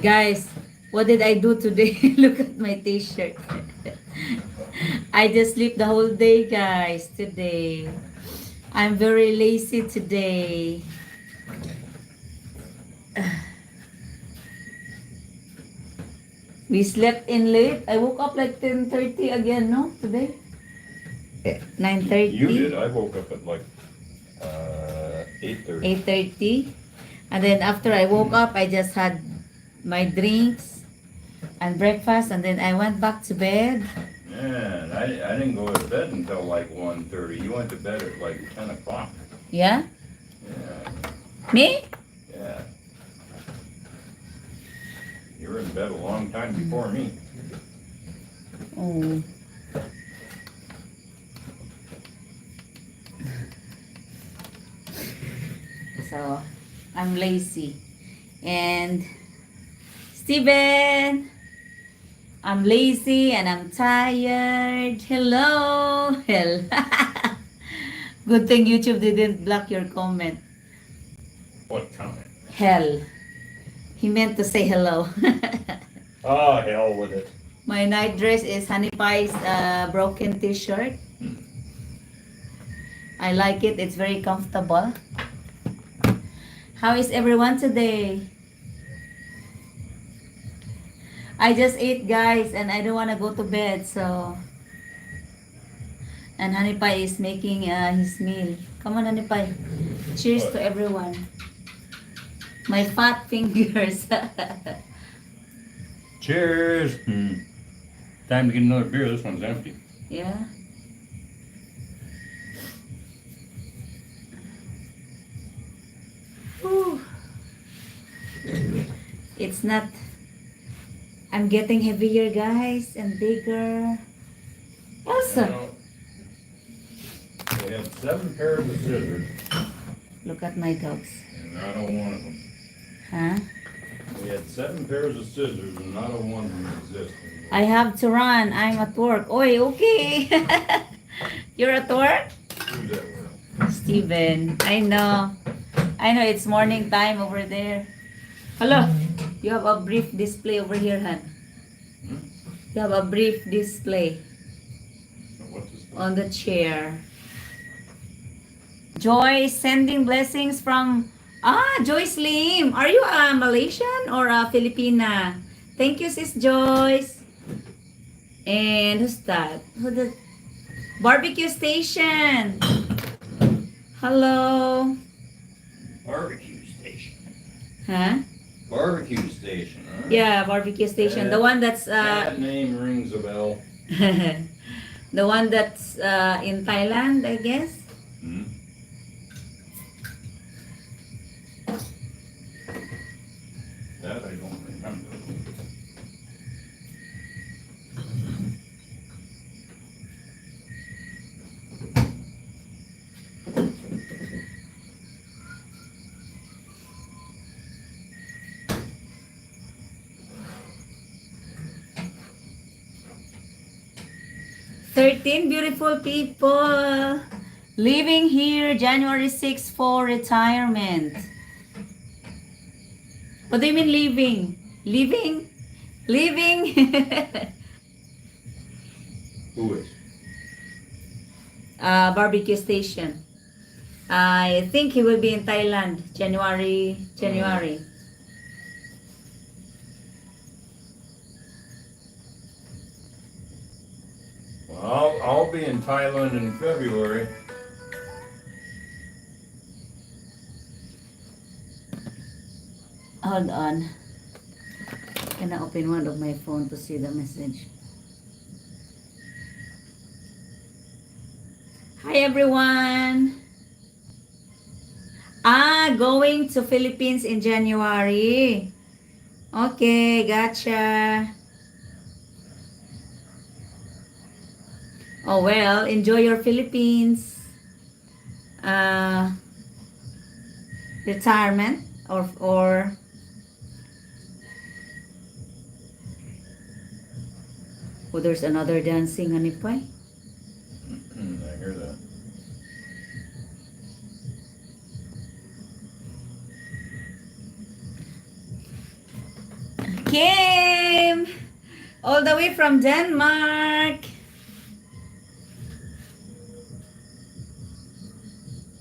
Guys, what did I do today? Look at my t-shirt. I just sleep the whole day, guys, today. I'm very lazy today. We slept in late. I woke up like 10:30 again, no? Today? You 9:30? did. I woke up at like 8:30. 8:30. And then after I woke up, I just had my drinks and breakfast, and then I went back to bed. Man, I didn't go to bed until like 1:30. You went to bed at like 10 o'clock. Yeah? Yeah, Me? yeah. You were in bed a long time before me. Oh. So, I'm lazy. And Steven, I'm lazy and I'm tired. Hello. Hell. Good thing YouTube didn't block your comment. What comment? Hell. He meant to say hello. Oh, hell with it. My night dress is Honey Pie's broken t-shirt. I like it. It's very comfortable. How is everyone today? I just ate, guys, and I don't want to go to bed, so... And Honey Pie is making his meal. Come on, Honey Pie. Cheers What? to everyone. My fat fingers. Cheers. Time to get another beer. This one's empty. Yeah. Whew. It's not... I'm getting heavier, guys, and bigger. Elsa! Now, we had 7 pairs of scissors, Look at my dogs. and not a one of them. Huh? We had 7 pairs of scissors, and not a one of them exists anymore. I have to run. I'm at work. Oi, okay. You're at work? Who's that with? Steven, I know. I know it's morning time over there. Hello. You have a brief display over here, Han. You have a brief display What's this? on the chair. Joy sending blessings from Joyce Lim. Are you a Malaysian or a Filipina? Thank you, sis Joyce. And who's that? Who the barbecue station? Hello. Barbecue station. Huh? Barbecue station, huh? Yeah, barbecue station. The one that's That name rings a bell. the one that's in Thailand, I guess. Hmm? That I don't remember. Thirteen beautiful people living here January 6th for retirement. What do you mean leaving? Leaving? Leaving? Who is? Barbecue station. I think he will be in Thailand January. Well, I'll be in Thailand in February. Hold on. Can I open one of my phone to see the message? Hi everyone. Going to Philippines in January. Okay, gotcha. Oh well, enjoy your Philippines retirement or oh, there's another dancing Honey Pie. I hear that. Kim, all the way from Denmark.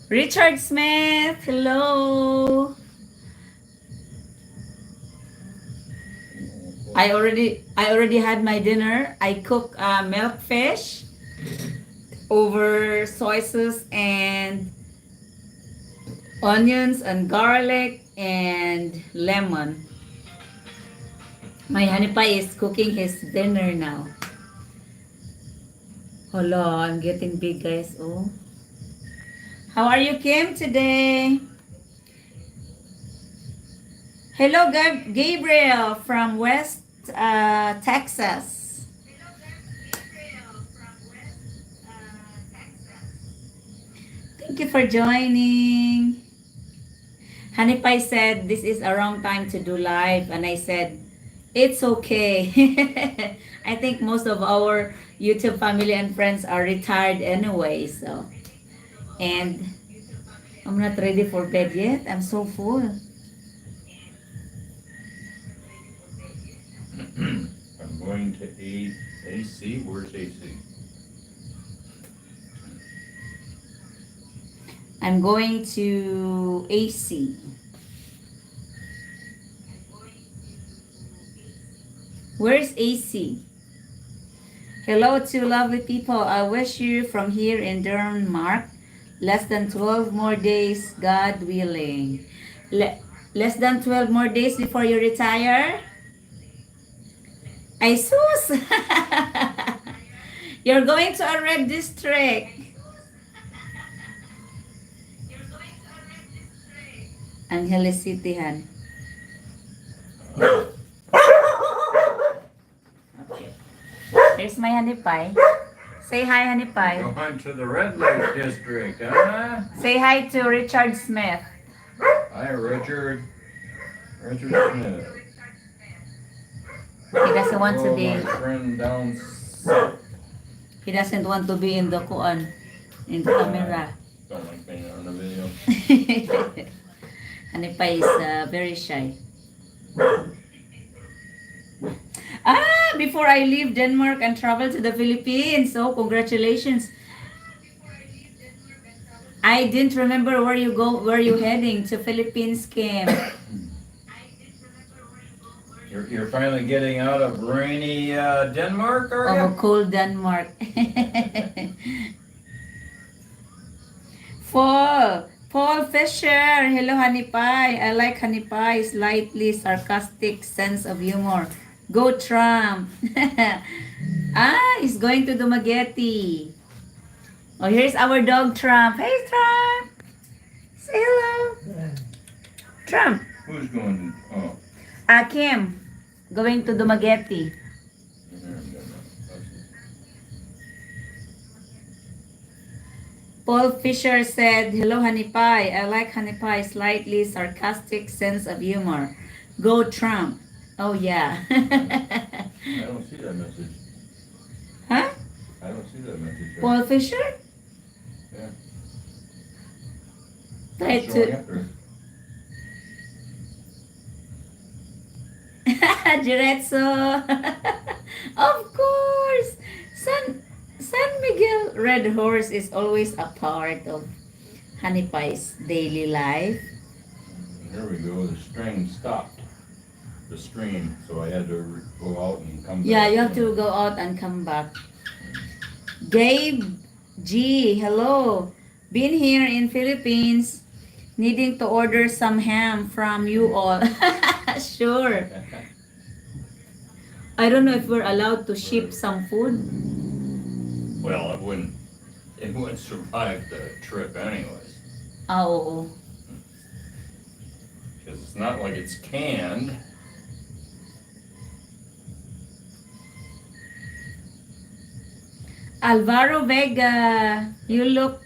Richard Smith, hello. I already had my dinner. I cook milk fish over soy sauce and onions and garlic and lemon. My honey pie is cooking his dinner now. Hello, I'm getting big, guys. Oh. How are you, Kim, today? Hello, Gabriel from West Texas. Thank you for joining. Honey Pie said this is a wrong time to do live, and I said it's okay. I think most of our YouTube family and friends are retired anyway, so. And I'm not ready for bed yet. I'm so full. I'm going to AC. Where's AC? I'm going to AC. Where's AC? Hello to lovely people. I wish you from here in Denmark. Less than 12 more days, God willing. Less than 12 more days before you retire? Ay sus! You're going to a red district. Angeles City, han. Okay. Here's my honey pie. Say hi, honey pie. Going to the red light district, huh? Say hi to Richard Smith. Hi, Richard. Richard Smith. He doesn't want to be. My friend down south. He doesn't want to be in the in the camera. Don't like being on the video. Honey pie is very shy. Before I leave Denmark and travel to the Philippines. So congratulations. I didn't remember where you heading to Philippines, Kim. You're finally getting out of rainy Denmark, are you? Oh, cold Denmark. Paul Fisher. Hello, honey pie. I like honey pie. Slightly sarcastic sense of humor. Go Trump. He's going to Dumaguete. Oh, here's our dog Trump. Hey, Trump. Say hello. Trump. Who's going? Oh. Kim. Going to Dumaguete. Paul Fisher said, hello, honey pie. I like honey pie. Slightly sarcastic sense of humor. Go Trump. Oh, yeah. I don't see that message. Huh? I don't see that message. There. Paul Fisher? Yeah. Try It's showing to. up there. Diretso. Of course. San Miguel Red Horse is always a part of Honey Pie's daily life. Here we go. The string stopped. The stream, so I had to go out and come back. Yeah, you have to go out and come back. Gabe G, hello. Been here in Philippines, needing to order some ham from you all. Sure. I don't know if we're allowed to ship some food. Well, it wouldn't survive the trip anyways. Oh. Because it's not like it's canned. Alvaro Vega, you look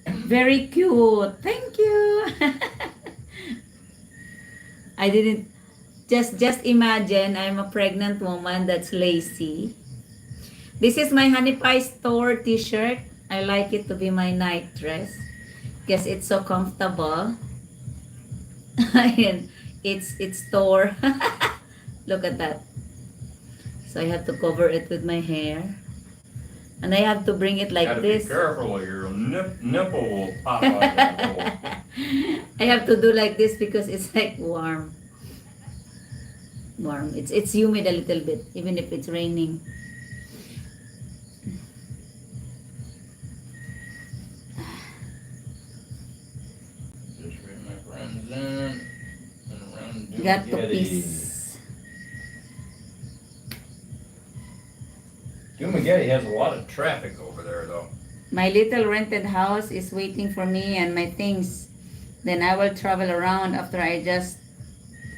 very cute. Thank you. I didn't just imagine I'm a pregnant woman that's lazy. This is my Honey Pie store t-shirt. I like it to be my night dress because it's so comfortable. And it's store. Look at that. So I have to cover it with my hair. And I have to bring it like Gotta this. be careful or your nipple will pop out of that hole. I have to do like this because it's like warm. Warm. It's humid a little bit, even if it's raining. Just bring my friends in and around Got to Dumageddon. piece. Dumageddon has a lot of traffic over there though. My little rented house is waiting for me and my things. Then I will travel around after I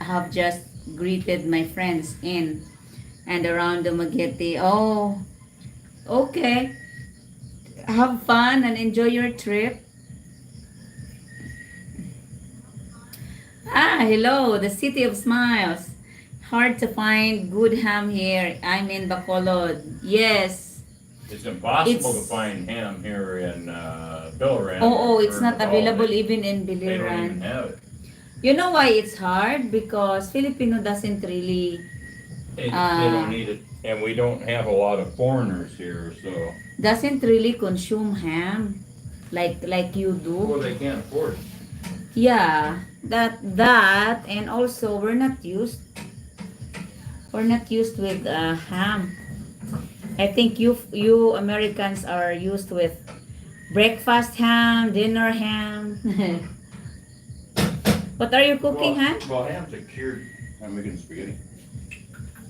have just greeted my friends in and around the Magete. Oh, okay. Have fun and enjoy your trip. Ah, hello, the city of smiles. Hard to find good ham here. I'm in Bacolod. Yes. It's impossible to It's- find ham here in Biliran. Oh, it's or not Bacolod. available even in They don't even Biliran. have it. You know why it's hard? Because Filipino doesn't really They Ah. don't need it, and we don't have a lot of foreigners here, so consume ham like you well, do. they can't afford it. Yeah, that and also we're not used with ham. I think you Americans are used with breakfast ham, dinner ham. What are you cooking, well, Han? Well, ham's a cured. I'm making spaghetti.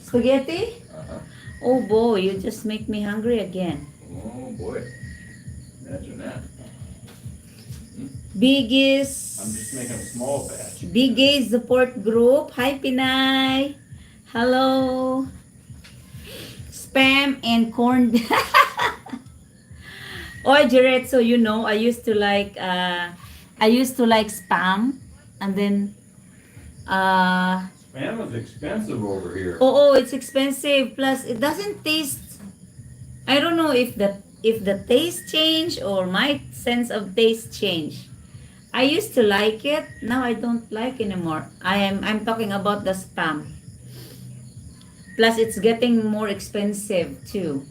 Spaghetti? Uh-huh. Oh boy, you just make me hungry again. Oh boy, imagine that. Biggest I'm just making a small batch. Biggest support group. Hi, Pinay. Hello. Spam and corn. Oh, Jared, so you know, I used to like spam, and then Spam is expensive over here. oh, it's expensive. Plus, it doesn't taste. I don't know if the taste change or my sense of taste change. I used to like it. Now I don't like anymore. I'm talking about the spam. Plus, it's getting more expensive too.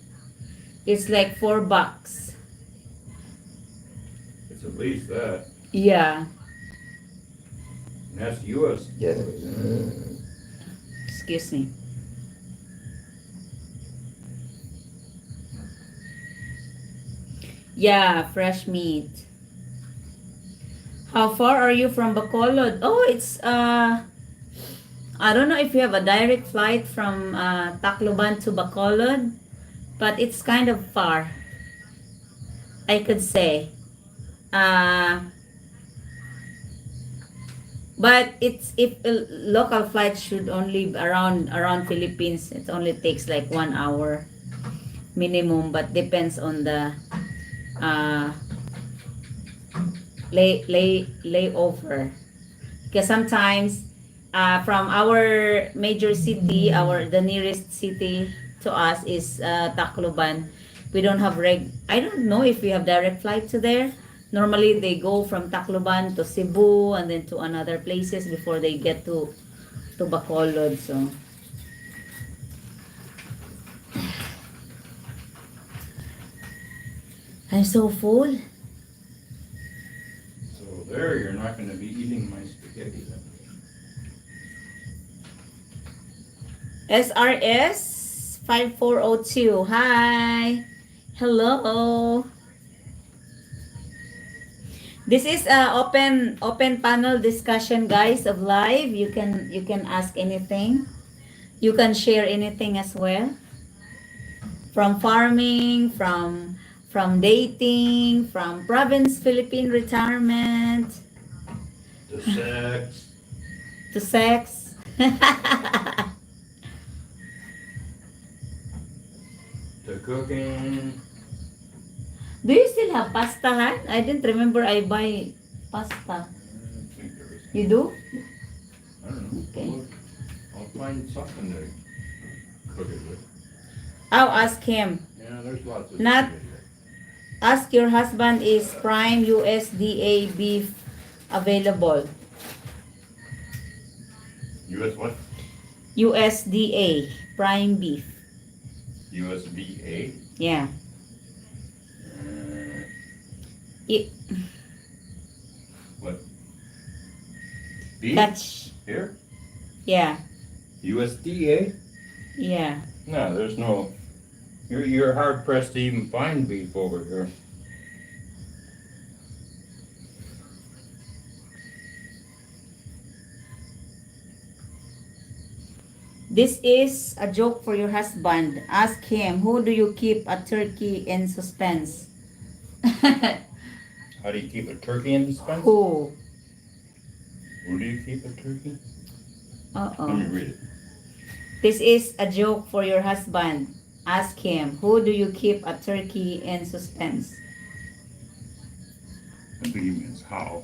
It's like $4. It's at least that. Yeah. And that's U.S. Excuse me. Yeah, fresh meat. How far are you from Bacolod? Oh, it's I don't know if you have a direct flight from Tacloban to Bacolod, but it's kind of far. I could say. Uh but it's if local flights should only around Philippines, it only takes like 1 hour minimum, but depends on the uh layover. Because sometimes from our major city, the nearest city to us is Tacloban. We don't have I don't know if we have direct flight to there. Normally they go from Tacloban to Cebu and then to another places before they get to Bacolod. So I'm so full. So there, you're not going to be eating my spaghetti then. SRS 5402. Hi. Hello. This is a open panel discussion, guys, of live. You can ask anything. You can share anything as well. From farming, from dating, from province Philippine retirement The sex. to sex. The cooking. Do you still have pasta, Han? I didn't remember I buy pasta. I think there is. You do? I don't know. Okay. I'll find something to cook it with. I'll ask him. Yeah, there's lots of Not- spaghetti. Ask your husband, is prime USDA beef available? U.S. what? USDA prime beef. USDA. Yeah. It, What? Beef? catch. Here? Yeah. USDA? Yeah. No, there's no. You're hard pressed to even find beef over here. This is a joke for your husband. Ask him, who do you keep a turkey in suspense? How do you keep a turkey in suspense? Who? Who do you keep a turkey? Let me Uh-oh. read it. This is a joke for your husband. Ask him, who do you keep a turkey in suspense? I think he means how.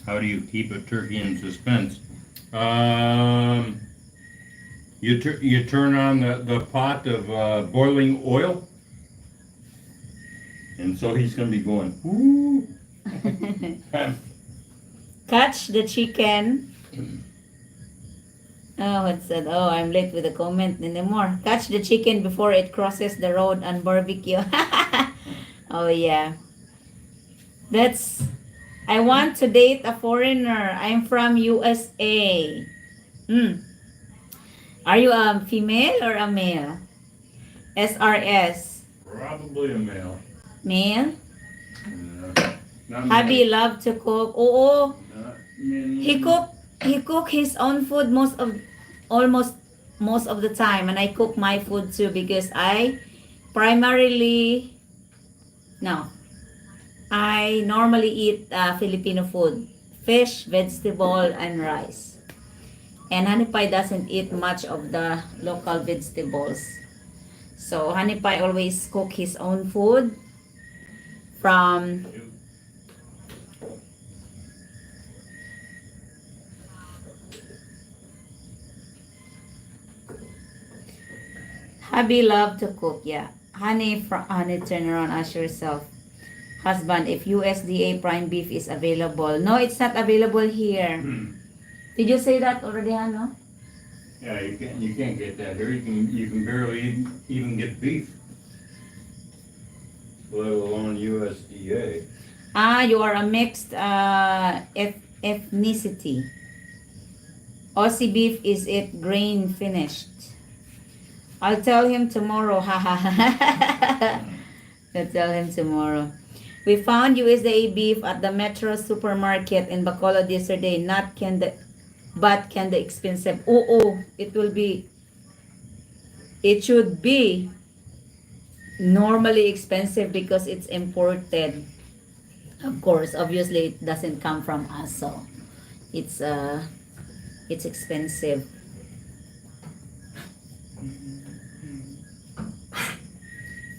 How do you keep a turkey in suspense? You turn on the pot of boiling oil, and so he's going to be going, whoo. Catch the chicken. Oh, what's that? Oh, I'm late with the comment anymore. Catch the chicken before it crosses the road and barbecue. Oh, yeah. That's, I want to date a foreigner. I'm from USA. Hmm. Are you a female or a male? SRS. Probably a male. Male? Not Hubby male. love to cook. Oo. Not male. He cook his own food almost most of the time, and I cook my food too because I primarily no I normally eat Filipino food, fish, vegetable, and rice. And Honey Pie doesn't eat much of the local vegetables. So Honey Pie always cook his own food from hubby love to cook, yeah. Honey, turn around, ask yourself. Husband, if USDA prime beef is available. No, it's not available here. Did you say that already, Hano? Yeah, you can't get that here. You can barely even get beef, let alone USDA. Ah, you are a mixed ethnicity. Aussie beef, is it grain finished? I'll tell him tomorrow. Ha ha ha. I'll tell him tomorrow. We found USDA beef at the Metro supermarket in Bacolod yesterday. Not candy, but candy expensive. Oh, it should be normally expensive because it's imported. Of course, obviously it doesn't come from us, so it's expensive.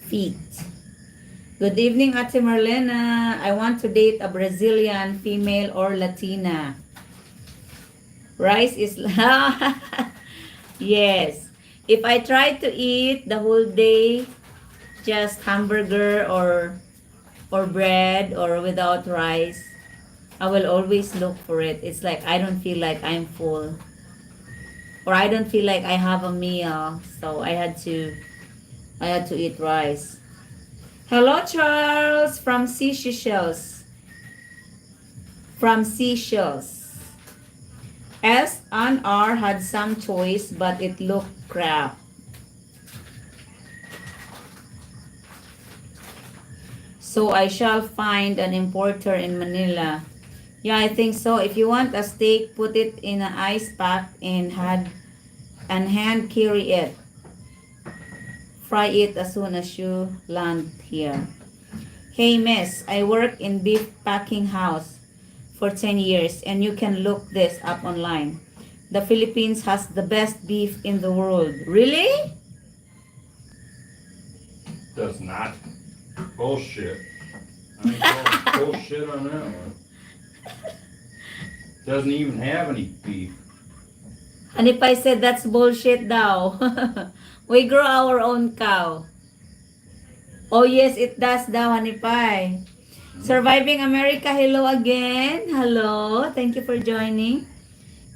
Feet. Good evening, Ate Marlena. I want to date a Brazilian, female or Latina. Rice is yes. If I try to eat the whole day just hamburger or bread or without rice, I will always look for it. It's like I don't feel like I'm full. Or I don't feel like I have a meal. So I had to eat rice. Hello, Charles from Seychelles. From Seychelles. S and R had some choice, but it looked crap. So I shall find an importer in Manila. Yeah, I think so. If you want a steak, put it in an ice pack and hand carry it. Fry it as soon as you land here. Hey miss, I work in beef packing house for 10 years and you can look this up online. The Philippines has the best beef in the world. Really? Does not. Bullshit. I ain't calling bullshit on that one. Doesn't even have any beef. And if I said that's bullshit daw. We grow our own cow. Oh yes, it does daw, Hanipay. Surviving America, hello again. Hello, thank you for joining.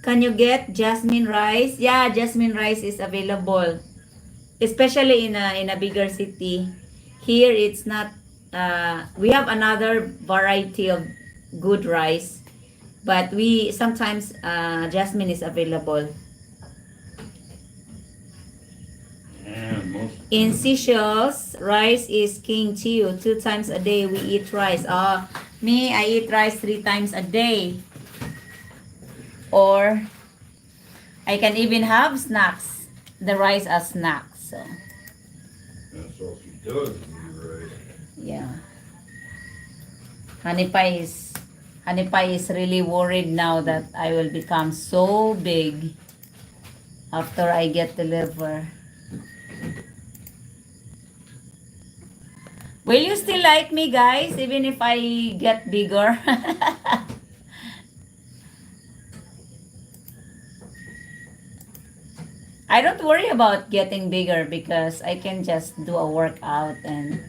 Can you get jasmine rice? Yeah, jasmine rice is available, especially in a bigger city. Here it's not. We have another variety of good rice, but we sometimes jasmine is available. And most In Seychelles, rice is king too. 2 times a day we eat rice. Me, I eat rice 3 times a day. Or I can even have snacks. The rice as snacks. So that's all she does is eat rice. yeah. Honey Pie is really worried now that I will become so big after I get the liver. Will you still like me, guys, even if I get bigger? I don't worry about getting bigger because I can just do a workout and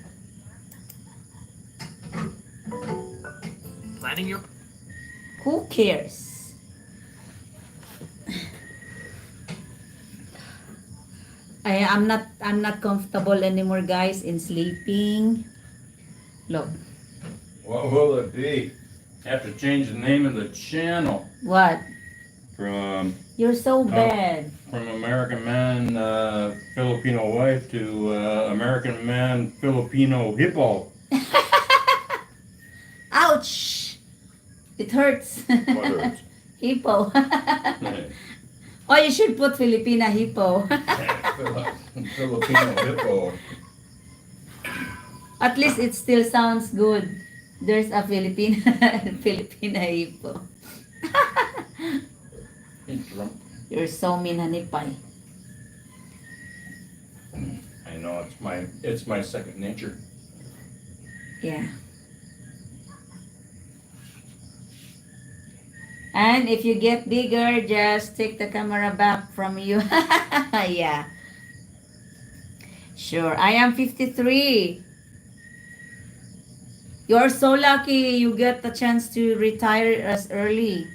Planning your who cares? I'm not comfortable anymore, guys, in sleeping. Look, What will it be? Have to change the name of the channel what? from You're so bad. American Man Filipino Wife to American Man Filipino Hippo. Ouch! It hurts. What hurts? Hippo. Oh, you should put Filipina hippo. Filipino Hippo. At least it still sounds good. There's a Filipina hippo. He's drunk. You're so mean, honey pie. I know it's my second nature. Yeah. And if you get bigger, just take the camera back from you. Yeah. Sure. I am 53. You're so lucky you get the chance to retire as early.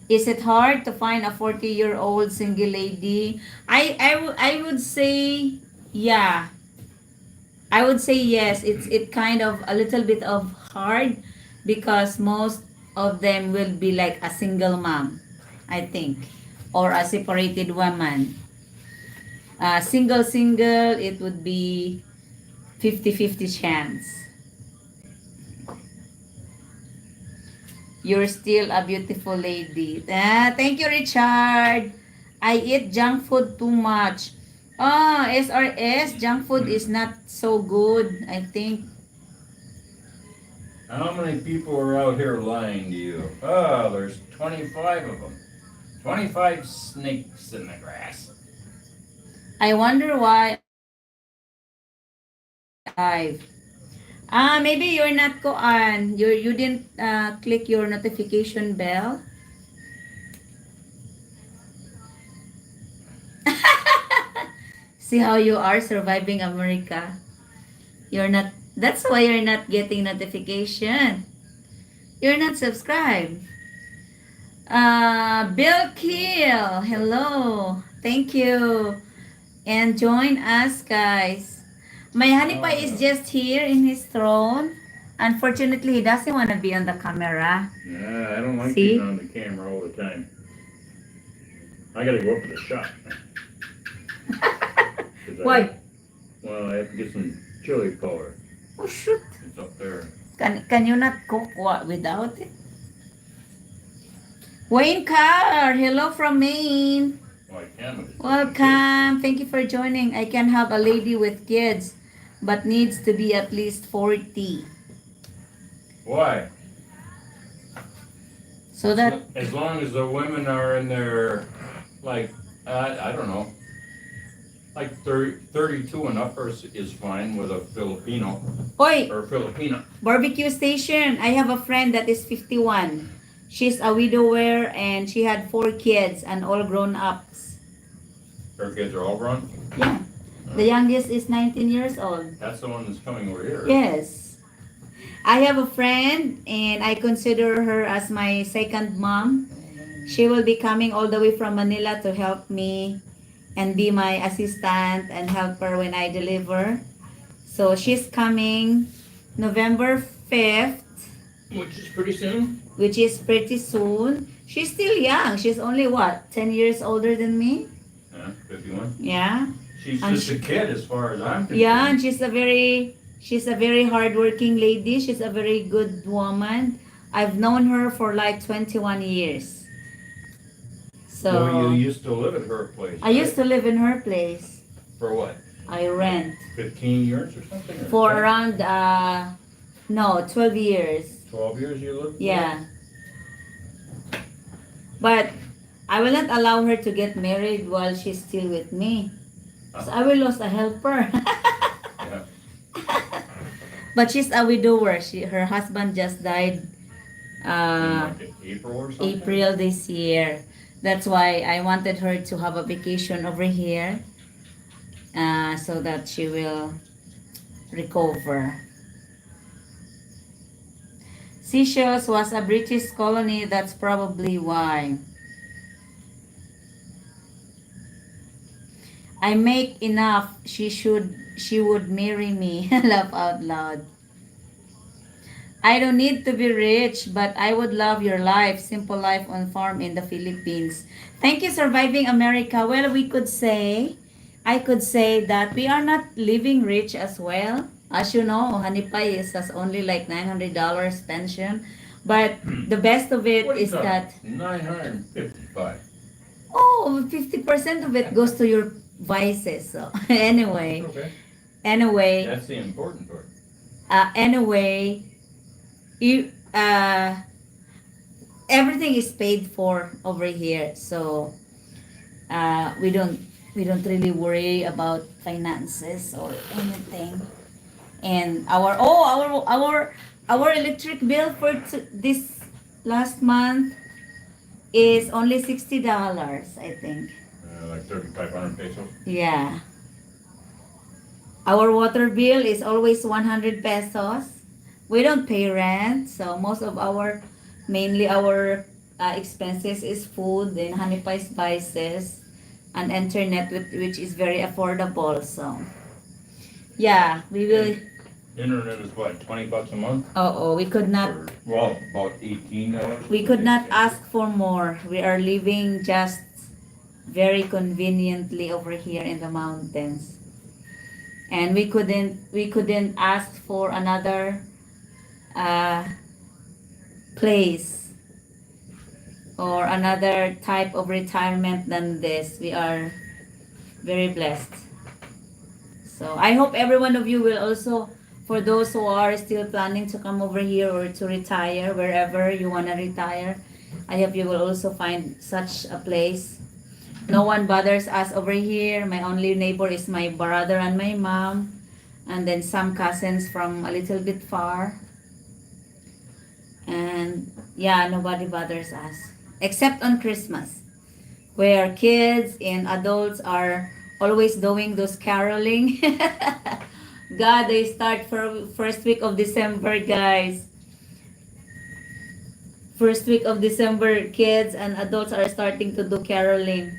Is it hard to find a 40-year-old single lady? I would say yeah. I would say yes. It kind of a little bit of hard because most of them will be like a single mom, I think, or a separated woman. Single, it would be 50-50 chance. You're still a beautiful lady. Thank you, Richard. I eat junk food too much. SRS, junk food is not so good, I think. How many people are out here lying to you? Oh, there's 25 of them. 25 snakes in the grass. I wonder why I maybe you're not koan. You didn't click your notification bell. See how you are surviving America. You're not That's why you're not getting notification. You're not subscribed. Bill Kill, hello. Thank you. And join us, guys. My honey pie is just here in his throne. Unfortunately, he doesn't want to be on the camera. Yeah, I don't like See? being on the camera all the time. I gotta go up to the shop. 'Cause Why? Well, I have to get some chili powder. Oh, shoot. It's up there. Can you not cook without it? Wayne Carr, hello from Maine. Oh, I can with it. Welcome. Thank you for joining. I can have a lady with kids, but needs to be at least 40. Why? So that, As long as the women are in their, like, I don't know, like 32 and up is fine with a Filipino Oi, or Filipina. barbecue station. I have a friend that is 51. She's a widower and she had 4 kids and all grown ups. Her kids are all grown. Yeah. The youngest is 19 years old. That's the one that's coming over here. Yes. I have a friend and I consider her as my second mom. She will be coming all the way from Manila to help me and be my assistant and helper when I deliver. So she's coming November 5th, Which is pretty soon. which is pretty soon. She's still young. She's only what, 10 years older than me? Yeah, 51. Yeah. She's And just a kid as far as I'm concerned. Yeah, and she's a very hardworking lady. She's a very good woman. I've known her for like 21 years. So you So used to live at her place, I used to right? live in her place. For what? I rent 15 years or something? Or for 10? around no, 12 years. 12 years you lived there? Yeah. But I will not allow her to get married while she's still with me. So I will lose a helper. Yeah. But she's a widower. Her husband just died In like April or something? April this year. That's why I wanted her to have a vacation over here, so that she will recover. Seychelles was a British colony. That's probably why. I make enough. She would marry me. Laugh out loud. I don't need to be rich, but I would love your life. Simple life on farm in the Philippines. Thank you, Surviving America. Well, I could say that we are not living rich as well. As you know, Hanipay is has only like $900 pension. But the best of it What are you is talking? that, 955. oh, 50% of it goes to your vices. So Okay. anyway, That's the important part. anyway, you everything is paid for over here, so we don't really worry about finances or anything. And our electric bill for this last month is only $60, I think. Like 3,500 pesos. Yeah. Our water bill is always 100 pesos. We don't pay rent, so mainly our expenses is food and Hanipay spices and internet, which is very affordable. So, yeah, we will. Internet is what, 20 bucks a month? Oh, we could not. Or, well, about $18. We could not ask for more. We are living just very conveniently over here in the mountains. And we couldn't ask for another uh, place or another type of retirement than this. We are very blessed. So I hope every one of you will also, for those who are still planning to come over here or to retire, wherever you want to retire, I hope you will also find such a place. No one bothers us over here. My only neighbor is my brother and my mom, and then some cousins from a little bit far. And yeah, nobody bothers us except on Christmas, where kids and adults are always doing those caroling. God, they start for first week of December, guys. First week of December, kids and adults are starting to do caroling.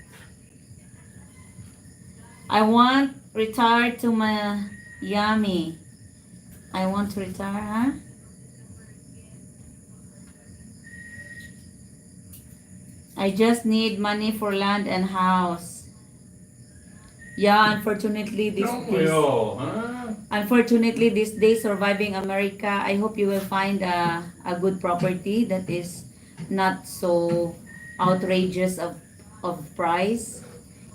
I want retire to Miami. I want to retire, huh? I just need money for land and house. Yeah, Don't we all, huh? unfortunately this day, Surviving America, I hope you will find a good property that is not so outrageous of price.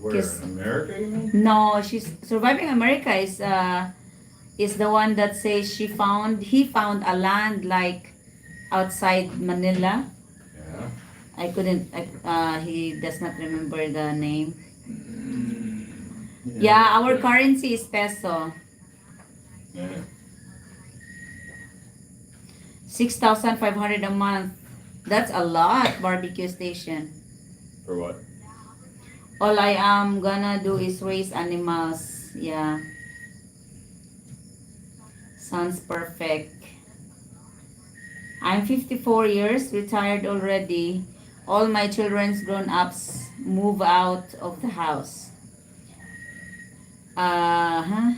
Where, in America, you mean? No, she's Surviving America is the one that says he found a land like outside Manila. Yeah. He does not remember the name. Yeah, our currency is peso. Yeah. 6,500 a month. That's a lot, barbecue station. For what? All I am gonna do is raise animals. Yeah. Sounds perfect. I'm 54 years, retired already. All my children's grown ups move out of the house. Uh-huh.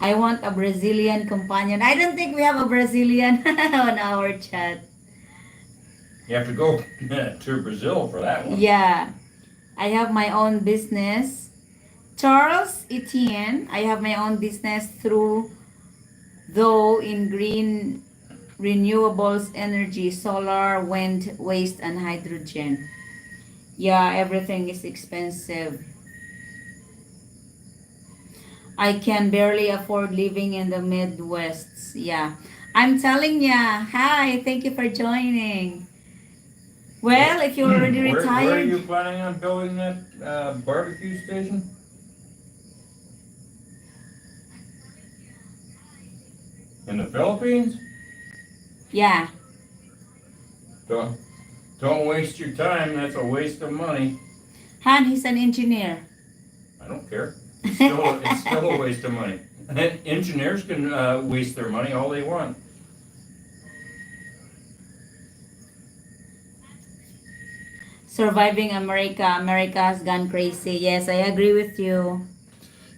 I want a Brazilian companion. I don't think we have a Brazilian on our chat. You have to go to Brazil for that one. Yeah, I have my own business. Charles Etienne, I have my own business through, though, in green renewables energy, solar, wind, waste, and hydrogen. Yeah, everything is expensive. I can barely afford living in the Midwest. Yeah. I'm telling ya. Hi, thank you for joining. Well, if you're already Where are you retired, planning on building that barbecue station? In the Philippines? yeah. Don't, don't waste your time. That's a waste of money. Han, he's an engineer. I don't care. It's still a waste of money. Engineers can waste their money all they want. Surviving America. America has gone crazy. Yes, I agree with you.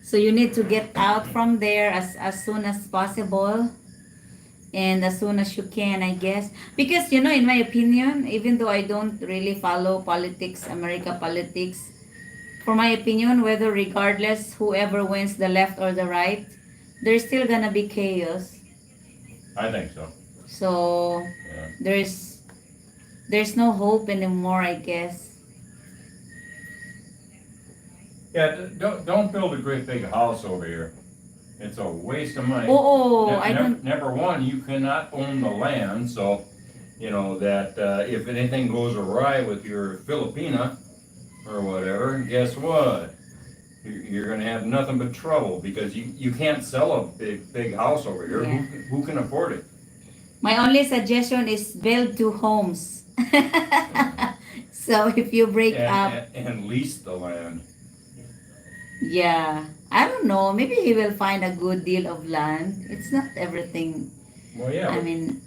So you need to get out from there as soon as possible and as soon as you can, I guess. Because, in my opinion, even though I don't really follow politics, America politics, for my opinion, whether regardless whoever wins the left or the right, there's still gonna be chaos. I think so. So Yeah. there's no hope anymore, I guess. Yeah. Don't build a great big house over here. It's a waste of money. Oh, I don't. Number one, you cannot own the land, so you know that if anything goes awry with your Filipina or whatever, guess what? You're going to have nothing but trouble because you can't sell a big house over here. Yeah. Who can afford it? My only suggestion is build two homes. So if you break up, And lease the land. yeah, I don't know. Maybe he will find a good deal of land. It's not everything. Well, yeah, I mean,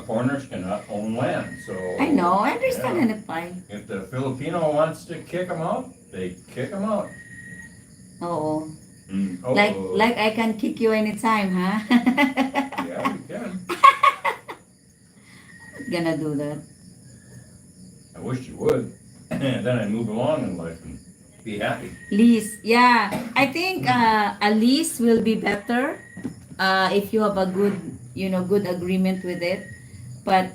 foreigners cannot own land, so. I know. I understand, Yeah. Hanapay. If the Filipino wants to kick them out, they kick them out. Oo. Uh-oh. Like I can kick you anytime, huh? Yeah, you can. Gonna do that. I wish you would. Then I'd move along in life and be happy. Lease. Yeah. I think a lease will be better if you have a good agreement with it. But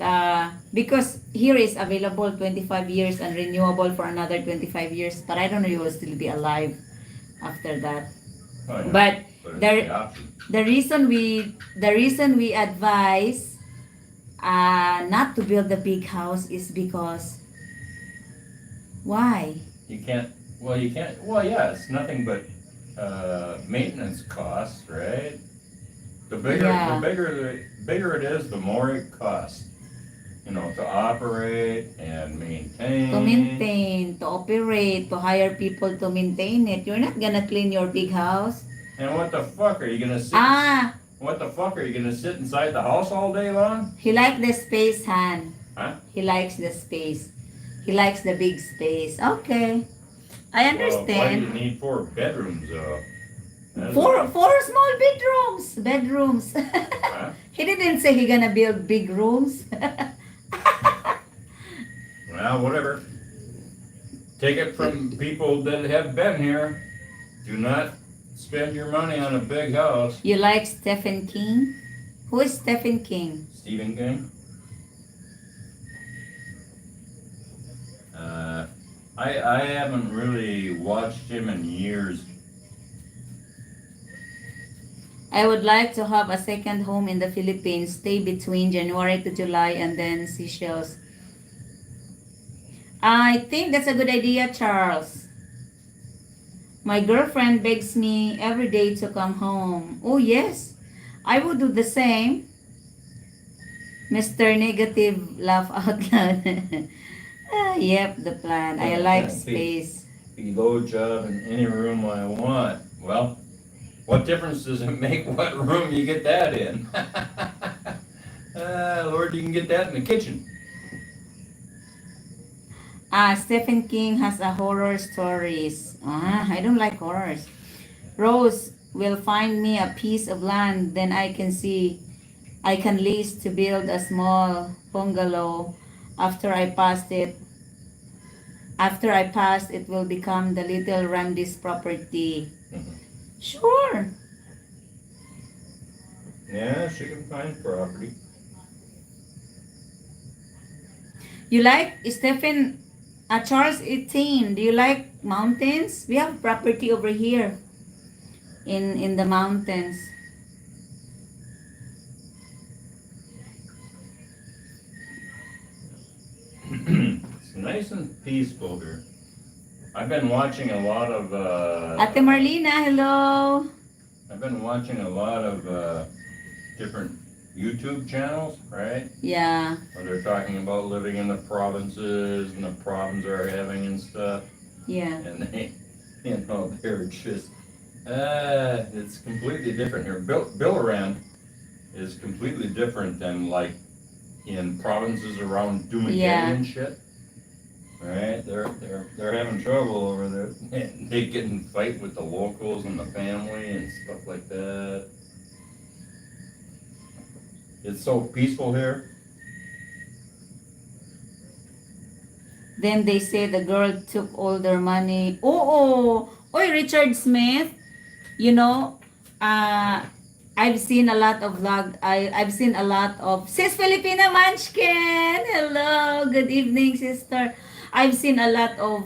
because here is available 25 years and renewable for another 25 years, but I don't know you will still be alive after that. Oh, yeah. But But it's there, the option. the reason we advise not to build a big house is because why? You can't. Well, you can't. Well, yeah, it's nothing but maintenance costs, right? The bigger, Yeah. the bigger it is, the more it costs. You know, to operate and maintain. To maintain, to operate, to hire people to maintain it. You're not gonna clean your big house. And what the fuck are you gonna sit? Ah, What the fuck are you gonna sit inside the house all day long? he likes the space, Han. Huh? He likes the space. He likes the big space. Okay, I Well, why do you understand. need 4 bedrooms? That's- Four small bedrooms. Huh? He didn't say he gonna build big rooms. Well, whatever. Take it from people that have been here. Do not spend your money on a big house. You like Stephen King? Who is Stephen King? Stephen King. I haven't really watched him in years. I would like to have a second home in the Philippines, stay between January to July, and then Seychelles. I think that's a good idea, Charles. My girlfriend begs me every day to come home. Oh, yes, I would do the same. Mr. Negative laugh out loud. Yep, the plan. I like space. Below job in any room I want. Well, what difference does it make what room you get that in? Lord, you can get that in the kitchen. Stephen King has a horror stories. I don't like horrors. Rose will find me a piece of land, then I can lease to build a small bungalow. After I passed it, After I pass, it will become the little Randy's property. Mhm. Sure. Yeah, she can find property. You like Stephen Charles 18? Do you like mountains? We have property over here in the mountains. It's nice and peaceful here. I've been watching a lot of Ate Marlena, hello. I've been watching a lot of different YouTube channels, right? Yeah, Where they're talking about living in the provinces and the problems they're having and stuff. yeah. And they, they're just, it's completely different here. Bill is completely different than like in provinces around Dumaguete Yeah. and shit. Right? They're having trouble over there. They get in fight with the locals and the family and stuff like that. It's so peaceful here. Then they say the girl took all their money. Oh, Oy, Richard Smith. You know, uh, I've seen a lot of I've seen a lot of Sis Filipina Munchkin. Hello, good evening, sister. I've seen a lot of.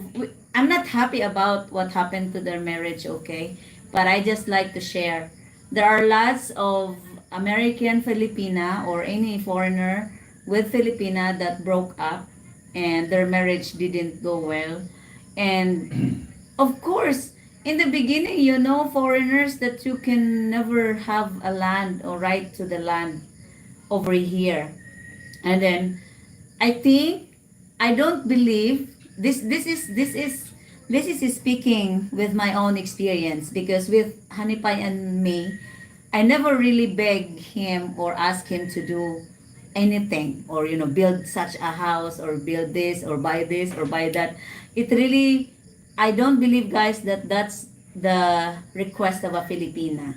I'm not happy about what happened to their marriage, okay? But I just like to share. There are lots of American Filipina or any foreigner with Filipina that broke up and their marriage didn't go well. And of course, in the beginning, you know, foreigners, that you can never have a land or right to the land over here. And then I think I don't believe this is speaking with my own experience, because with Hanipay and me, I never really begged him or asked him to do anything, or build such a house or build this or buy that. It really, I don't believe, guys, that that's the request of a Filipina.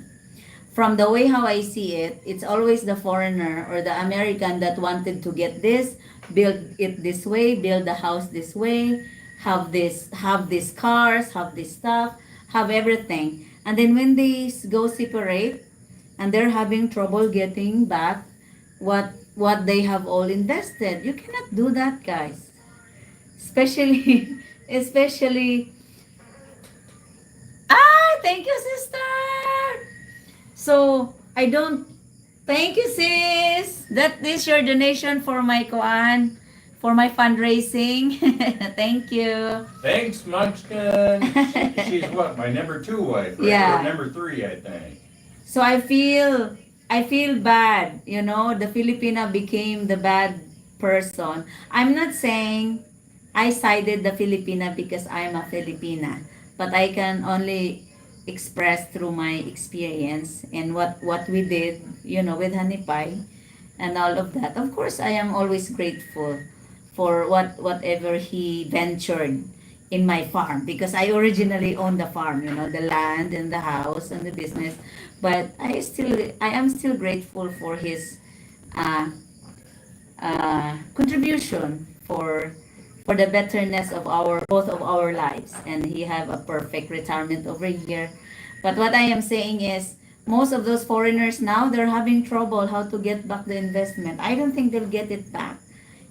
From the way how I see it, it's always the foreigner or the American that wanted to get this, build it this way, build the house this way, have these cars, have this stuff, have everything. And then when they go separate and they're having trouble getting back what they have all invested, you cannot do that, guys. Especially especially thank you, sister. So, I don't, thank you, sis. That is your donation for my koan, for my fundraising. Thank you. Thanks, Munchkin. She's what, my number 2 wife, right? Yeah. Or number 3, I think. So I feel bad, the Filipina became the bad person. I'm not saying I sided the Filipina because I'm a Filipina, but I can only express through my experience and what we did, with Hanipay and all of that. Of course, I am always grateful for whatever he ventured in my farm, because I originally owned the farm, the land and the house and the business. But I am still grateful for his uh, contribution for the betterness of our both of our lives, and he have a perfect retirement over here. But what I am saying is, most of those foreigners now, they're having trouble how to get back the investment. I don't think they'll get it back,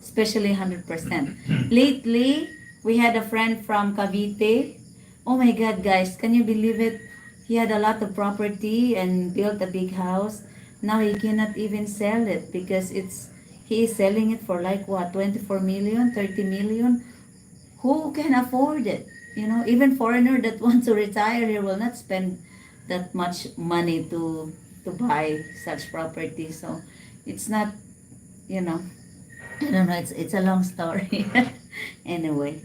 especially 100%. Lately, we had a friend from Cavite. Oh my God, guys, can you believe it? He had a lot of property and built a big house. Now he cannot even sell it because he is selling it for like what, 24 million, 30 million. Who can afford it? Even foreigner that wants to retire here will not spend that much money to buy such property. So it's not, you know, I don't know. It's a long story. Anyway.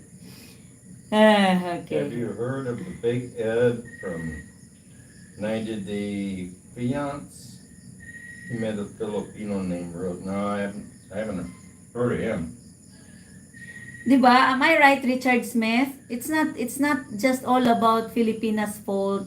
Have Okay. you heard of the Big Ed from 90 Day Fiance? He made a Filipino name, no, I haven't heard of him. 'Di ba? Am I right, Richard Smith? It's not just all about Filipinas' fault.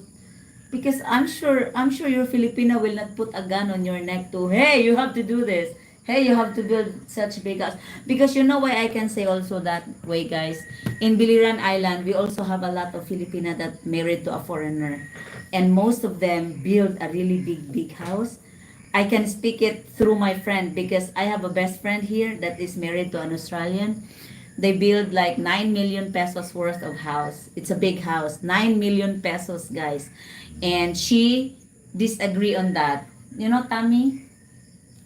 Because I'm sure your Filipina will not put a gun on your neck to, hey, you have to do this. Hey, you have to build such big house. Because you know why I can say also that way, guys. In Biliran Island, we also have a lot of Filipina that married to a foreigner. And most of them build a really big house. I can speak it through my friend because I have a best friend here that is married to an Australian. They build like 9 million pesos worth of house. It's a big house. 9 million pesos, guys. And she disagree on that. You know, Tammy?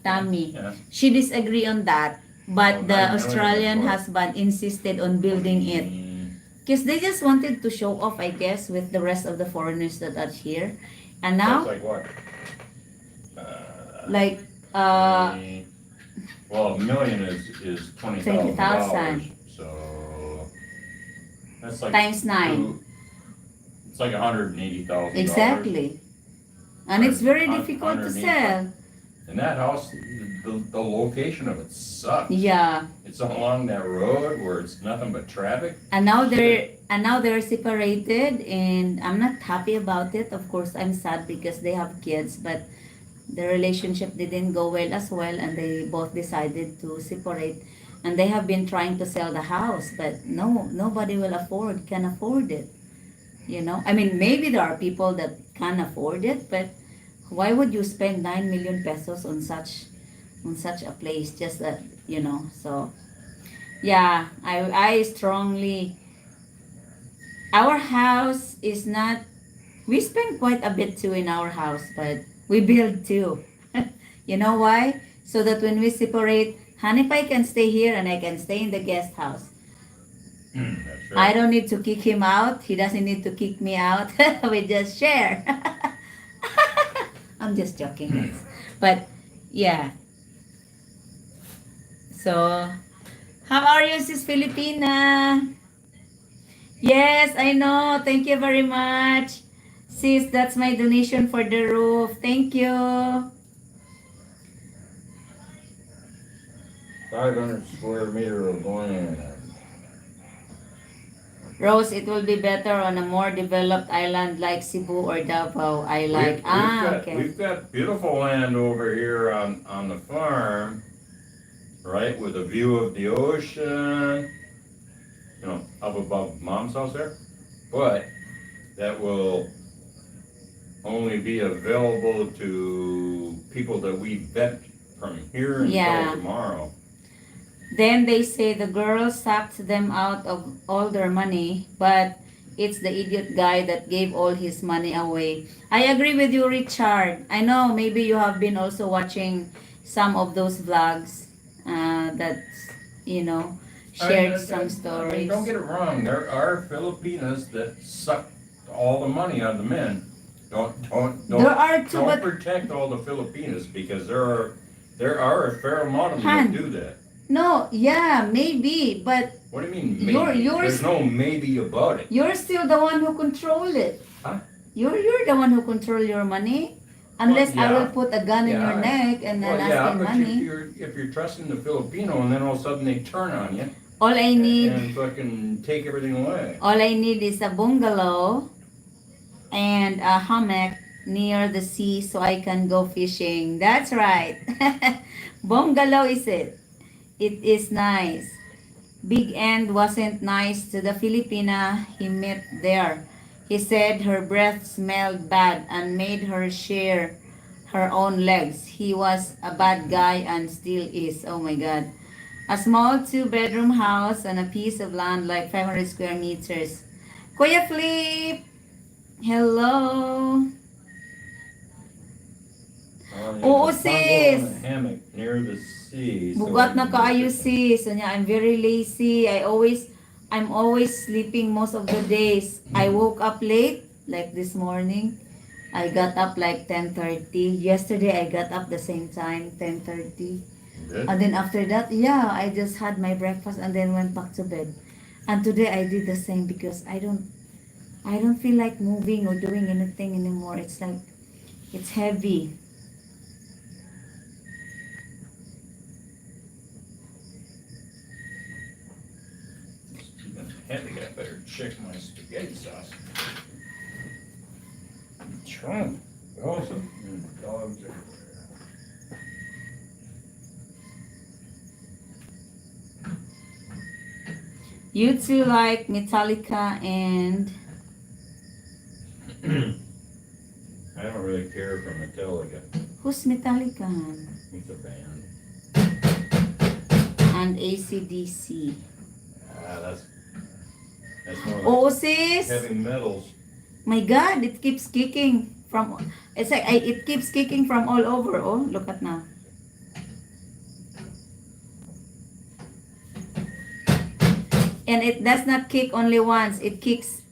Tammy. Yeah. She disagree on that. Well, But the 9 million is Australian what? husband insisted on building it. Because they just wanted to show off, I guess, with the rest of the foreigners that are here. And That's now, like what? like, 20, well, a million is $20,000. 20,000 So that's like times 9. it's like $180,000. Exactly. And it's very Un- difficult to underneath sell. And that house, the location of it sucks. Yeah. It's along that road where it's nothing but traffic. And now they're separated, and I'm not happy about it. Of course, I'm sad because they have kids, but the relationship didn't go well as well, and they both decided to separate. And they have been trying to sell the house, but no, nobody can afford it. I mean, maybe there are people that can afford it, but why would you spend 9 million pesos on such a place? Just that. So yeah, I strongly. Our house is not. We spend quite a bit too in our house, but we build too. You know why? So that when we separate, Hanifai can stay here and I can stay in the guest house. That's I right. don't need to kick him out. He doesn't need to kick me out. We just share. I'm just joking, guys. But yeah. So, how are you, Sis Filipina? Yes, I know. Thank you very much. Sis, that's my donation for the roof. Thank you. 500 square meter of land. Rose, it will be better on a more developed island like Cebu or Davao. I like. Okay. We've got beautiful land over here on the farm, right, with a view of the ocean, up above Mom's house there. But that will only be available to people that we vet from here until Yeah. tomorrow. Then they say the girl sucked them out of all their money, but it's the idiot guy that gave all his money away. I agree with you, Richard. I know maybe you have been also watching some of those vlogs that, you know, shared some I mean, stories. don't get it wrong. There are Filipinas that suck all the money out of the men. There are two, Don't but protect all the Filipinas because there are a fair amount of them Han. that do that. no, yeah, maybe, but What do you mean maybe? Yours- There's no maybe about it. you're still the one who control it. Huh? You're the one who control your money. Unless I yeah. will put a gun in your Yeah. neck and then Well, ask yeah, him but money. if you're trusting the Filipino and then all of a sudden they turn on you All I need and fucking take everything away. All I need is a bungalow and a hammock near the sea so I can go fishing. That's right. Bungalow is it. It is nice. Big End wasn't nice to the Filipina he met there. He said her breath smelled bad and made her share her own legs. He was a bad guy and still is. Oh my God. A small two-bedroom house on a piece of land like 500 square meters. Kuya Flip! Hello! Oo, There's a bungalow sis. and a hammock near the sea. so Bugat na I'm kaayo just- sis. So, I'm very lazy. I'm always sleeping most of the days. I woke up late, like this morning. I got up like 10:30. Yesterday, I got up the same time, 10:30. Good. And then after that, yeah, I just had my breakfast and then went back to bed. And today I did the same because I don't feel like moving or doing anything anymore. It's like it's heavy. I think I better check my spaghetti sauce. Trump. Awesome. Dogs everywhere. You two like Metallica and I don't really care for Metallica. who's Metallica? It's a band. And AC/DC. That's more like Oh, sis! heavy metals. My God, it keeps kicking from. It's like it keeps kicking from all over. Oh, look at now. And it does not kick only once. It kicks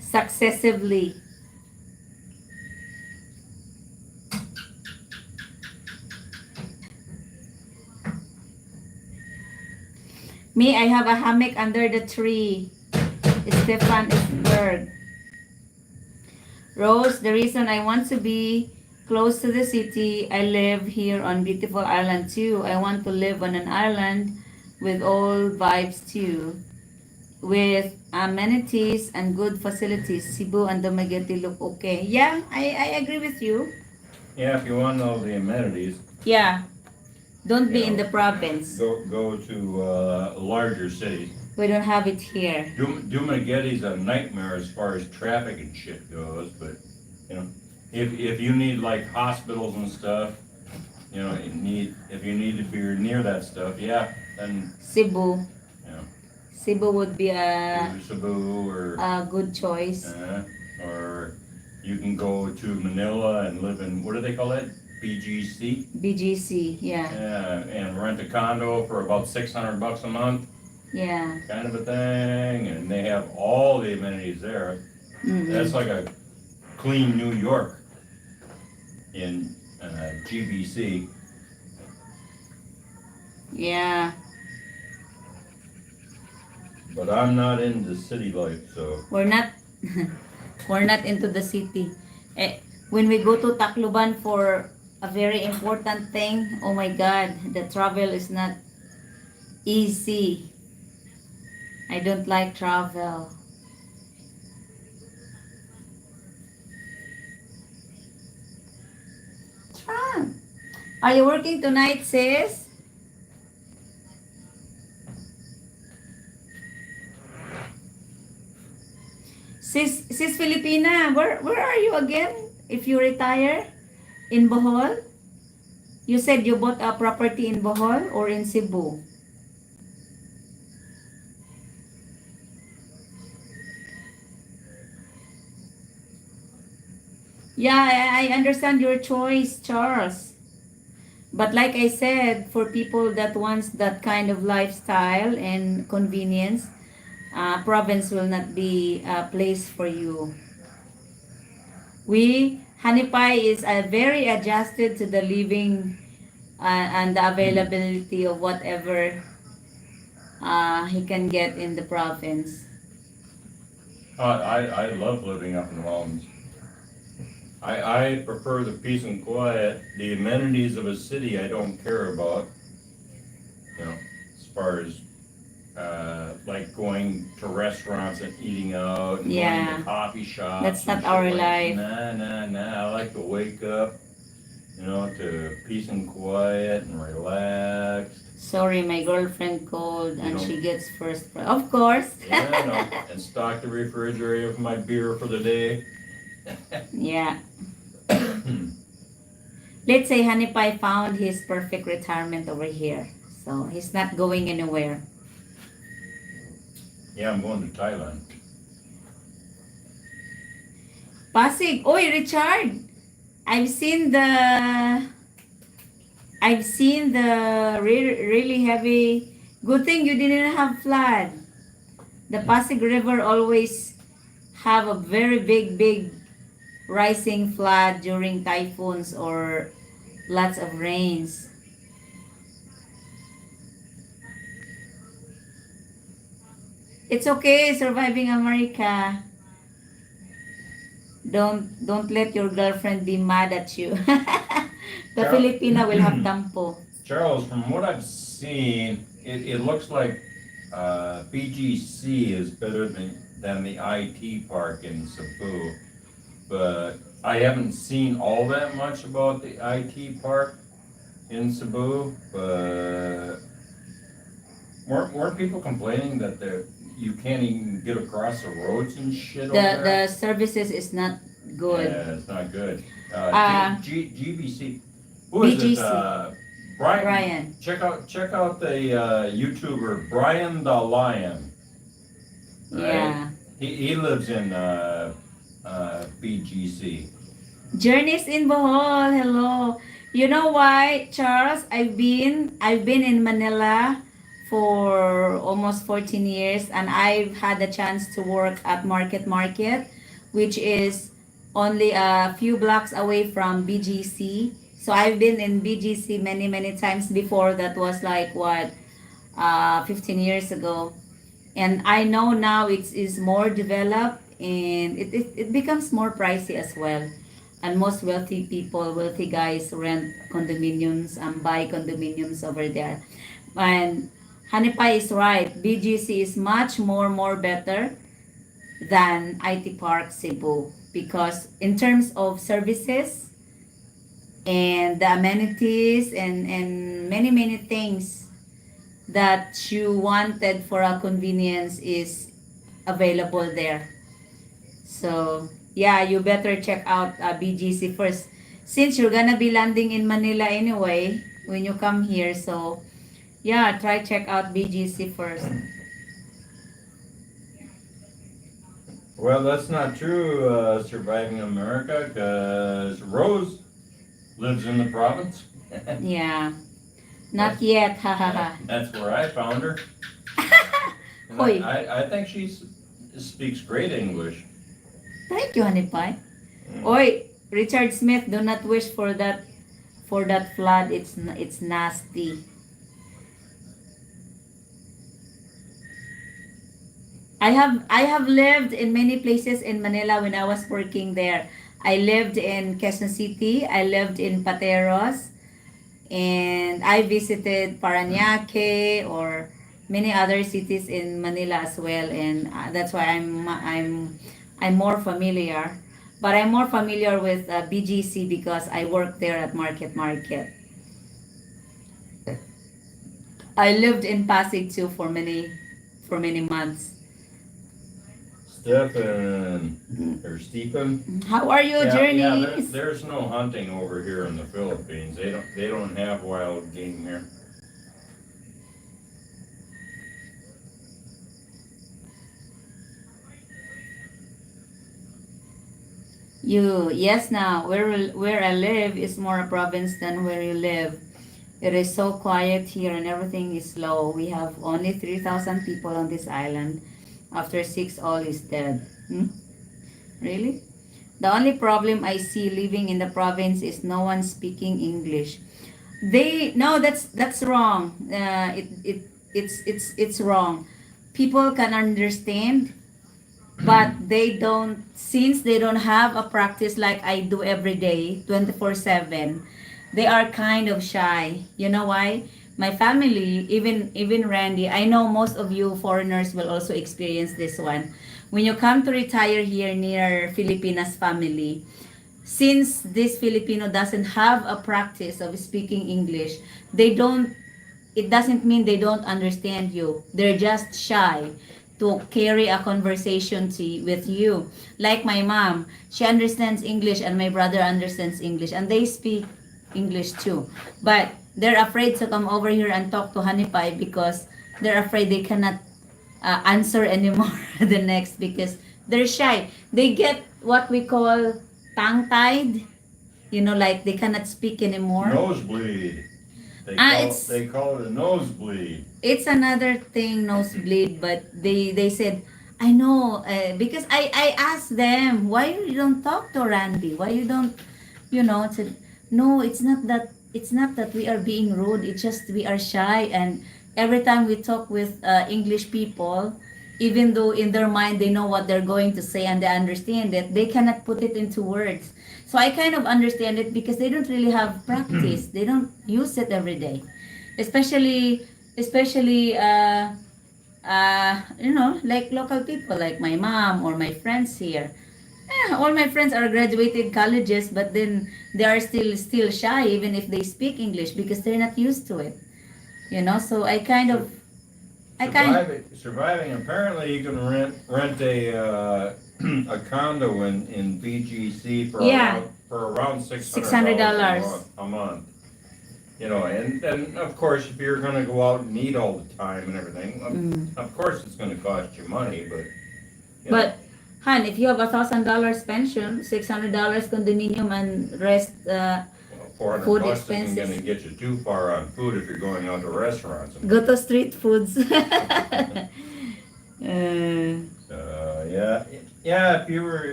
successively. Me, I have a hammock under the tree. Stefan Isberg. Rose, the reason I want to be close to the city, I live here on beautiful island too. I want to live on an island with all vibes too. With amenities and good facilities. Cebu and Dumaguete look okay. Yeah, I agree with you. Yeah, if you want all the amenities, Yeah. Don't be You in know, the province. go to larger cities. We don't have it here. Dumaguete's a nightmare as far as traffic and shit goes, but you know, if you need like hospitals and stuff, you know, if you need to be near that stuff, yeah, then Cebu. you know, Cebu would be Cebu or good choice. or you can go to Manila and live in, what do they call it? BGC? BGC, yeah. And rent a condo for about $600 a month, Yeah. kind of a thing, and they have all the amenities there. Mhm. That's like a clean New York in GBC. Yeah. But I'm not into city life, so We're not we're not into the city. When we go to Tacloban for a very important thing, oh my God, the travel is not easy. I don't like travel. Trump, are you working tonight, sis? Sis Filipina, where are you again? If you retire in Bohol? You said you bought a property in Bohol or in Cebu? Yeah, I understand your choice, Charles. But like I said, for people that wants that kind of lifestyle and convenience, province will not be a place for you. Honey Pie is very adjusted to the living and the availability of whatever he can get in the province. I love living up in the mountains. I prefer the peace and quiet. The amenities of a city I don't care about. You know, as far as like going to restaurants and eating out and going to coffee shops. That's and not our shit like, life. Nah. I like to wake up, you know, to peace and quiet and relax. Sorry, my girlfriend called and know. she gets first prize. Of course. Yeah, I know. And stock the refrigerator with my beer for the day. Yeah. Let's say Honey Pie found his perfect retirement over here. So he's not going anywhere. Yeah, I'm going to Thailand. Pasig. Oy, Richard. I've seen the really heavy. Good thing you didn't have flood. The Pasig River always have a very big rising flood during typhoons or lots of rains. It's okay surviving America. Don't let your girlfriend be mad at you. The Filipina will have tampo. Charles, from what I've seen, it looks like BGC is better than the IT park in Cebu, but I haven't seen all that much about the IT park in Cebu, but weren't people complaining that you can't even get across the roads and shit over The there? services is not good. Yeah, it's not good. Uh, GBC, who is it? BGC, Brian, Brian. check out the YouTuber Brian the Lion. Right? Yeah. He lives in BGC. Journeys in Bohol. Hello. You know why, Charles? I've been in Manila for almost 14 years, and I've had the chance to work at Market, which is only a few blocks away from BGC. So I've been in BGC many times before. That was like what, 15 years ago. And I know now it is more developed, and it becomes more pricey as well. And most wealthy people, wealthy guys rent condominiums and buy condominiums over there. And Hanipai is right. BGC is much more better than IT Park Cebu, because in terms of services and the amenities and many things that you wanted for a convenience is available there. So yeah, you better check out BGC first, since you're gonna be landing in Manila anyway when you come here. So yeah, try check out BGC first. Well, that's not true, Surviving America, because Rose lives in the province. Yeah, not yet. Ha ha ha. That's where I found her. And Hoy, I think she speaks great English. thank you, honey pie. Mm. Oi, Richard Smith, do not wish for that flood. It's nasty. I have lived in many places in Manila when I was working there. I lived in Quezon City. I lived in Pateros, and I visited Parañaque or many other cities in Manila as well. And that's why I'm more familiar. But I'm more familiar with BGC because I work there at Market. I lived in Pasig too for many months. Stephen, or Stephen. How are you, Yeah, Journeys? there's no hunting over here in the Philippines. They don't have wild game here. Yes, now where I live is more a province than where you live. It is so quiet here and everything is slow. We have only 3,000 people on this island. After six, all is dead. Hmm? Really? The only problem I see living in the province is no one speaking English. They no, that's wrong. It's wrong. People can understand, but they don't, since they don't have a practice like I do every day 24/7. They are kind of shy. You know why? My family, even Randy, I know most of you foreigners will also experience this one. When you come to retire here near Filipinas family, since this Filipino doesn't have a practice of speaking English, they don't, it doesn't mean they don't understand you. They're just shy to carry a conversation with you. Like my mom, she understands English and my brother understands English and they speak English too. But they're afraid to come over here and talk to Hanipay because they're afraid they cannot answer anymore the next because they're shy. They get what we call tongue-tied. You know, like they cannot speak anymore. Nosebleed. They call it a nosebleed. It's another thing, nosebleed, but they said, I know, because I asked them, why you don't talk to Randy? Why you don't, said, no, it's not that we are being rude. It's just we are shy. And every time we talk with English people, even though in their mind they know what they're going to say and they understand it, they cannot put it into words. So I kind of understand it because they don't really have practice. They don't use it every day, especially like local people, like my mom or my friends here. All my friends are graduated colleges, but then they are still shy, even if they speak English, because they're not used to it. So Sur- I kind surviving. Apparently, you can rent a condo in BGC yeah, for around six $600 hundred a dollars. month. And of course, if you're going to go out and eat all the time and everything, of course it's going to cost you money. But But, Han, if you have $1,000 pension, $600 condominium and rest well, 400 food bucks isn't going to expenses, get you too far on food if you're going out to restaurants. go to street foods. Yeah, yeah. If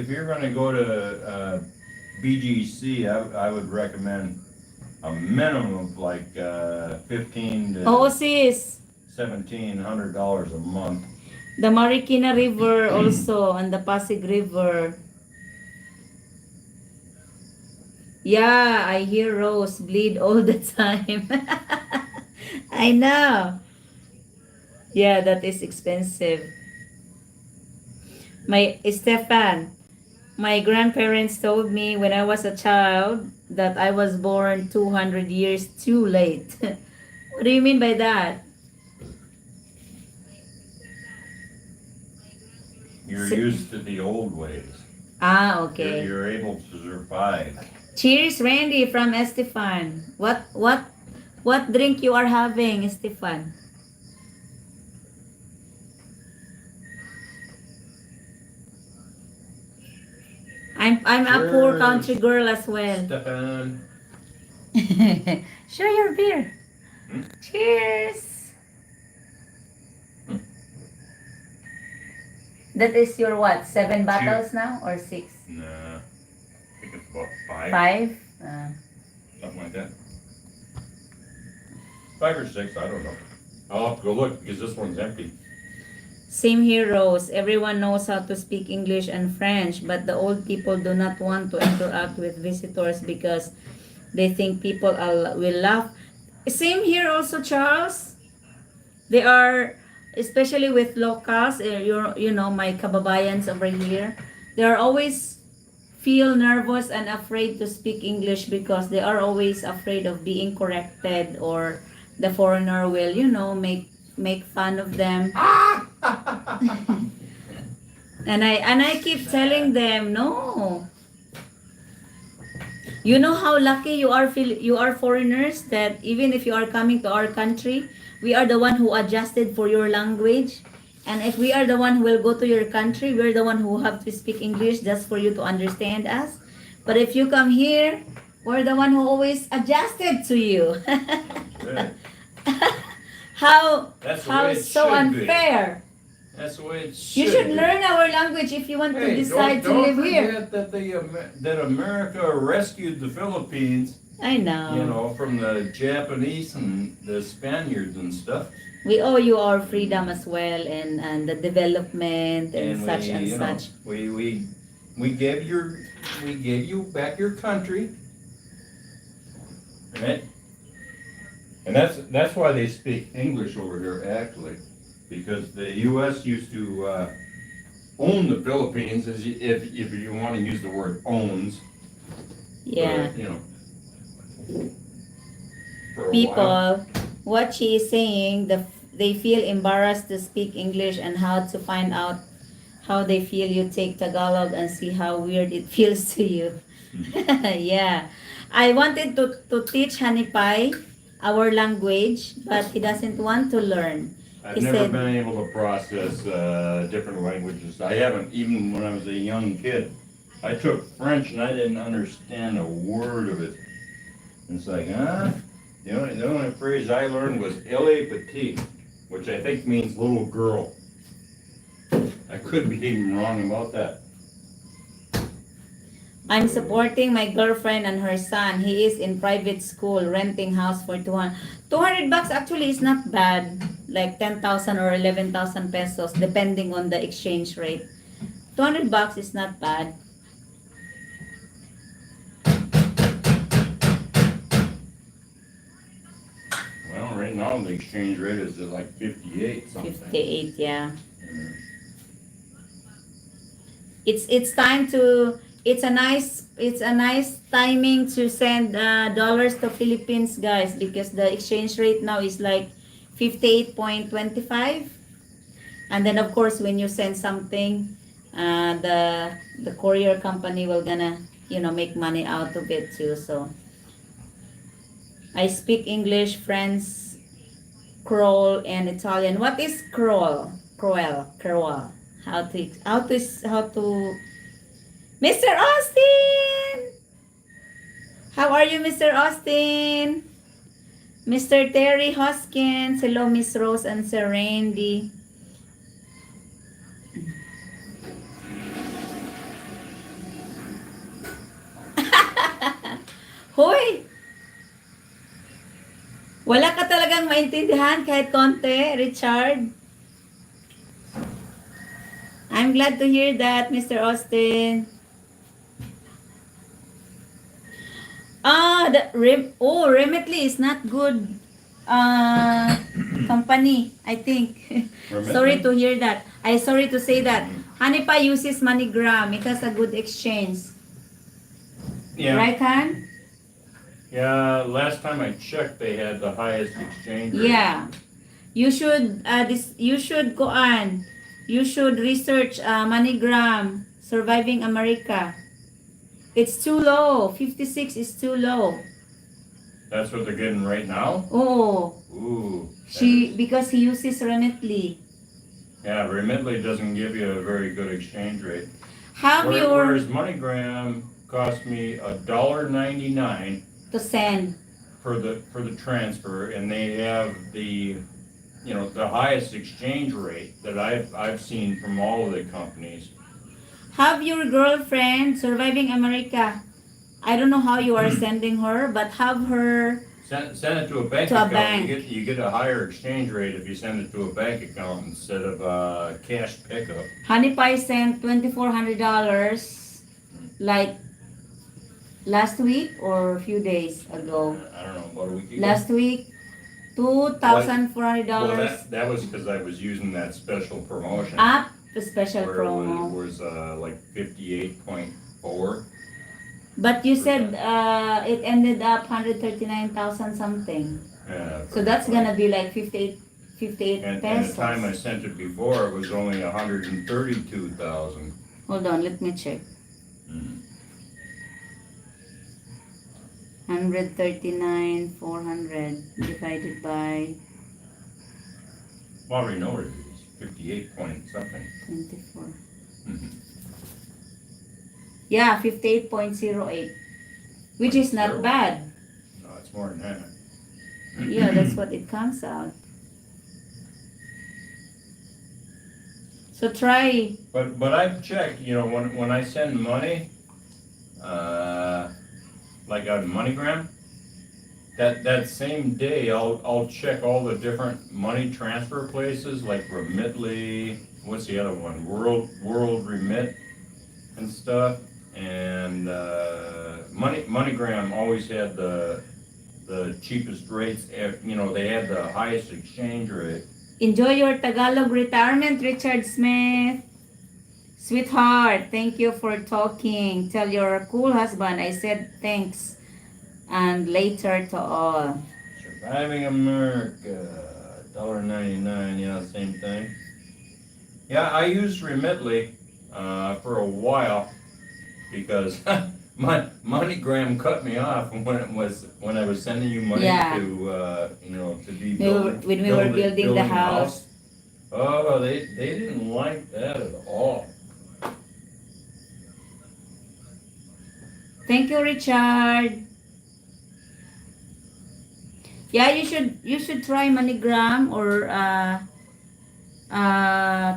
you're going to go to BGC, I would recommend a minimum of like 15 Oo, to sis. $1,700 a month. The Marikina River also and the Pasig River. Yeah, I hear Rose bleed all the time. I know. Yeah, that is expensive. My grandparents told me when I was a child that I was born 200 years too late. What do you mean by that? You're Si- used to the old ways. Okay. You're able to survive. Cheers, Randy from Estefan. What drink you are having, Estefan? I'm a poor country Cheers, girl as well. Stefan. Share your beer. Hmm? Cheers. That is your what? 7 bottles now or 6? Nah, I think it's about 5, 5? something like that. 5 or 6, I don't know. I'll have to go look because this one's empty. Same here, Rose. Everyone knows how to speak English and French, but the old people do not want to interact with visitors because they think people will laugh. Same here also, Charles. They are, especially with locals, my kababayans over here, they are always feel nervous and afraid to speak English because they are always afraid of being corrected or the foreigner will, make fun of them. And I keep telling them, no. You know how lucky you are foreigners that even if you are coming to our country, we are the one who adjusted for your language. And if we are the one who will go to your country, we're the one who have to speak English just for you to understand us. But if you come here, we're the one who always adjusted to you. Good. How That's the how way it so should be. unfair. That's the way it should You should be. learn our language if you want to Hey, decide to don't live here. forget that America rescued the Philippines, I know. from the Japanese and the Spaniards and stuff. We owe you our freedom as well and the development and such and we, such. we gave you back your country, right? And that's why they speak English over here, actually, because the U.S. used to own the Philippines, if you want to use the word owns. Yeah. For a while. People, what she is saying, they feel embarrassed to speak English and how to find out how they feel. You take Tagalog and see how weird it feels to you. Yeah. I wanted to teach Hanipay our language, but he doesn't want to learn. I've He never said, been able to process different languages. I haven't, even when I was a young kid. I took French and I didn't understand a word of it. It's like, the only phrase I learned was "elle est petite," which I think means little girl. I could be even wrong about that. I'm supporting my girlfriend and her son. He is in private school, renting house for 200. 200 bucks actually is not bad. Like 10,000 or 11,000 pesos, depending on the exchange rate. 200 bucks is not bad. Well, Right now, the exchange rate is at like 58 something. 58, yeah. Yeah. It's time to it's a nice timing to send dollars to Philippines, guys, because the exchange rate now is like 58.25. And then of course when you send something, the courier company will gonna, make money out of it too. So I speak English, French, Creole, and Italian. What is Creole? Creole. How to Mr. Austin! How are you, Mr. Austin? Mr. Terry Hoskins. Hello, Miss Rose and Sir Randy. Hoy! Wala ka talagang maintindihan kahit konti, Richard. I'm glad to hear that, Mr. Austin. Remitly is not good company, I think. Sorry to hear that. Sorry to say that. Hanipa uses MoneyGram. It has a good exchange. Yeah. Right, Han? Yeah, last time I checked, they had the highest exchange rate. Yeah. You should go on. You should research MoneyGram, Surviving America. It's too low. 56 is too low. That's what they're getting right now? Oh. Ooh. Because he uses Remitly. Yeah, Remitly doesn't give you a very good exchange rate. Whereas MoneyGram cost me $1.99 to send for the transfer, and they have the highest exchange rate that I've seen from all of the companies. Have your girlfriend Surviving America. I don't know how you are sending her, but have her Send it to a bank To a account. bank. You get a higher exchange rate if you send it to a bank account instead of cash pickup. Honey Pie sent $2,400 like last week or a few days ago. I don't know, about a week ago. Last week, $2,400 Well, that was because I was using that special promotion. up the special where promo. it was like 58.4. But you said it ended up 139,000 something. Yeah. So that's gonna be like 58 And pesos. the time I sent it before, it was only 132,000. Hold on, let me check. Mm. 139,400 divided by Well, I already know what it is. 58 point something. 24. Mhm. Yeah, 58.08, which is not Terrible. bad. No, it's more than that. Yeah, that's what it comes out. So try. But I've checked, when I send money, like out of MoneyGram, that same day I'll check all the different money transfer places like Remitly, what's the other one? World Remit and stuff. And MoneyGram always had the cheapest rates. They had the highest exchange rate. Enjoy your Tagalog retirement, Richard Smith. Sweetheart, thank you for talking. Tell your cool husband I said thanks. And later to all. Surviving America, $1.99, yeah, same thing. Yeah, I used Remitly for a while because my MoneyGram cut me off when I was sending you money Yeah. to be When we were building the house. Oh, they didn't like that at all. Thank you, Richard. Yeah, you should try MoneyGram or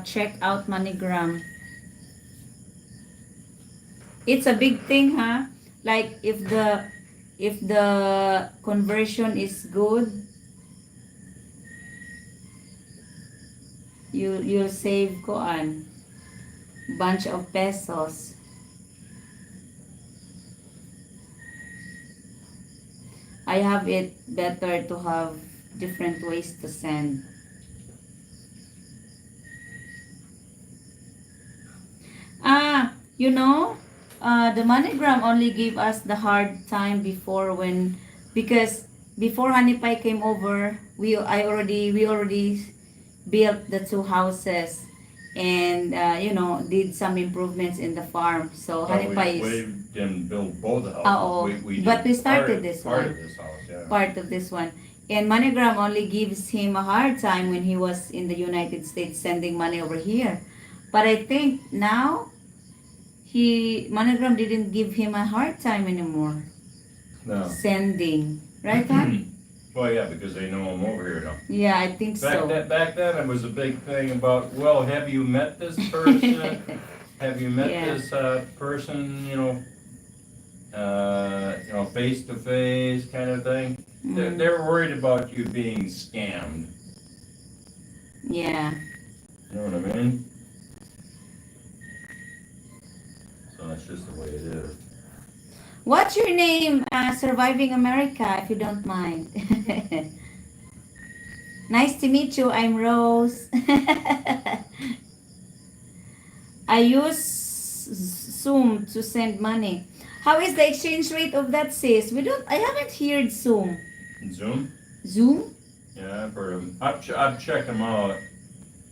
check out MoneyGram. It's a big thing, huh? Like if the conversion is good, you'll save koan bunch of pesos. I have it better to have different ways to send. You know, the MoneyGram only gave us the hard time before when, because before Hanipai came over, we already built the two houses, and did some improvements in the farm. So Well, Hanipai we is didn't build both the houses. oh, We but did we started part, this part one, of this house, yeah. part of this one. And MoneyGram only gives him a hard time when he was in the United States sending money over here. But I think now MoneyGram didn't give him a hard time anymore No. sending, right, Han? Well, yeah, because they know I'm over here now. Yeah, I think so. Back then, it was a big thing about, well, have you met this person? Have you met Yeah. this person? Face to face kind of thing. Mm, They're worried about you being scammed. yeah. You know what I mean? So that's just the way it is. What's your name, Surviving America, if you don't mind? Nice to meet you. I'm Rose. I use Zoom to send money. How is the exchange rate of that, sis? I haven't heard Zoom. Zoom? Zoom? Yeah, I've heard of them. I've checked them out,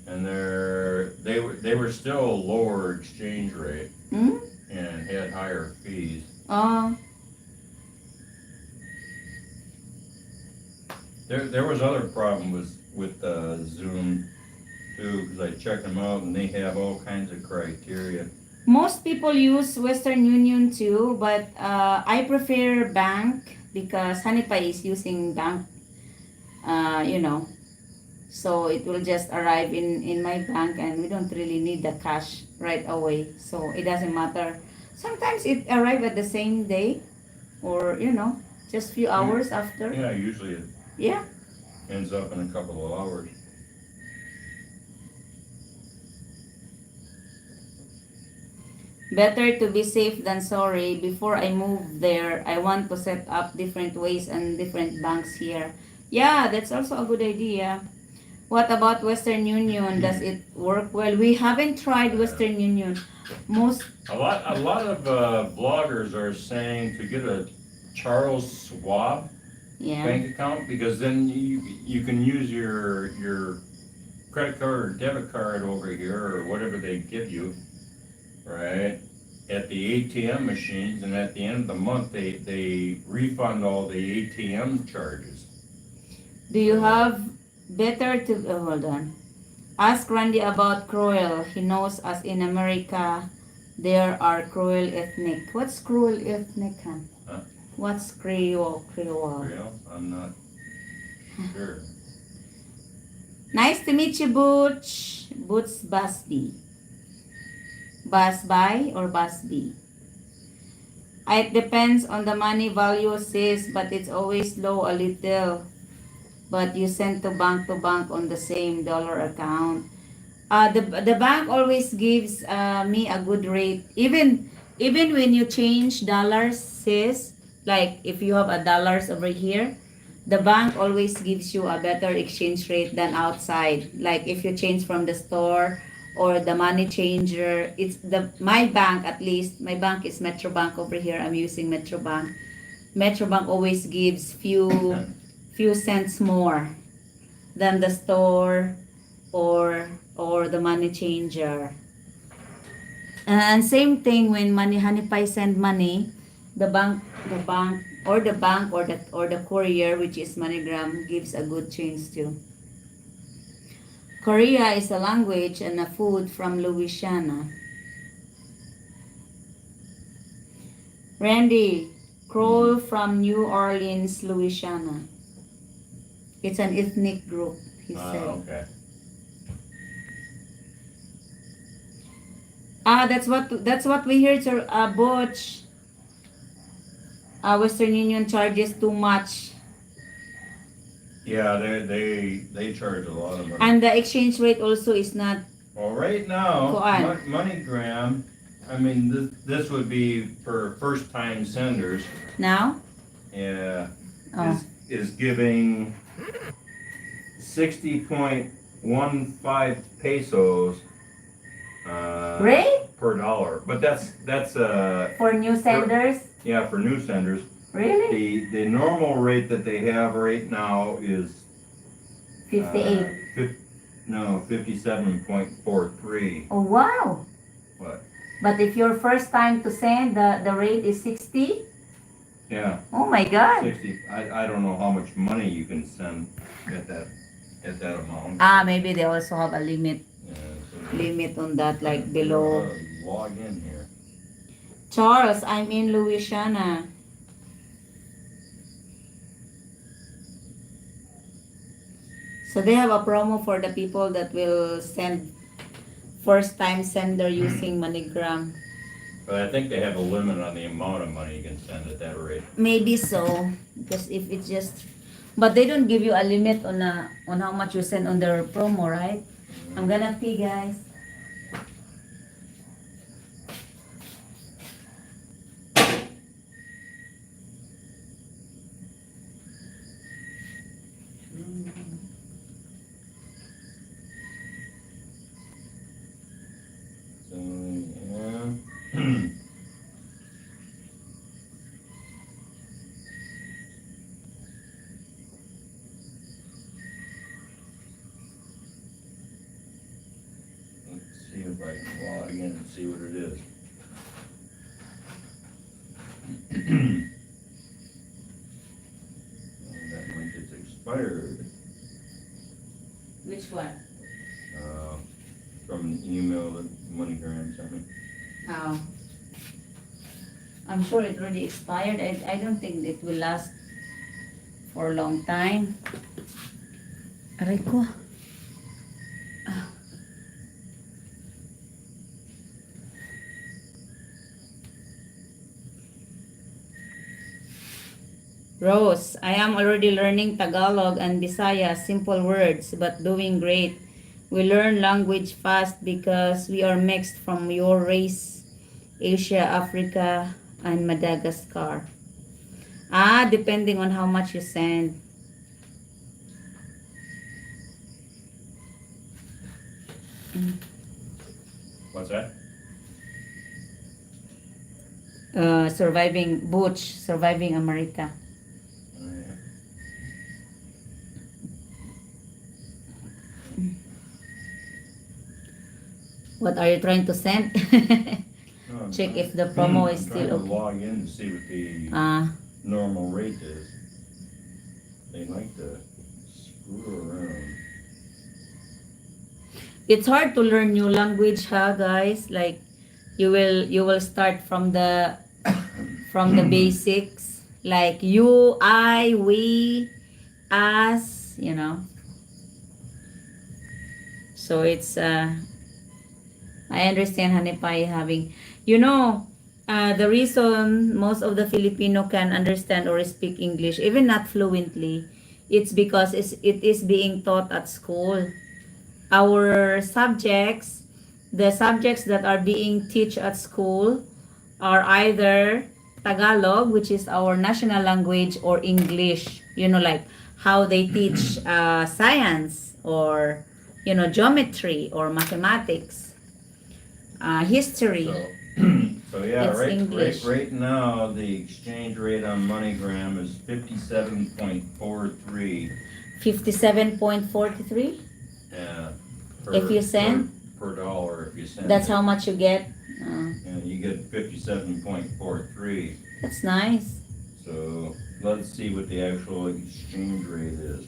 and they were still a lower exchange rate Hmm? and had higher fees. Oh, There was other problems with Zoom too, because I checked them out and they have all kinds of criteria. most people use Western Union too, but I prefer bank because Hanipai is using bank, you know. So it will just arrive in my bank and we don't really need the cash right away. So it doesn't matter. Sometimes it arrive at the same day or, just few hours after. Yeah, usually it Yeah. ends up in a couple of hours. Better to be safe than sorry. Before I move there, I want to set up different ways and different banks here. Yeah, that's also a good idea. What about Western Union? Does it work well? We haven't tried Western Union. Most, A lot of bloggers are saying to get a Charles Schwab yeah. bank account, because then you can use your credit card or debit card over here or whatever they give you, right, at the ATM machines, and at the end of the month they refund all the ATM charges. Do you have better to hold on? Ask Randy about cruel. He knows us in America. There are cruel ethnic. What's cruel ethnic? Huh? What's Creole? Creole. Real? I'm not sure. Nice to meet you, Butch. Butch Busby. Busby or Busby? It depends on the money value, sis, but it's always low a little. But you send to bank on the same dollar account. The bank always gives me a good rate. Even when you change dollars, sis, like if you have a dollars over here, the bank always gives you a better exchange rate than outside. Like if you change from the store or the money changer, it's my bank, at least my bank is Metro Bank over here. I'm using Metro Bank. Metro Bank always gives few cents more than the store or the money changer. And same thing when Money Hanipai send money, the bank or the courier, which is MoneyGram, gives a good change too. Korea is a language and a food from Louisiana. Randy, Kroll from New Orleans, Louisiana. It's an ethnic group, he said. Okay. That's what we heard, sir. Butch. Western Union charges too much, Yeah, they charge a lot of money. and the exchange rate also is not. Well, right now, Kuan. MoneyGram, I mean, this would be for first-time senders. Now? Yeah, Oh. is giving 60.15 pesos Great per dollar. But that's for new senders. yeah, for new senders. Really? The normal rate that they have right now is 58. no, 57.43. Oh wow. What? But if your first time to send, the rate is 60. Yeah, Oh my God. 60. I don't know how much money you can send at that amount. Maybe they also have a limit Yeah, so on that, like figure out below. how to log in here. Charles, I'm in Louisiana. So they have a promo for the people that will send first time sender using MoneyGram. But I think they have a limit on the amount of money you can send at that rate. Maybe so, because if it's just, but they don't give you a limit on how much you send on their promo, right? I'm gonna pee, guys. So yeah. Let's see if I can log in and see what it is. That link is expired. Which one? From an email that MoneyGram sent me. Oh. I'm sure it already expired. I don't think it will last for a long time. Aray ko. Rose, I am already learning Tagalog and Bisaya, simple words, but doing great. We learn language fast because we are mixed from your race, Asia, Africa, and Madagascar. Depending on how much you send. What's that? Surviving Butch, surviving America. Oh, yeah. What are you trying to send? No, I'm Check trying- if the promo is I'm trying still to okay. log in to see what the normal rate is. They like to screw around. It's hard to learn new language, guys. Like you will start from the basics, like you, I, we, us, So it's I understand Hanipai having, the reason most of the Filipino can understand or speak English, even not fluently, it's because it is being taught at school. Our subjects, the subjects that are being taught at school are either Tagalog, which is our national language, or English. Like how they teach science or geometry or mathematics, history. So yeah, It's English. right now the exchange rate on MoneyGram is 57.43. 57.43. Yeah. If you send? Per dollar if you send. That's it. how much you get. Yeah, you get 57.43. That's nice. So let's see what the actual exchange rate is.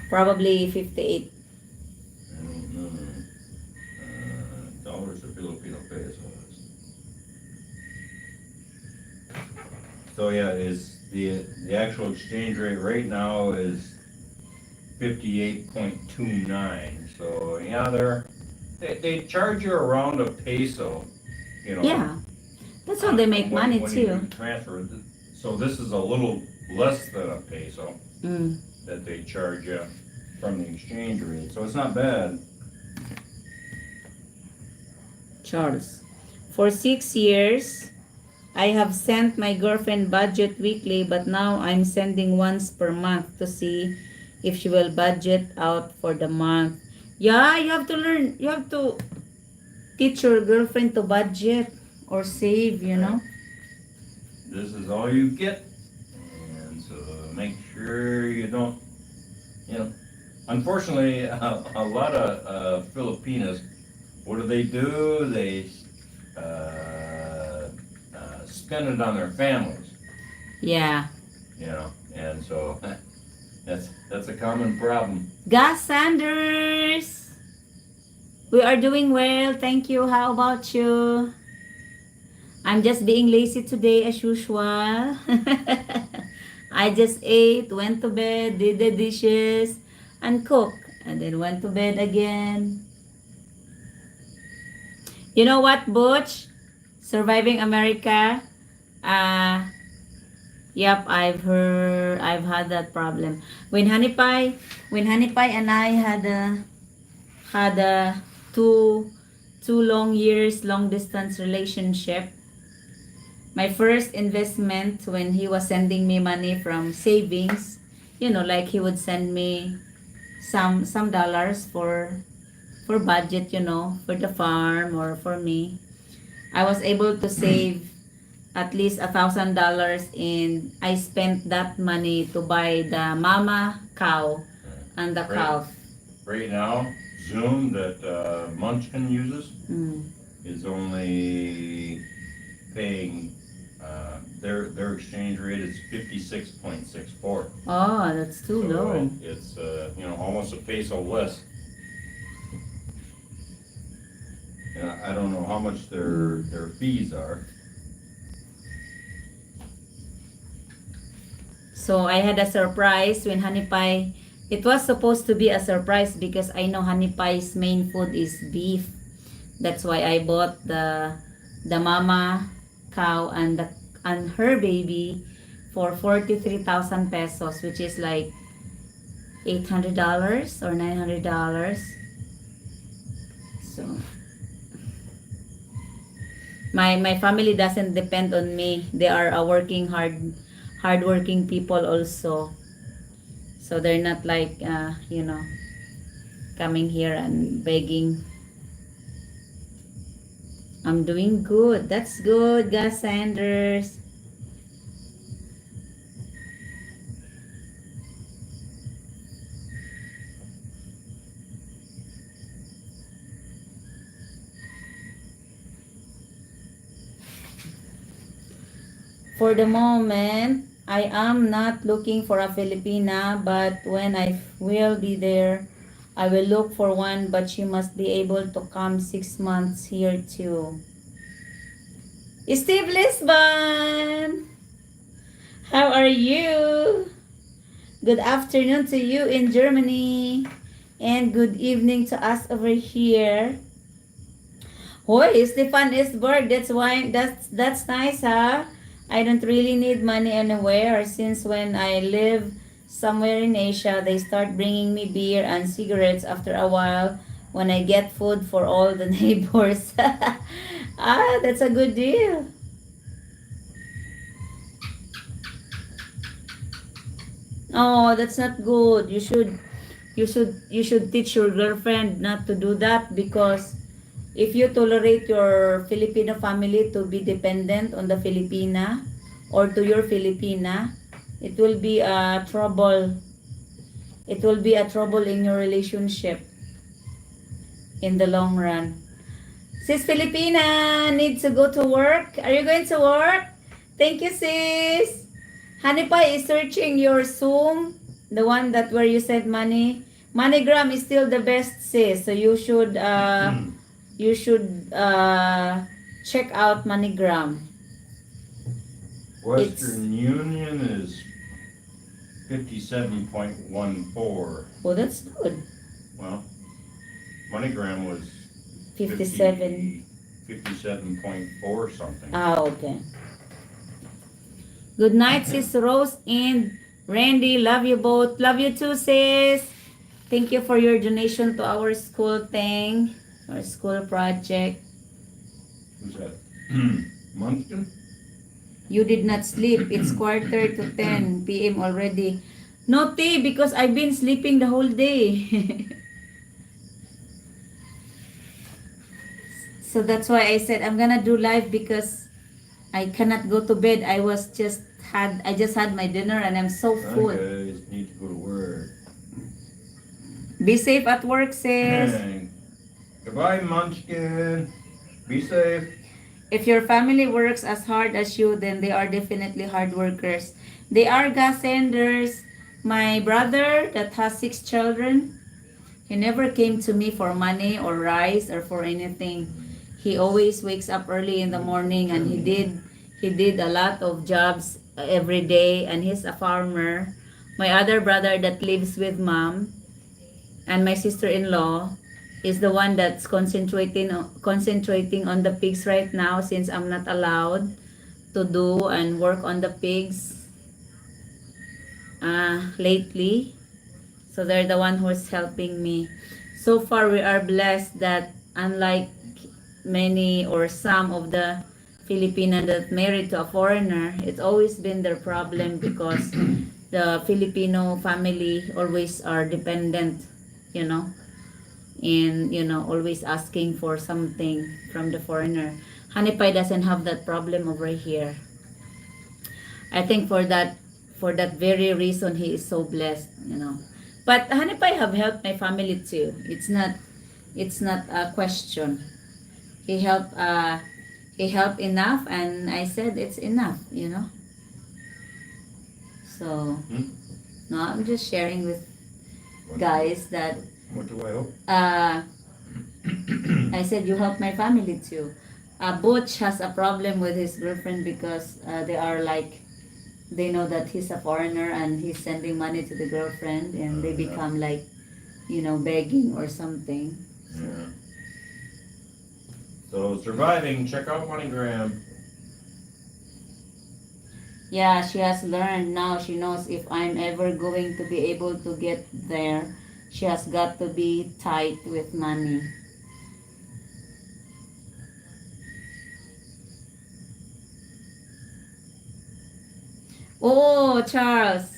Probably 58. I don't know. Dollars to Filipino pesos. So yeah, is the actual exchange rate right now is 58.29. So yeah, they charge you around a peso. Yeah, that's how they make money when you too. do transfer. So this is a little less than a peso that they charge you from the exchange rate. So it's not bad. Charles, for 6 years, I have sent my girlfriend budget weekly, but now I'm sending once per month to see if she will budget out for the month. Yeah, you have to learn. You have to teach your girlfriend to budget or save, you Right. know. This is all you get, and so make sure you don't, you know. Unfortunately, a lot of Filipinas, what do? They spend it on their families, Yeah. you know, and so that's a common problem. Gus Sanders, we are doing well. Thank you. How about you? I'm just being lazy today as usual. I just ate, went to bed, did the dishes, and cooked, and then went to bed again. You know what, Butch? Surviving America. Uh, yep, I've had that problem. When Honey Pie and I had a two two long years long distance relationship. My first investment when he was sending me money from savings, like he would send me some dollars for budget, for the farm or for me. I was able to save at least $1,000, and I spent that money to buy the mama cow and the Right, calf. right now, Zoom that Munchkin uses Mm. is only paying, their exchange rate is 56.64. Oh, that's too So low. it's, almost a peso less. And I don't know how much their fees are. So I had a surprise when Honey Pie. It was supposed to be a surprise because I know Honey Pie's main food is beef. That's why I bought the mama cow and her baby for 43,000 pesos, which is like $800 or $900. So my family doesn't depend on me. They are a hardworking people also. So they're not like coming here and begging. I'm doing good. That's good, Gus Sanders. For the moment, I am not looking for a Filipina, but when I will be there, I will look for one, but she must be able to come 6 months here too. Steve Lisbon, how are you? Good afternoon to you in Germany, and good evening to us over here. Hoy, Stefan Isberg, that's nice, huh? I don't really need money anywhere since when I live somewhere in Asia, they start bringing me beer and cigarettes after a while when I get food for all the neighbors. That's a good deal. Oh, that's not good. You should teach your girlfriend not to do that because if you tolerate your Filipino family to be dependent on the Filipina or to your Filipina, it will be a trouble. It will be a trouble in your relationship in the long run. Sis Filipina needs to go to work. Are you going to work? Thank you, sis. Honey Pie is searching your Zoom, the one that where you sent money. MoneyGram is still the best, sis. So you should check out MoneyGram. It's Western Union is 57.14. oh, that's good. Well, MoneyGram was 57. 57.4 something. Ah, okay. Good night, sis Rose and Randy. Love you both. Love you too, sis. Thank you for your donation to our school thing, our school project. Who's that? Munchkin? You did not sleep. It's quarter to 10 p.m. already. No tea because I've been sleeping the whole day. So that's why I said I'm gonna do live because I cannot go to bed. I just had my dinner and I'm so Some full. guys need to go to work. Be safe at work, sis. Goodbye, Munchkin. Be safe. If your family works as hard as you, then they are definitely hard workers. They are gas senders. My brother that has 6 children, he never came to me for money or rice or for anything. He always wakes up early in the morning and he did a lot of jobs every day and he's a farmer. My other brother that lives with mom and my sister-in-law is the one that's concentrating on the pigs right now since I'm not allowed to do and work on the pigs lately. So they're the one who's helping me. So far, we are blessed that unlike many or some of the Filipina that married to a foreigner, it's always been their problem because the Filipino family always are dependent, you know, and always asking for something from the foreigner. Hanipay doesn't have that problem over here. I think for that very reason he is so blessed. But Hanipay have helped my family too. It's not a question. He helped enough and I said it's enough. So Hmm? no, I'm just sharing with What, guys that what do I hope? I said you help my family too. Butch has a problem with his girlfriend because they are like they know that he's a foreigner and he's sending money to the girlfriend and they Yeah. become like begging or something. Yeah. So surviving, check out MoneyGram. Yeah, she has learned now. She knows if I'm ever going to be able to get there, she has got to be tight with money. Oh, Charles.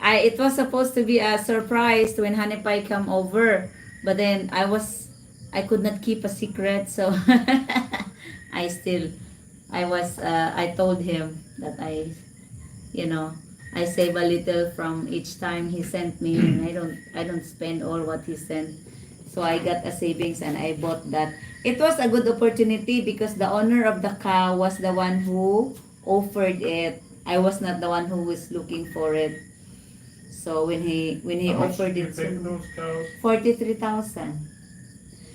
It was supposed to be a surprise when Hanipai come over, but then I could not keep a secret, so I still I told him that you know I save a little from each time he sent me, and I don't spend all what he sent. So I got a savings and I bought that. It was a good opportunity because the owner of the cow was the one who offered it. I was not the one who was looking for it. So when he How much offered did you it pay to for me, those cows? 43,000.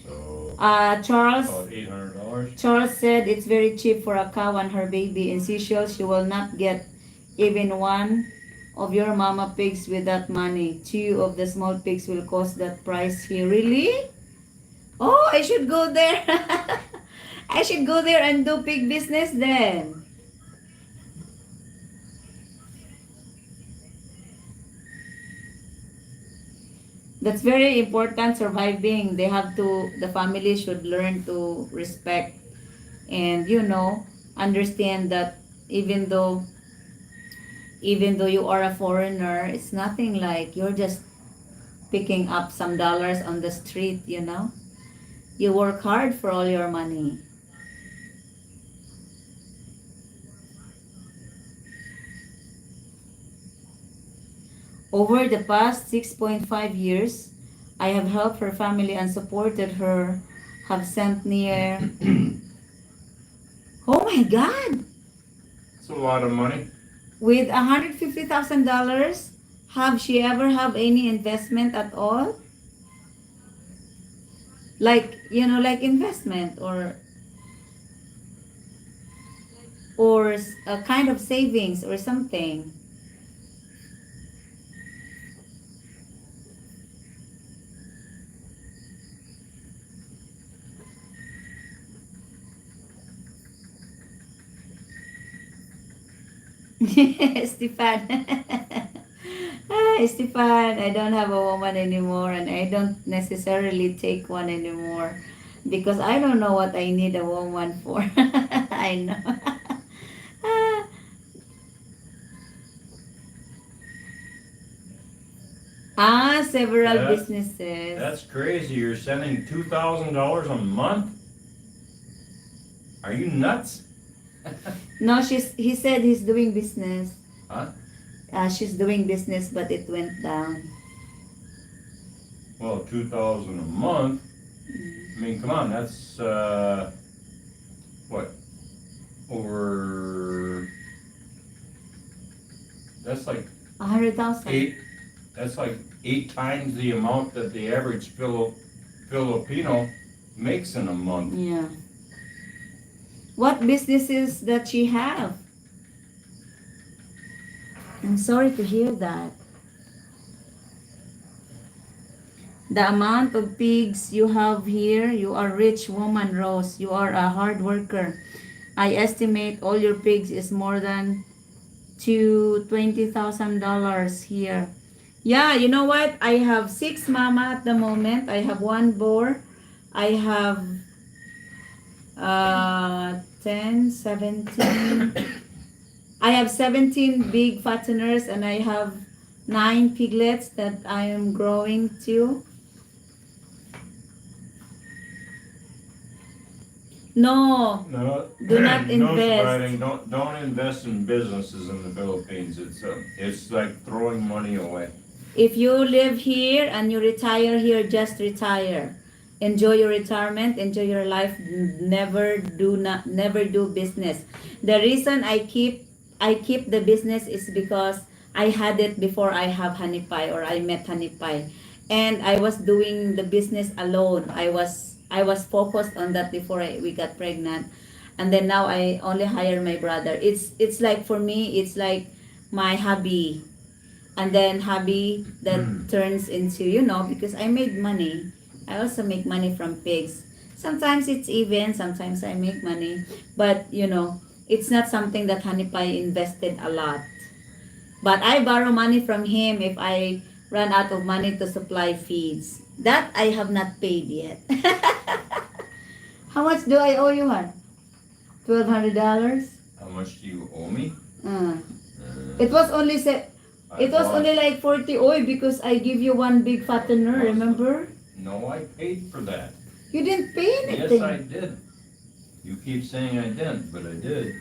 So Charles about $800. Charles said it's very cheap for a cow and her baby. In Seychelles, you will not get even one of your mama pigs with that money. Two of the small pigs will cost that price here. Really? Oh, I should go there. I should go there and do pig business then. That's very important surviving. The family should learn to respect and understand that even though even though you are a foreigner, it's nothing like you're just picking up some dollars on the street. You work hard for all your money. Over the past 6.5 years, I have helped her family and supported her, have sent near. Oh my God! It's a lot of money. With $150,000, have she ever have any investment at all? Like investment or a kind of savings or something. Stefan. Stefan, I don't have a woman anymore and I don't necessarily take one anymore because I don't know what I need a woman for. I know. Several That's businesses. that's crazy. You're sending $2,000 a month? Are you nuts? No, he said he's doing business. Huh? She's doing business, but it went down. Well, 2,000 a month. I mean, come on, that's what? Over that's like 100,000. eight. That's like 8 times the amount that the average Filipino makes in a month. Yeah. What businesses that she have? I'm sorry to hear that. The amount of pigs you have here, you are rich woman, Rose. You are a hard worker. I estimate all your pigs is more than to $20,000 here. Yeah, you know what? I have 6 mama at the moment. I have 1 boar. I have 10, 17. I have 17 big fatteners and I have 9 piglets that I am growing too. No, No, do not no invest. spreading. Don't invest in businesses in the Philippines. It's like throwing money away. If you live here and you retire here, just retire. Enjoy your retirement, enjoy your life. Never do business. The reason I keep the business is because I had it before I have honey pie or I met honey pie. And I was doing the business alone. I was focused on that before we got pregnant. And then now I only hire my brother. It's like for me, it's like my hobby, and then hobby that turns into, because I made money. I also make money from pigs. Sometimes it's even, sometimes I make money, but it's not something that Honey Pie invested a lot. But I borrow money from him if I run out of money to supply feeds. That I have not paid yet. How much do I owe you, hon? $1,200. How much do you owe me? Uh, Uh, it was only I it was bought- only like 40 oil because I give you one big fattener, remember? No, I paid for that. You didn't pay Yes, anything. I did. You keep saying I didn't, but I did.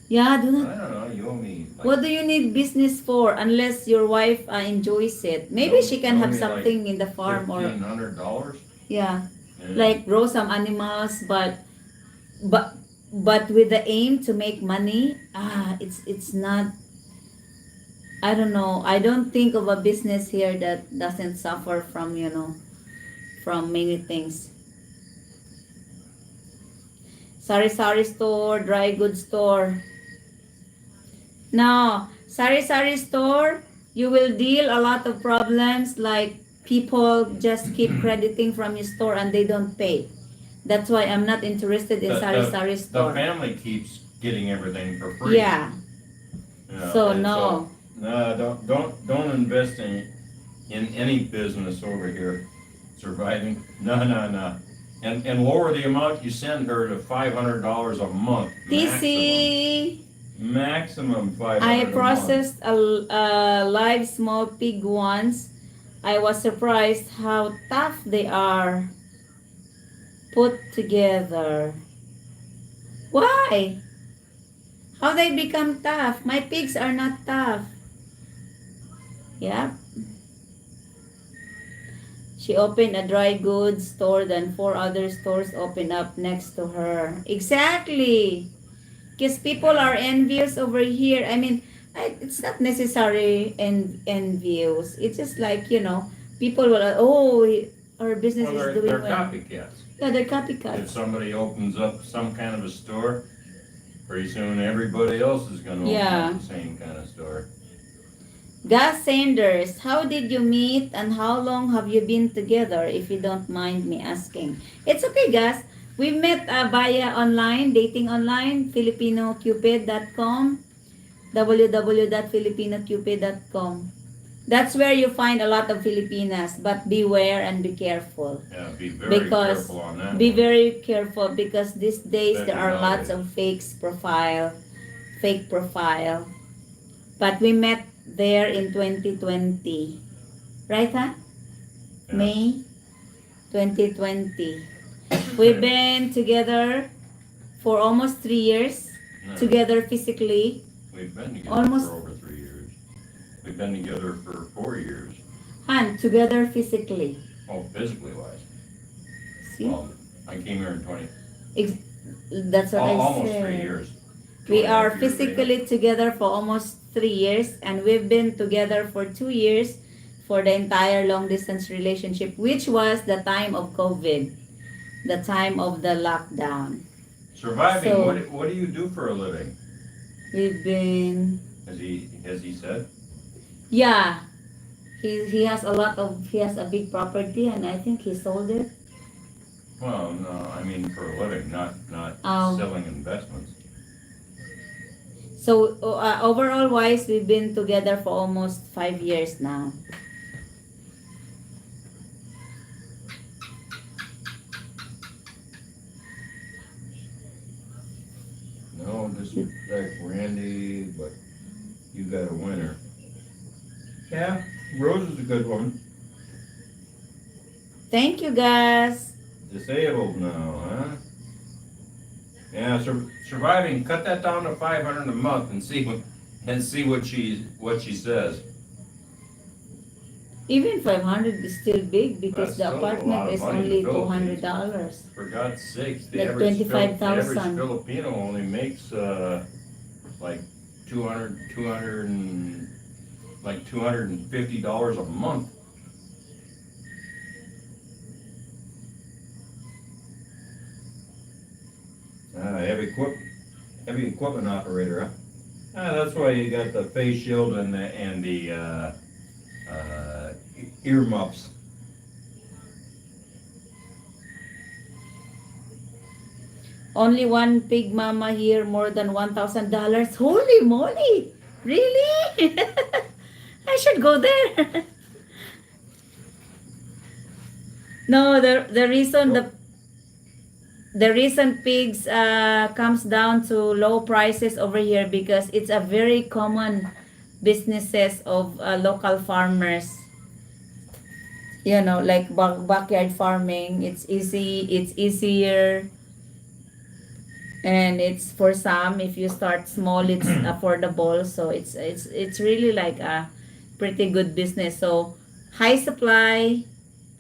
Yeah, do I not. don't know. You owe me. What do you need business for unless your wife enjoys it? Maybe she can have only like something in the farm or $1,500. yeah, Yeah. like grow some animals, but but with the aim to make money. It's not. I don't know. I don't think of a business here that doesn't suffer from from many things. Sari store, dry goods store. No, sari store, you will deal a lot of problems like people just keep crediting from your store and they don't pay. That's why I'm not interested in sari The store. family keeps getting everything for free. Yeah. Yeah, So and no. No, don't invest in any business over here. Surviving. No. And lower the amount you send her to $500 a month. TC, Maximum $500 I a month. processed a live small pig once. I was surprised how tough they are put together. Why? How they become tough? My pigs are not tough. Yeah. She opened a dry goods store, then 4 other stores opened up next to her. Exactly. Because people are envious over here. I mean, it's not necessary envious. It's just like, people will, our business Well, is doing they're well. copycats. Yeah, they're If copycats. somebody opens up some kind of a store, pretty soon everybody else is going to open Yeah. up the same kind of store. Gus Sanders, how did you meet and how long have you been together, if you don't mind me asking? It's okay, Gus. We met via online, dating online, filipinocupid.com, www.filipinocupid.com. That's where you find a lot of Filipinas, but beware and be careful. Yeah, be very Because careful on that. Be one. very careful because these days Especially there are lots nowadays. of fake profile. But we met there in 2020. Right, huh? Yeah. May 2020. We've been together for almost 3 years. No, Together physically. we've been together Almost. for over 3 years. We've been together for 4 years. And together physically. Oh, physically wise. See? Well, I came here in Ex- that's what I almost said. 3 years. We 2.5 are years later. physically together for almost 3 years, and we've been together for 2 years for the entire long distance relationship, which was the time of COVID, the time of the lockdown. Surviving. So- What do you do for a living? We've been, Has he said? yeah, he has he has a big property, and I think he sold it. Well, no, I mean for a living, not Oh. selling investments. So overall wise, we've been together for almost 5 years now. No disrespect, Randy, but you got a winner. Yeah, Rose is a good woman. Thank you, guys. Disabled now, huh? Yeah, surviving. Cut that down to 500 a month and see what she says. Even 500 is still big because That's the still a lot apartment of is money in only the Philippines. $200. For God's sakes, the Like average 25,000. Filipino only makes like 200 and like $250 a month. Heavy equipment operator, huh? That's why you got the face shield and the ear muffs. Only one pig mama here, more than $1,000. Holy moly! Really? I should go there. No, the reason the reason pigs comes down to low prices over here because it's a very common businesses of local farmers. You know, like backyard farming. It's easy. It's easier. And it's for some, if you start small, it's affordable. So it's really like a pretty good business. So high supply,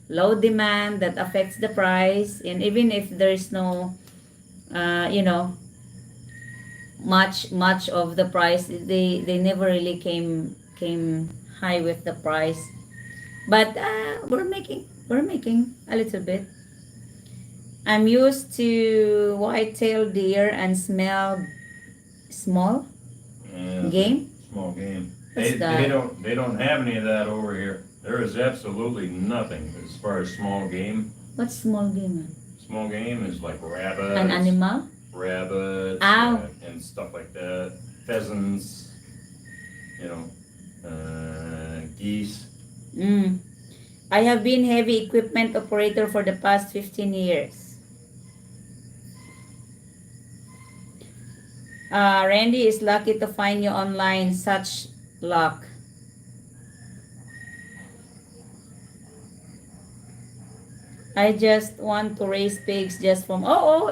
low demand that affects the price, and even if there's no you know, much of the price, they never really came high with the price. But we're making a little bit. I'm used to white-tailed deer and smell small Yeah, game. small game. What's They that? don't have any of that over here. There is absolutely nothing as far as small game. What's small game? Small game is like rabbits. An animal? Rabbits Ow. and stuff like that. Pheasants, geese. Mm. I have been heavy equipment operator for the past 15 years. Randy is lucky to find you online. Such luck. I just want to raise pigs just from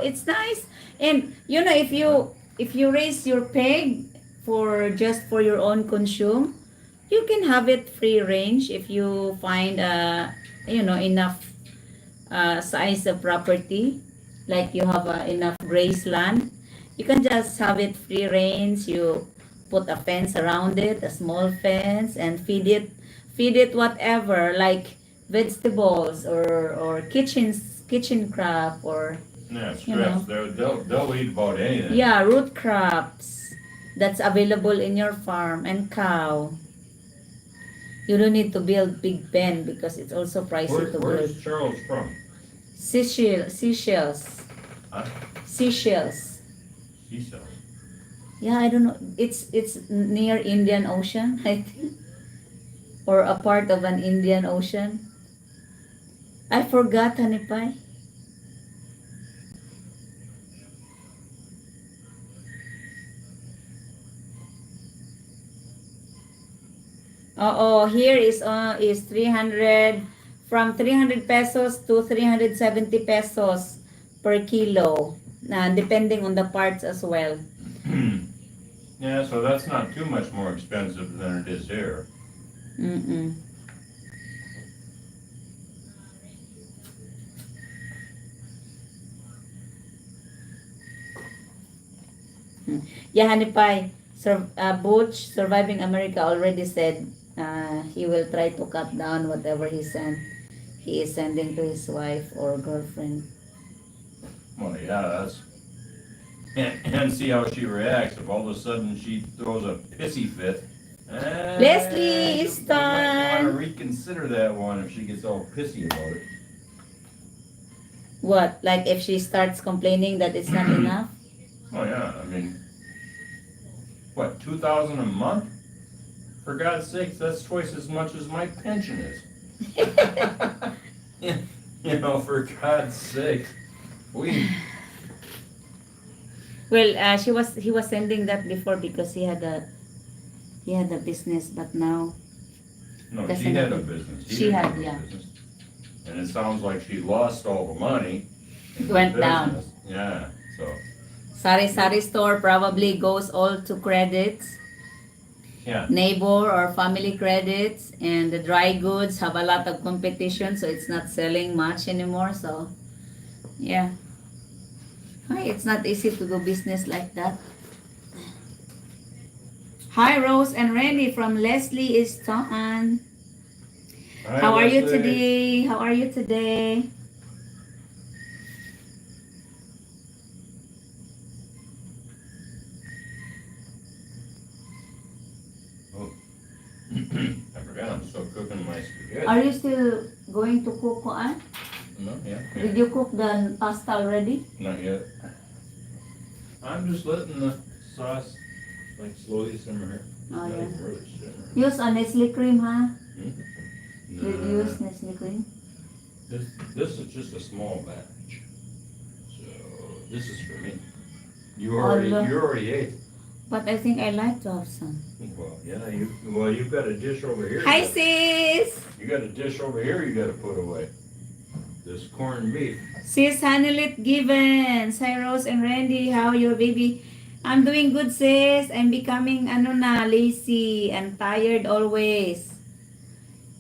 it's nice. And you know, if you raise your pig for just for your own consume, you can have it free range if you find enough size of property, like you have enough graceland. You can just have it free range. You put a fence around it, a small fence, and feed it whatever, like vegetables or kitchen crop or Yeah, You know. stress. They'll eat about anything. yeah, root crops that's available in your farm, and cow. You don't need to build big pen because it's also pricey to Where's build. Charles from? Seychelles. Huh? Seychelles. Seashell. Yeah, I don't know. It's near Indian Ocean, I think, or a part of an Indian Ocean. I forgot, Hanipay. Oo, here is 300, from 300 pesos to 370 pesos per kilo, depending on the parts as well. Yeah, so that's not too much more expensive than it is here. Mm-mm. Yeah, Hanipay, Butch, Surviving America, already said he will try to cut down whatever he is sending to his wife or girlfriend. Well, yeah, that's and see how she reacts. If all of a sudden she throws a pissy fit, Leslie, you it's might want to done. reconsider that one if she gets all pissy about it. What? Like if she starts complaining that it's not enough? Oh yeah, I mean, what, 2,000 a month? For God's sakes, that's twice as much as my pension is. You know, for God's sake, we. Well, he was sending that before because he had a business, but now No, she doesn't had a have it. business. He She didn't had, have a yeah. business. And it sounds like she lost all the money in the Went down. business. Yeah, so, Sari store probably goes all to credits, yeah. neighbor or family credits, and the dry goods have a lot of competition, so it's not selling much anymore. So, yeah. Hi, it's not easy to do business like that. Hi, Rose and Randy from Leslie is on. Hi, How are you Leslie. today? How are you today? Oh. I forgot I'm still cooking my spaghetti. Are you still going to cook, Kuan? No, yeah. Did you cook the pasta already? Not yet. I'm just letting the sauce like slowly simmer here. Oh, Not yeah. even really simmer. Use a Nestle cream, huh? No, Did you use Nestle cream? this is just a small batch. So this is for me. You Allah. already ate. But I think I like to have some. Well, yeah, you've got a dish over here. Hi, sis! You got a dish over here you gotta put away. This corned beef. Sis Hanelit Givens. Hi, Rose and Randy. How are you, baby? I'm doing good, sis. I'm becoming, lazy and tired always.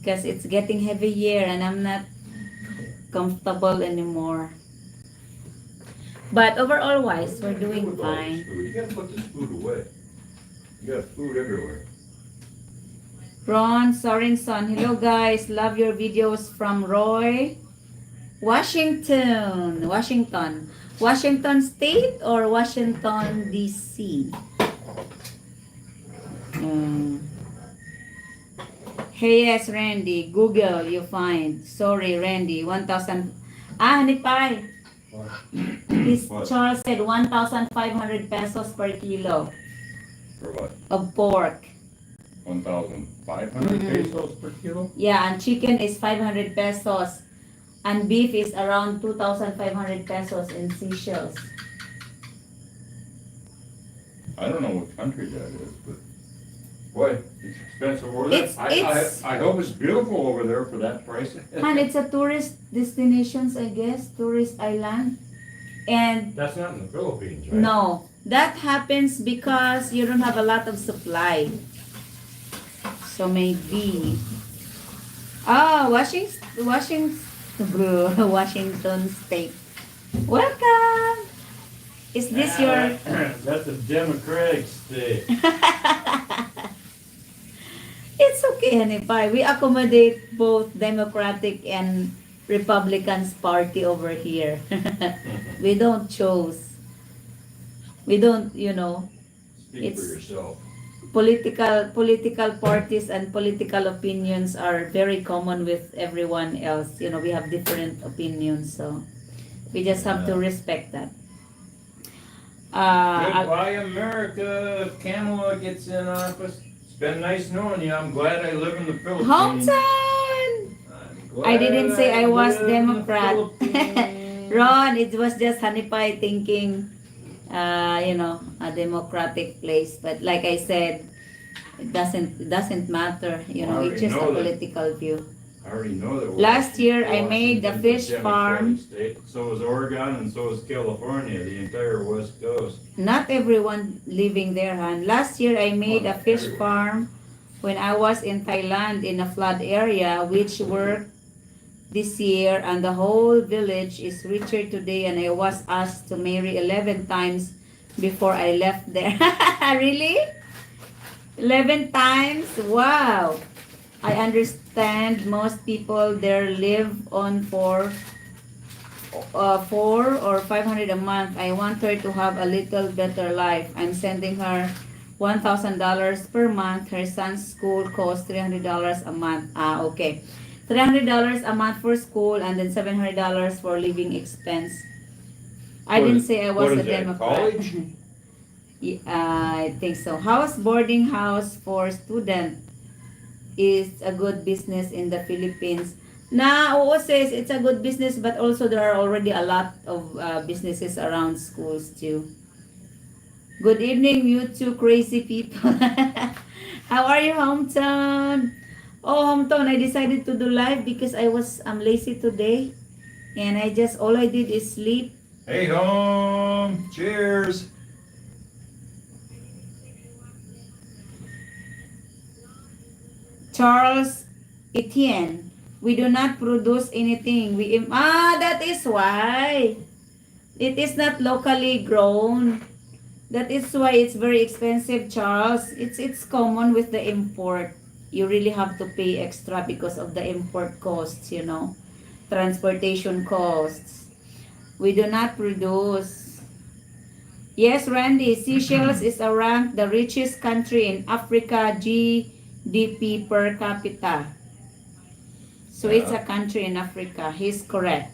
Because it's getting heavy here and I'm not comfortable anymore. But overall wise, we're doing With all this fine. food, you gotta put this food away. You got food everywhere. Ron Sorenson. Hello, guys. Love your videos from Roy. Washington. Washington State or Washington, D.C.? Hey, yes, Randy. Google, you find. Sorry, Randy. 1,000. Hanipay. This What? Charles said 1,500 pesos per kilo For what? of pork. 1,500 pesos per kilo? Yeah, and chicken is 500 pesos. And beef is around 2,500 pesos in Seychelles. I don't know what country that is, but boy, it's expensive over there. It's- I hope it's beautiful over there for that price. And it's a tourist destinations, I guess, tourist island. And That's not in the Philippines, right? no, that happens because you don't have a lot of supply. So maybe. Oh, Washington State. Welcome. Is this your? That's a Democratic state. It's okay, Hanify. We accommodate both Democratic and Republicans party over here. We don't choose. We don't, Speak for It's- yourself. political parties and political opinions are very common with everyone else. We have different opinions, so we just have to Yeah. respect that. I'll- Goodbye, America. If Kamala gets in office, it's been nice knowing you. I'm glad I live in the Philippines. Hometown! I'm I didn't glad say I was live in the Democrat. Philippines. Ron, it was just Hanipay thinking, a democratic place. But like I said, It doesn't matter. Well, I It's already just a know that. political view. I already know that Last year, I made the Washington's fish a farm. Democratic state. So is Oregon and so is California, the entire West Coast. Not everyone living there, Han. Last year, I Well, made a not fish everyone. farm when I was in Thailand in a flood area, which worked this year, and the whole village is richer today. And I was asked to marry 11 times before I left there. Really? 11 times? Wow. I understand most people there live on four or 500 a month. I want her to have a little better life. I'm sending her $1,000 per month. Her son's school costs $300 a month. Okay. $300 a month for school and then $700 for living expense. I didn't say I was What a is that, Democrat. college? Yeah, I think so. House boarding house for student is a good business in the Philippines. Oo says it's a good business, but also there are already a lot of businesses around schools too. Good evening, you two crazy people. How are you, hometown? Oh, hometown, I decided to do live because I'm lazy today, and all I did is sleep. Hey, home. Cheers. Charles Etienne, we do not produce anything. That is why. It is not locally grown. That is why it's very expensive, Charles. It's common with the import. You really have to pay extra because of the import costs. Transportation costs. We do not produce. Yes, Randy, Seychelles is ranked the richest country in Africa GDP per capita. So it's a Yeah. country in Africa. He's correct.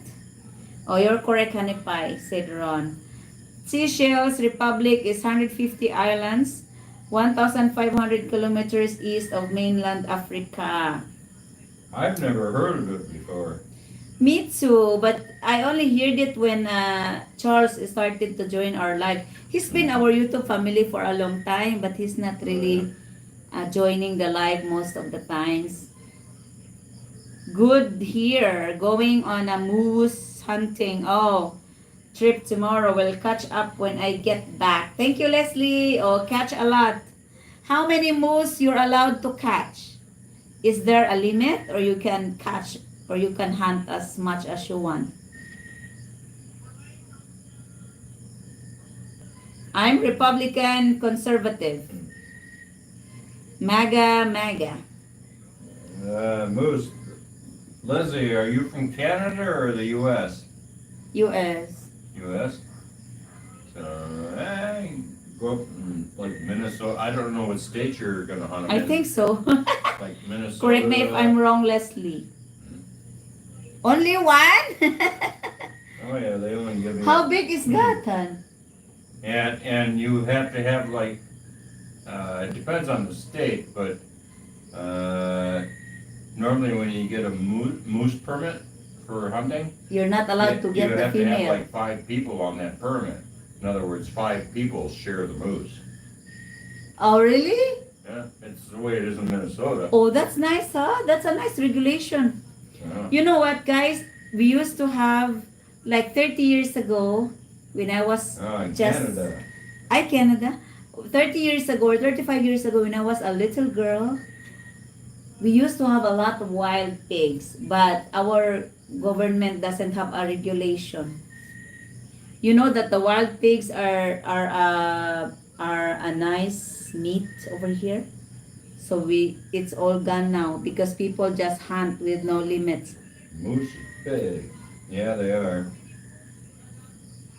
Oh, you're correct, Hanipai, said Ron. Seychelles Republic is 150 islands, 1,500 kilometers east of mainland Africa. I've never heard of it before. Me too, but I only heard it when Charles started to join our live. He's been our YouTube family for a long time, but he's not Oh, yeah. really joining the live most of the times. Good here, going on a moose hunting. Oh, trip tomorrow. We'll catch up when I get back. Thank you, Leslie. Oh, catch a lot. How many moose you're allowed to catch? Is there a limit, or you can catch, or you can hunt as much as you want? I'm Republican conservative. MAGA, MAGA. Moose. Leslie, are you from Canada or the U.S.? US. U.S. So, I go up in, like Minnesota. I don't know what state you're gonna hunt 'em I in. think so. Like Minnesota. Correct me if I'm wrong, Leslie. Only one? Oh yeah, they only give me. How big is Gatan? And you have to have like, it depends on the state, but normally when you get a moose permit for hunting, You're not allowed to get you the have to have female. like 5 people on that permit. In other words, 5 people share the moose. Oh, really? Yeah, it's the way it is in Minnesota. Oh, that's nice, huh? That's a nice regulation. Yeah. You know what, guys? We used to have, like 30 years ago, when I was In just... Canada. Canada. 30 years ago or 35 years ago, when I was a little girl, we used to have a lot of wild pigs, but our government doesn't have a regulation. You know that the wild pigs are a nice meat over here. So it's all gone now because people just hunt with no limits. Moose is big. Yeah, they are.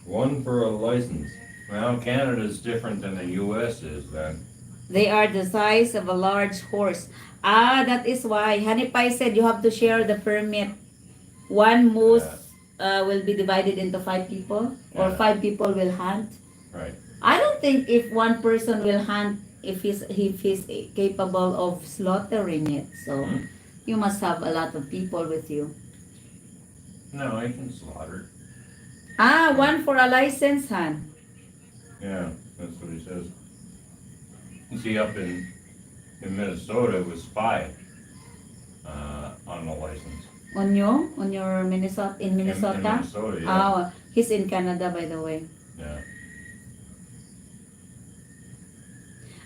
1 for a license. Well, Canada's different than the U.S. is then. They are the size of a large horse. That is why Hanipai said you have to share the permit. One moose will be divided into 5 people, or Yeah. 5 people will hunt. Right. I don't think if one person will hunt, if he's capable of slaughtering it. So you must have a lot of people with you. No, I can slaughter. One for a license, Han. Yeah, that's what he says. Is he up in in Minnesota it was 5 on the license. On your Minnesota, in In Minnesota? Minnesota, yeah. Oh, he's in Canada, by the way. Yeah.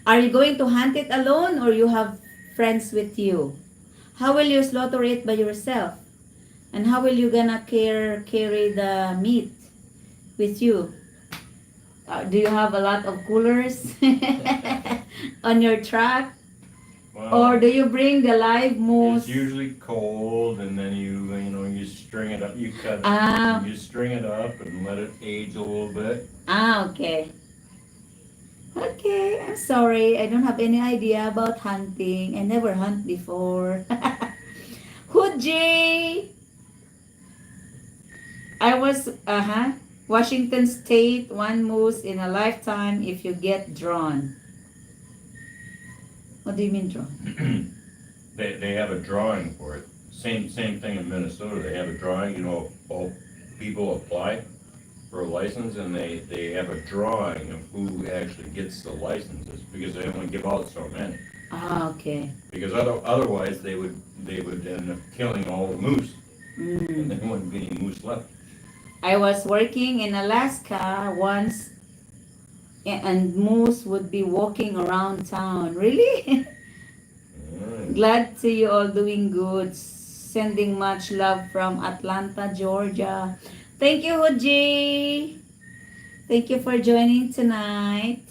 Are you going to hunt it alone or you have friends with you? How will you slaughter it by yourself? And how will you gonna carry the meat with you? Do you have a lot of coolers on your truck? Or Well, do you bring the live it's moose? usually cold, and then you string it up. You cut it. Ah, You string it up and let it age a little bit. okay. Okay, I'm sorry. I don't have any idea about hunting. I never hunt before. Hoodie! I was, Washington State, one moose in a lifetime if you get drawn. What do you mean drawn? They have a drawing for it. Same thing in Minnesota. They have a drawing. All people apply for a license, and they have a drawing of who actually gets the licenses because they only give out so many. Ah, okay. Because otherwise they would end up killing all the moose, and there wouldn't be any moose left. I was working in Alaska once, and moose would be walking around town. Really? Glad to see you all doing good. Sending much love from Atlanta, Georgia. Thank you, Hoji. Thank you for joining tonight.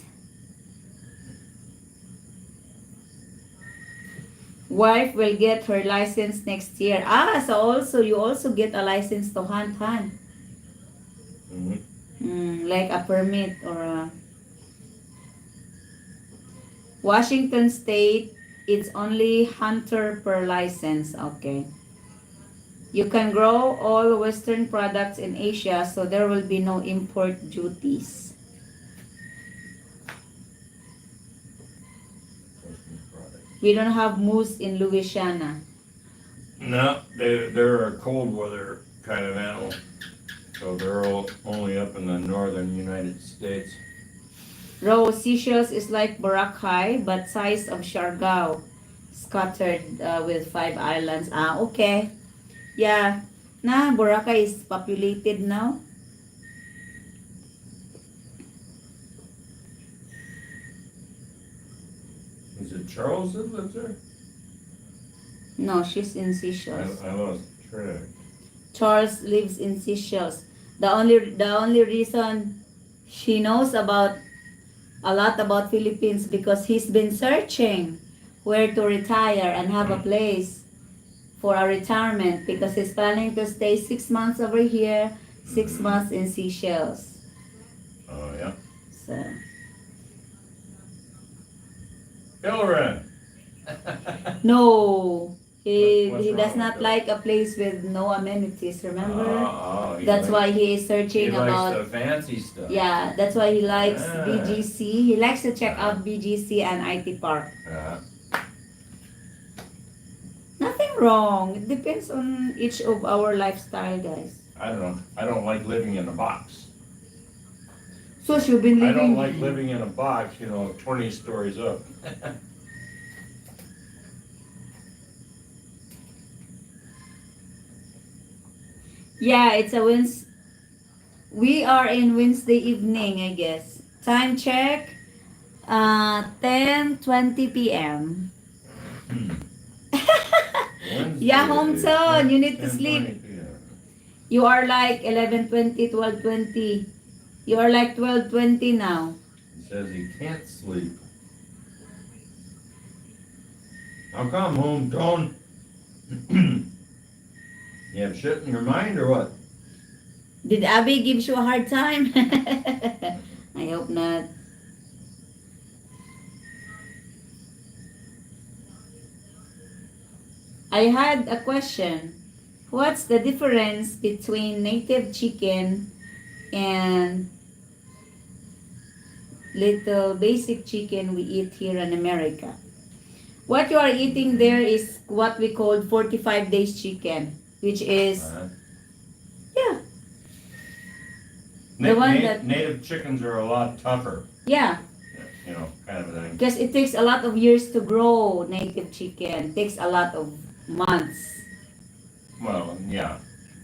Wife will get her license next year. Ah, so you also get a license to hunt. Like a permit or a Washington State, it's only hunter per license. Okay. You can grow all Western products in Asia, so there will be no import duties. We don't have moose in Louisiana. No, they're a cold weather kind of animal, so they're only up in the northern United States. Raw seashells is like Boracay, but size of Siargao, scattered with 5 islands. Ah, okay. Yeah. Boracay is populated now. Is it Charles that lives there? No, she's in Seychelles. I lost track. Charles lives in Seychelles. The only reason she knows about a lot about Philippines because he's been searching where to retire and have a place for a retirement because he's planning to stay 6 months over here, 6 months in Seychelles. Oh yeah. So Hillary. no, he What's does wrong not with like a place with no amenities. Remember? Oh, That's why he is searching he about. likes the fancy stuff. Yeah, that's why he likes Ah. BGC. He likes to check out BGC and IT Park. Nothing wrong. It depends on each of our lifestyle, guys. I don't know. I don't like living in a box. So you've been I living. don't like living in a box, 20 stories up. Yeah, it's a Wednesday. We are in Wednesday evening, I guess. Time check. 10:20 p.m. Yeah, Hometown, you need to sleep. You are like 11:20, 12:20. You are like 12:20 now. He says he can't sleep. How come, Hometown? You have shit in your mind or what? Did Abby give you a hard time? I hope not. I had a question. What's the difference between native chicken and little basic chicken we eat here in America? What you are eating there is what we call 45 days chicken, which is, yeah. The one that, Native chickens are a lot tougher. yeah. kind of a thing. Because it takes a lot of years to grow native chicken. It takes a lot of months Well, yeah,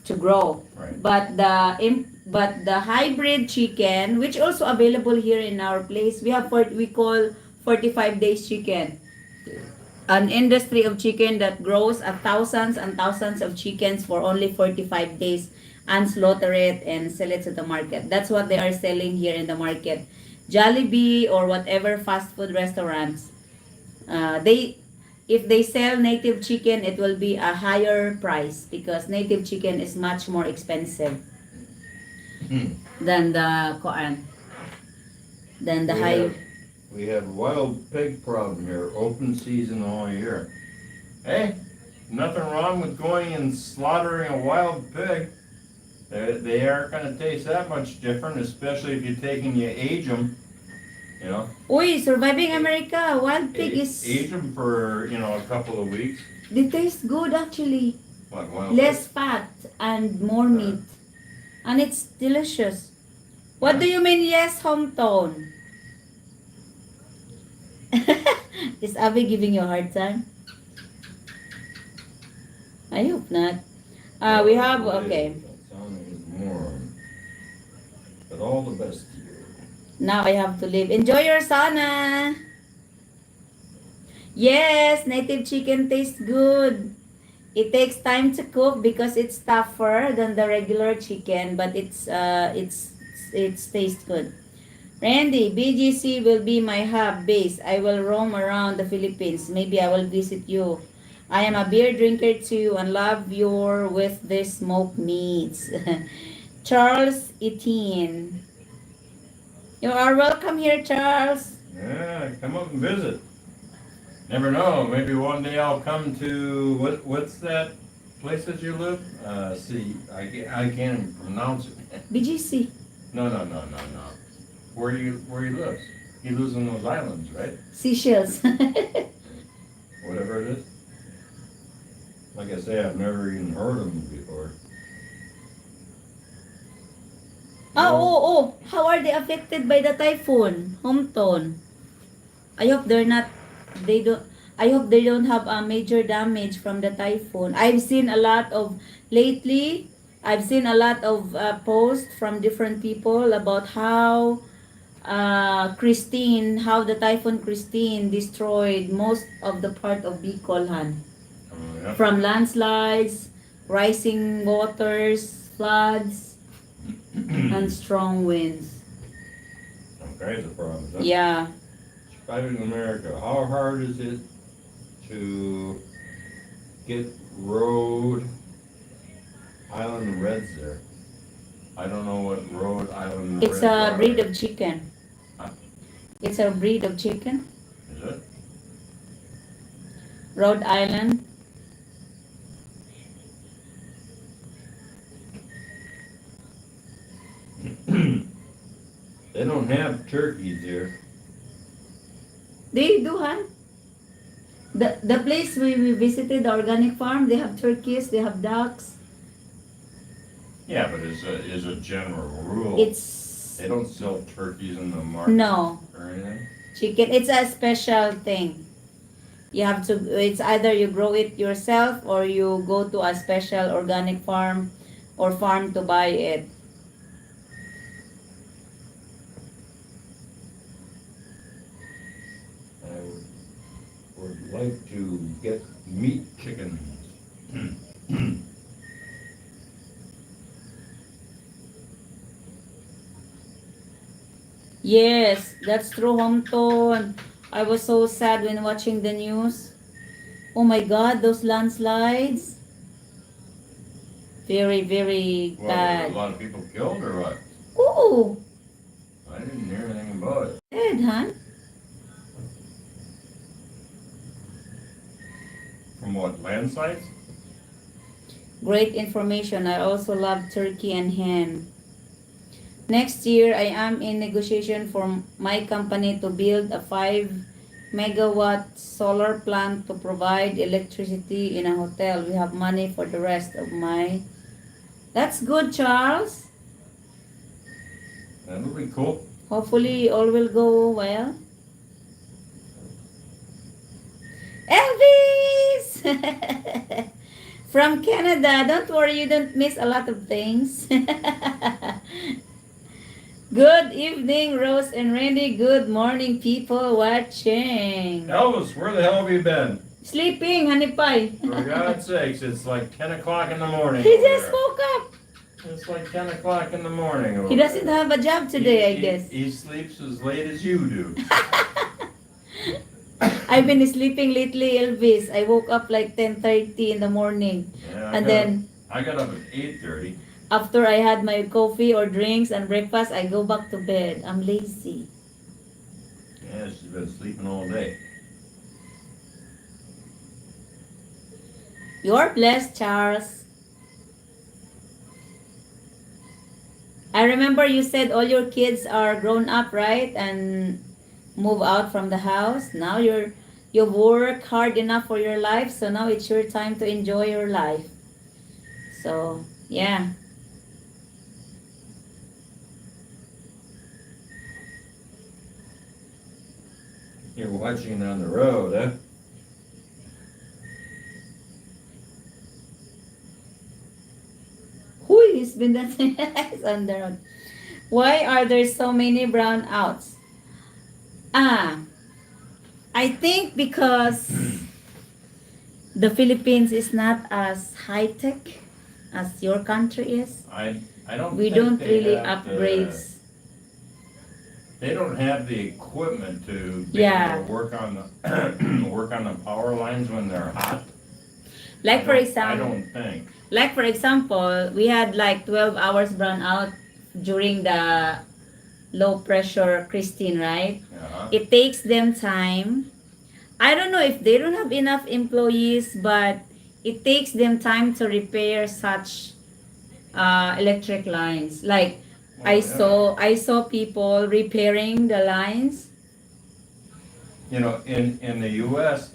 to grow. right. But the hybrid chicken, which also available here in our place, we call 45 days chicken. An industry of chicken that grows thousands and thousands of chickens for only 45 days and slaughter it and sell it to the market. That's what they are selling here in the market. Jollibee or whatever fast food restaurants, they if they sell native chicken, it will be a higher price because native chicken is much more expensive Hmm. than the koan, than the We high. have, we have wild pig problem here, open season all year. Hey, nothing wrong with going and slaughtering a wild pig. They aren't gonna taste that much different, especially if you take and you age them, you know. Uy, surviving America, wild pig Age is, them for, a couple of weeks. they taste good actually. What, wild Less pig? fat and more meat. And it's delicious. What do you mean, yes, hometown? Is Abby giving you a hard time? I hope not. We have, okay. That sounding is moron. But all the best to you. Now I have to leave. Enjoy your sauna. Yes, native chicken tastes good. It takes time to cook because it's tougher than the regular chicken, but it tastes good. Randy, BGC will be my hub base. I will roam around the Philippines. Maybe I will visit you. I am a beer drinker too and love your with this smoked meats. Charles Etienne. You are welcome here, Charles. Yeah, come up and visit. Never know, maybe one day I'll come to, what's that place that you live? See, I can't even pronounce it. BGC. No. Where he lives. He lives in those islands, right? Seashells. Whatever it is. Like I say, I've never even heard of him before. How are they affected by the typhoon? Hometown. I hope they're not, they don't, I hope they don't have a major damage from the typhoon. Lately, I've seen a lot of posts from different people about how the typhoon Christine destroyed most of the part of Bicolhan. Oh, yeah. From landslides, rising waters, floods, and strong winds. Some kinds of problems, huh? Yeah. Surviving America, how hard is it to get Rhode Island Reds there? I don't know what Rhode Island Reds It's a are. breed of chicken. Huh? It's a breed of chicken. Is it? Rhode Island. They don't have turkeys there. They do, huh? The place we visited, the organic farm, they have turkeys, they have ducks. Yeah, but as a general rule, It's, they don't sell turkeys in the market no, or anything. chicken. It's a special thing. You have to, it's either you grow it yourself or you go to a special organic farm or farm to buy it. I would like to get meat chickens. Yes, that's true, hometown. I was so sad when watching the news. Oh my God, those landslides. Very, very Well, were a bad. lot of people killed or what? Ooh, I didn't hear anything about it. good, huh? From what, landslides? Great information. I also love turkey and hen. Next year, I am in negotiation for my company to build a 5 megawatt solar plant to provide electricity in a hotel. We have money for the rest of my... That's good, Charles. That would be cool. Hopefully, all will go well. Elvis! From Canada. Don't worry, you don't miss a lot of things. Good evening, Rose and Randy. Good morning, people watching. Elvis, where the hell have you been? Sleeping, honey pie. For God's sakes, it's like 10 o'clock in the morning. He over just there. woke up. It's like 10 o'clock in the morning. Over He doesn't there. have a job today, I He- guess. He sleeps as late as you do. I've been sleeping lately, Elvis. I woke up like 10:30 in the morning. Yeah, And then I got up at 8:30. after I had my coffee or drinks and breakfast, I go back to bed. I'm lazy. Yeah, she's been sleeping all day. You're blessed, Charles. I remember you said all your kids are grown up, right? And move out from the house. Now you've worked hard enough for your life, so now it's your time to enjoy your life. So, yeah. You're watching it on the road, huh? Who has been dancing on the road? Why are there so many brownouts? Ah, I think because the Philippines is not as high tech as your country is. I don't. We think don't they really have upgrade. They don't have the equipment to be Yeah. able to work on the work on the power lines when they're hot. Like for I example, don't think. like for example, we had like 12 hours brownout during the low pressure Christine, right? Uh-huh. It takes them time. I don't know if they don't have enough employees, but it takes them time to repair such electric lines. Like Well, yeah. I saw people repairing the lines. You know, in the U.S.,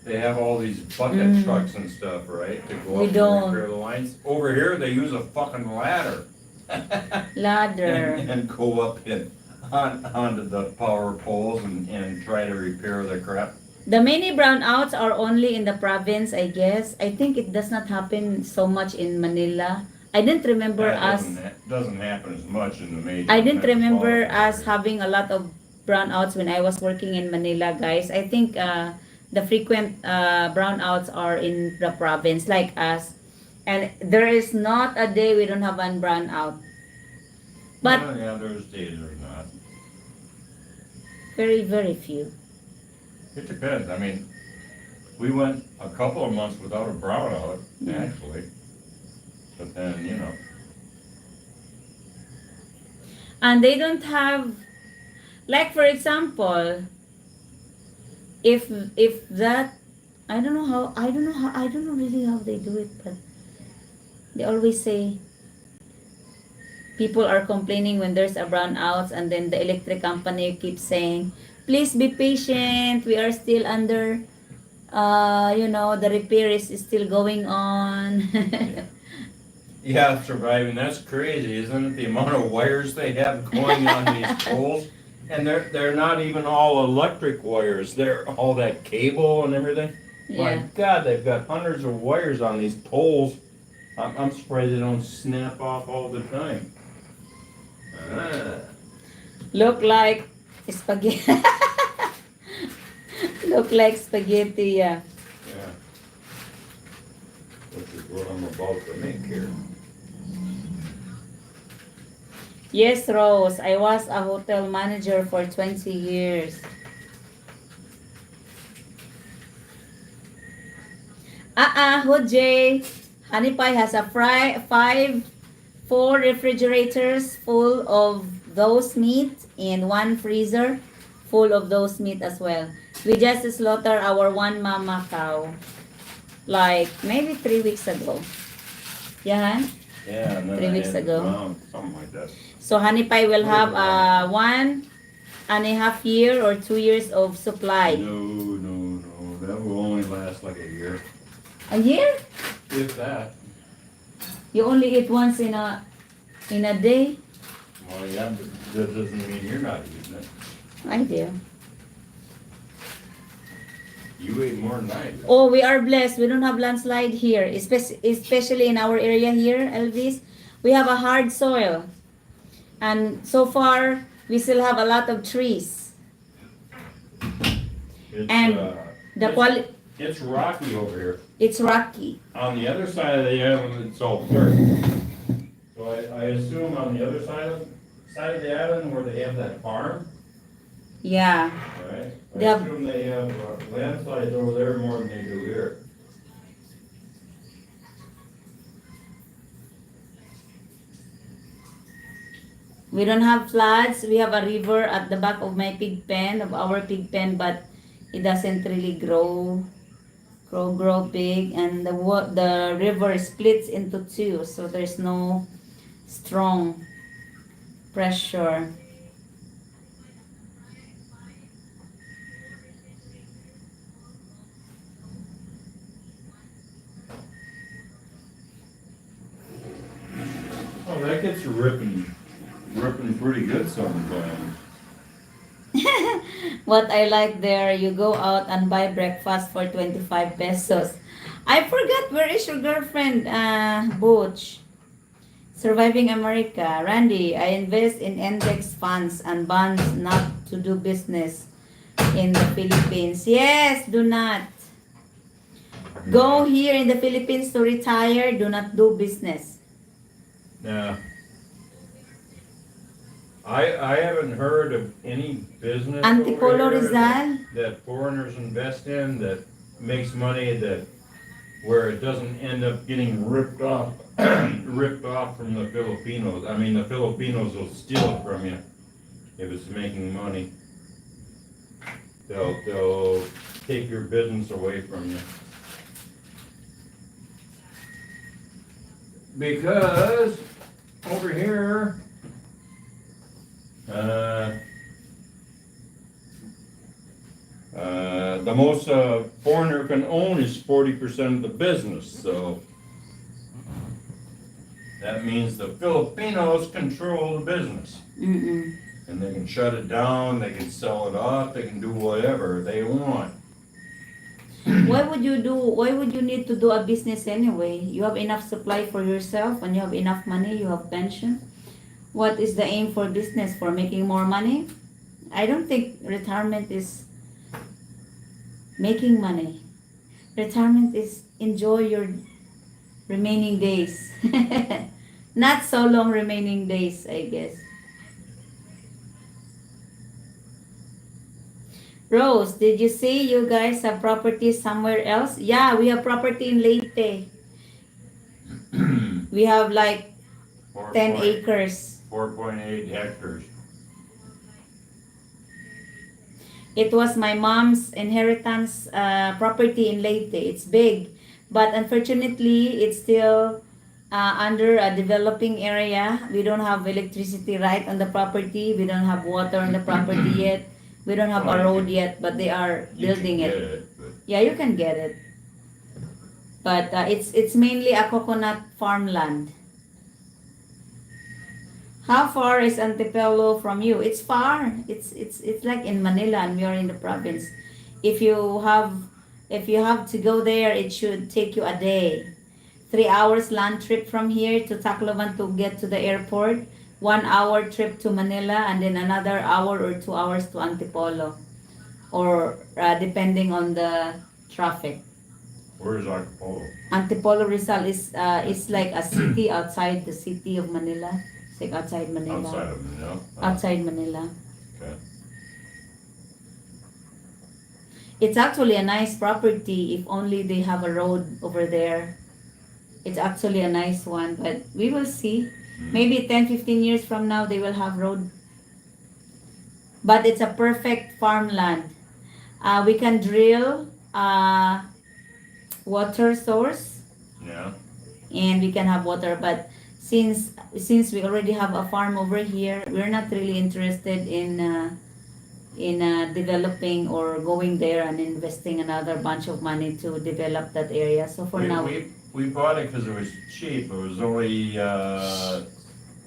they have all these bucket Mm. trucks and stuff, right, to go We up don't. and repair the lines. Over here, they use a fucking ladder. Ladder. And go up onto the power poles and try to repair the crap. The many brownouts are only in the province, I guess. I think it does not happen so much in Manila. I didn't remember That us. doesn't happen as much in the major. I didn't remember metropolitan us areas. having a lot of brownouts when I was working in Manila, guys. I think the frequent brownouts are in the province, like us. And there is not a day we don't have one brownout. But Well, yeah, there's days there's not. very, very few. It depends. I mean, we went a couple of months without a brownout, Yeah. actually. But then, you know, And they don't have, like for example, if that, I don't know how, I don't know really how they do it, but they always say people are complaining when there's a brownout, and then the electric company keeps saying, please be patient, we are still under, the repair is still going on. yeah, surviving. That's crazy, isn't it? The amount of wires they have going on these poles. And they're not even all electric wires. They're all that cable and everything. My Yeah. God, they've got hundreds of wires on these poles. I'm surprised they don't snap off all the time. Ah. Look like spaghetti. Look like spaghetti, yeah. Yeah. Which is what I'm about to make here. Yes, Rose. I was a hotel manager for 20 years. Hojay. Honey Pie has a four refrigerators full of those meat and one freezer full of those meat as well. We just slaughter our one mama cow like maybe 3 weeks ago. Yeah, Han? Yeah, and then 3 I weeks had ago. something like that. So Honey Pie will have 1.5 year or 2 years of supply. No. That will only last like a year. A year? If that. You only eat once in a day? Well, yeah, but that doesn't mean you're not eating it. I do. You ate more than I did. Oh, we are blessed. We don't have landslide here, especially in our area here, Elvis. We have a hard soil, and so far we still have a lot of trees. It's, And the it's, quality, it's rocky over here. it's rocky. On the other side of the island, it's all dirt. So I assume on the other side of the island where they have that farm, Yeah. right? I They have- assume they have landslides over there more than they do here. We don't have floods. We have a river at the back of my pig pen, of our pig pen, but it doesn't really grow big, and the river splits into two, so there's no strong pressure. Oh, that gets ripping pretty good sometimes. What I like there, you go out and buy breakfast for 25 pesos. I forgot, where is your girlfriend, Butch? Surviving America. Randy, I invest in index funds and bonds not to do business in the Philippines. Yes, do not. Go here in the Philippines to retire, do not do business. Now, I haven't heard of any business Antipolo over here Rizal? that foreigners invest in that makes money that where it doesn't end up getting ripped off from the Filipinos. I mean, the Filipinos will steal it from you if it's making money. They'll take your business away from you. Because over here, the most a foreigner can own is 40% of the business, so that means the Filipinos control the business. Mm-mm. And they can shut it down, they can sell it off, they can do whatever they want. Why would you need to do a business anyway? You have enough supply for yourself and you have enough money, you have pension. What is the aim for business? For making more money? I don't think retirement is making money. Retirement is enjoy your remaining days. Not so long remaining days, I guess. Rose, did you say you guys have property somewhere else? Yeah, we have property in Leyte. We have like 10 acres. 4.8 hectares. It was my mom's inheritance property in Leyte. It's big, but unfortunately, it's still under a developing area. We don't have electricity right on the property. We don't have water on the property yet. We don't have a road yet, but they are building it. Yeah, you can get it. But it's mainly a coconut farmland. How far is Antipolo from you? It's far. It's like in Manila and we are in the province. If you have to go there, it should take you a day. 3 hours land trip from here to Tacloban to get to the airport. 1 hour trip to Manila, and then another hour or 2 hours to Antipolo, or depending on the traffic. Where is Acapulco? Antipolo Rizal is like a city outside the city of Manila. It's like outside Manila. Outside of Manila? Outside Manila. Okay. It's actually a nice property if only they have a road over there. It's actually a nice one, but we will see. Maybe 10-15 years from now they will have road. But it's a perfect farmland. We can drill water source. Yeah. And we can have water, but since we already have a farm over here, we're not really interested in developing or going there and investing another bunch of money to develop that area. So for now, We bought it because it was cheap. It was only,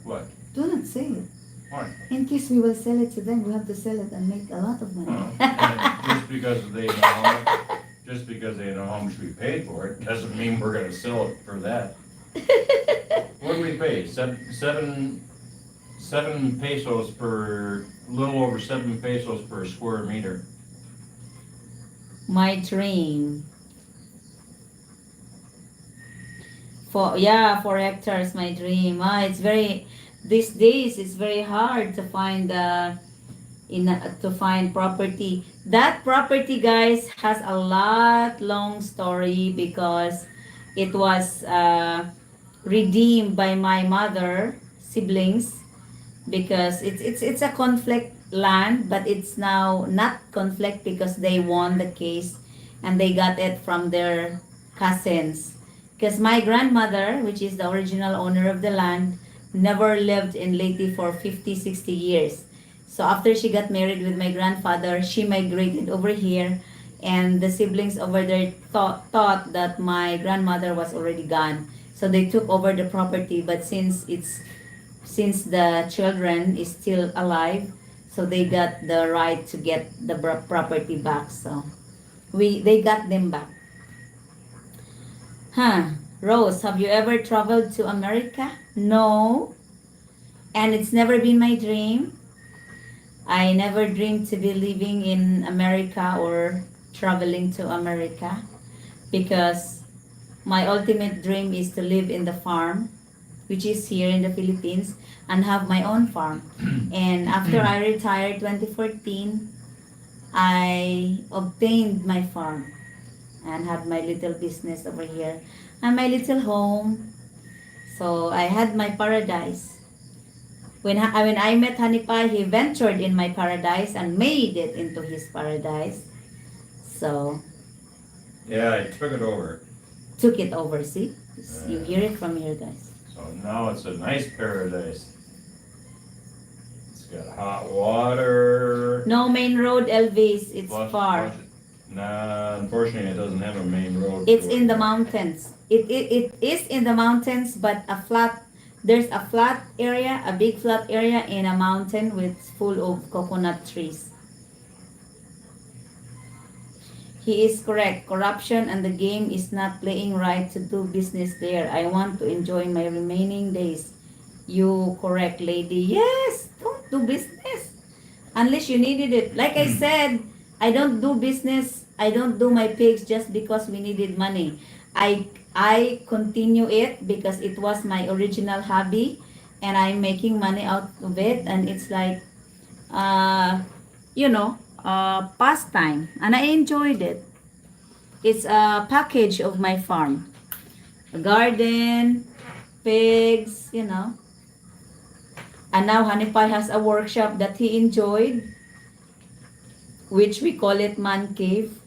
what? do not say it. What? In case we will sell it to them, we have to sell it and make a lot of money. Oh, just because they know just because they know how much we paid for it, doesn't mean we're gonna sell it for that. What did we pay? Seven pesos per, little over 7 pesos per square meter. My dream. For yeah, 4 hectares, my dream. It's very these days it's very hard to find to find property. That property, guys, has a lot long story because it was redeemed by my mother siblings because it's a conflict land, but it's now not conflict because they won the case and they got it from their cousins. Because my grandmother, which is the original owner of the land, never lived in Leyte for 50, 60 years. So after she got married with my grandfather, she migrated over here, and the siblings over there thought that my grandmother was already gone. So they took over the property, but since the children is still alive, so they got the right to get the property back. So they got them back. Huh. Rose, have you ever traveled to America? No. And it's never been my dream. I never dreamed to be living in America or traveling to America because my ultimate dream is to live in the farm, which is here in the Philippines, and have my own farm. And after I retired 2014, I obtained my farm and had my little business over here and my little home. So I had my paradise. When I met Hanipai, he ventured in my paradise and made it into his paradise. So Yeah, I took it over. took it over, see? You hear it from here, guys. So now it's a nice paradise. It's got hot water. No main road, Elvis. It's far. Nah, unfortunately, it doesn't have a main road. It's to in it. the mountains. It is in the mountains, but there's a flat area, a big flat area in a mountain with full of coconut trees. He is correct. Corruption and the game is not playing right to do business there. I want to enjoy my remaining days. You correct, lady. Yes, don't do business unless you needed it. Like I said, I don't do business. I don't do my pigs just because we needed money. I continue it because it was my original hobby and I'm making money out of it, and it's like uh pastime, and I enjoyed it. It's a package of my farm. A garden, pigs. And now Hanipai has a workshop that he enjoyed, which we call it man cave.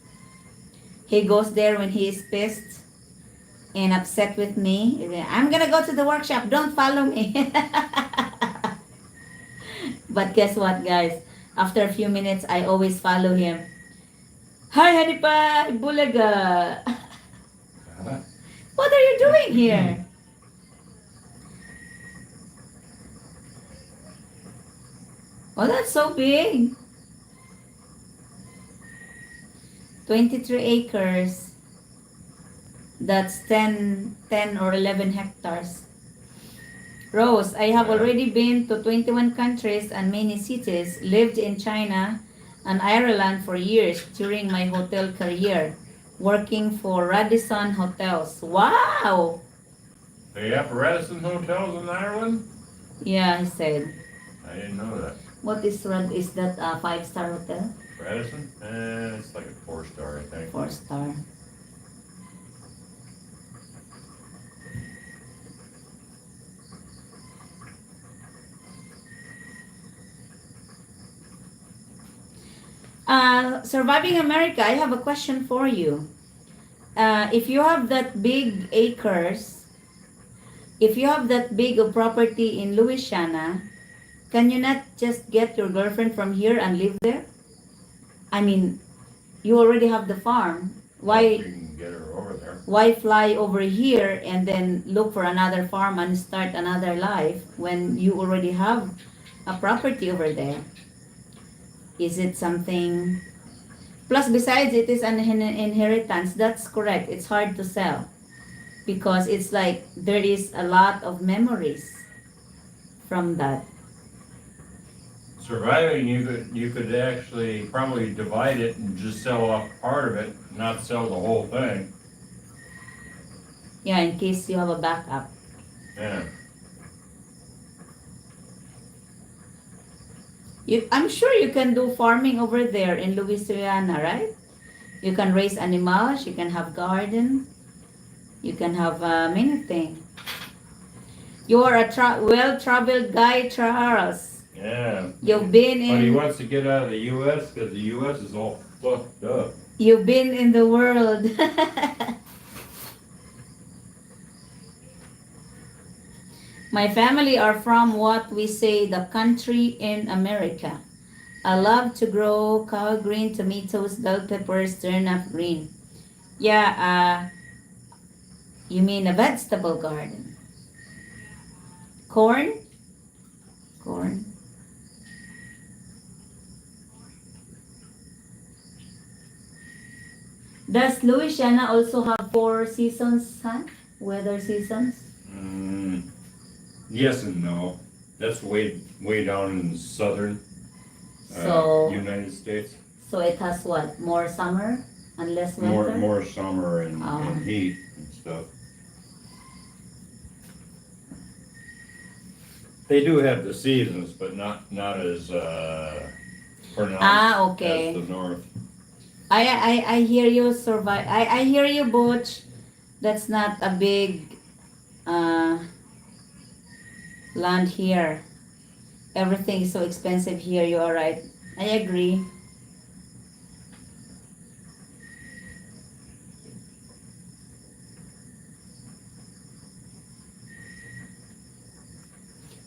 He goes there when he is pissed and upset with me. I'm gonna go to the workshop, don't follow me. But guess what, guys? After a few minutes, I always follow him. Hi, Hanipai, Bulaga. What are you doing here? Oh, that's so big. 23 acres. That's 10 or 11 hectares. Rose, I have already been to 21 countries and many cities, lived in China and Ireland for years during my hotel career, working for Radisson Hotels. Wow! They have Radisson hotels in Ireland? Yeah, he said. I didn't know that. What is that a 5-star hotel? Radisson? It's like a 4-star, I think. 4-star. Surviving America, I have a question for you. If you have that big acres, if you have that big of property in Louisiana, can you not just get your girlfriend from here and live there? I mean, you already have the farm. You Why can get her over there. fly over here and then look for another farm and start another life when you already have a property over there? Is it something Plus, besides, it is an inheritance. That's correct. It's hard to sell because it's like there is a lot of memories from that. Surviving, you could actually probably divide it and just sell off part of it, not sell the whole thing. Yeah, in case you have a backup. Yeah. I'm sure you can do farming over there in Louisiana, right? You can raise animals, you can have garden, you can have many things. You are a well-traveled guy, Charles. Yeah. You've been But he in wants to get out of the U.S. because the U.S. is all fucked up. you've been in the world. My family are from what we say the country in America. I love to grow cow green tomatoes, bell peppers, turnip green. Yeah, you mean a vegetable garden? Corn? Corn. Does Louisiana also have 4 seasons, huh? Weather seasons? Mm, yes and no. That's way down in the southern So, United States. so it has what? More summer and less winter? More summer and Oh. heat and stuff. They do have the seasons, but not as pronounced Ah, okay. as the north. I hear you survive. I hear you, Butch. That's not a big uh, land here. Everything is so expensive here. You are right. I agree.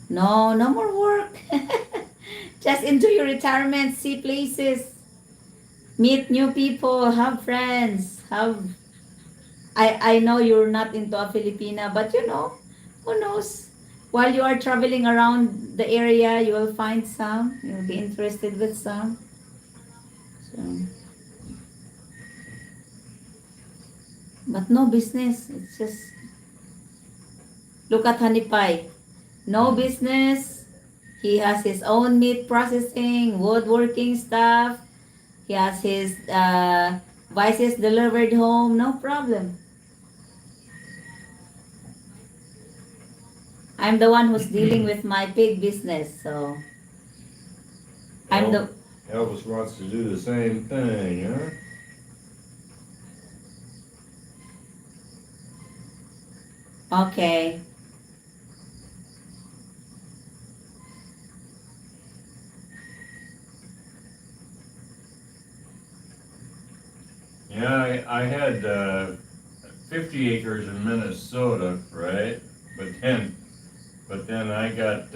No, no more work. Just enjoy your retirement. See places. Meet new people. Have friends. I know you're not into a Filipina, but who knows? While you are traveling around the area, you will find some. You'll be interested with some. So, but no business. It's just look at Honey Pie. No business. He has his own meat processing, woodworking stuff. He has his vices delivered home. No problem. I'm the one who's dealing with my pig business, so I'm the Elvis wants to do the same thing, huh? okay. Yeah, I had 50 acres in Minnesota, right? But then I got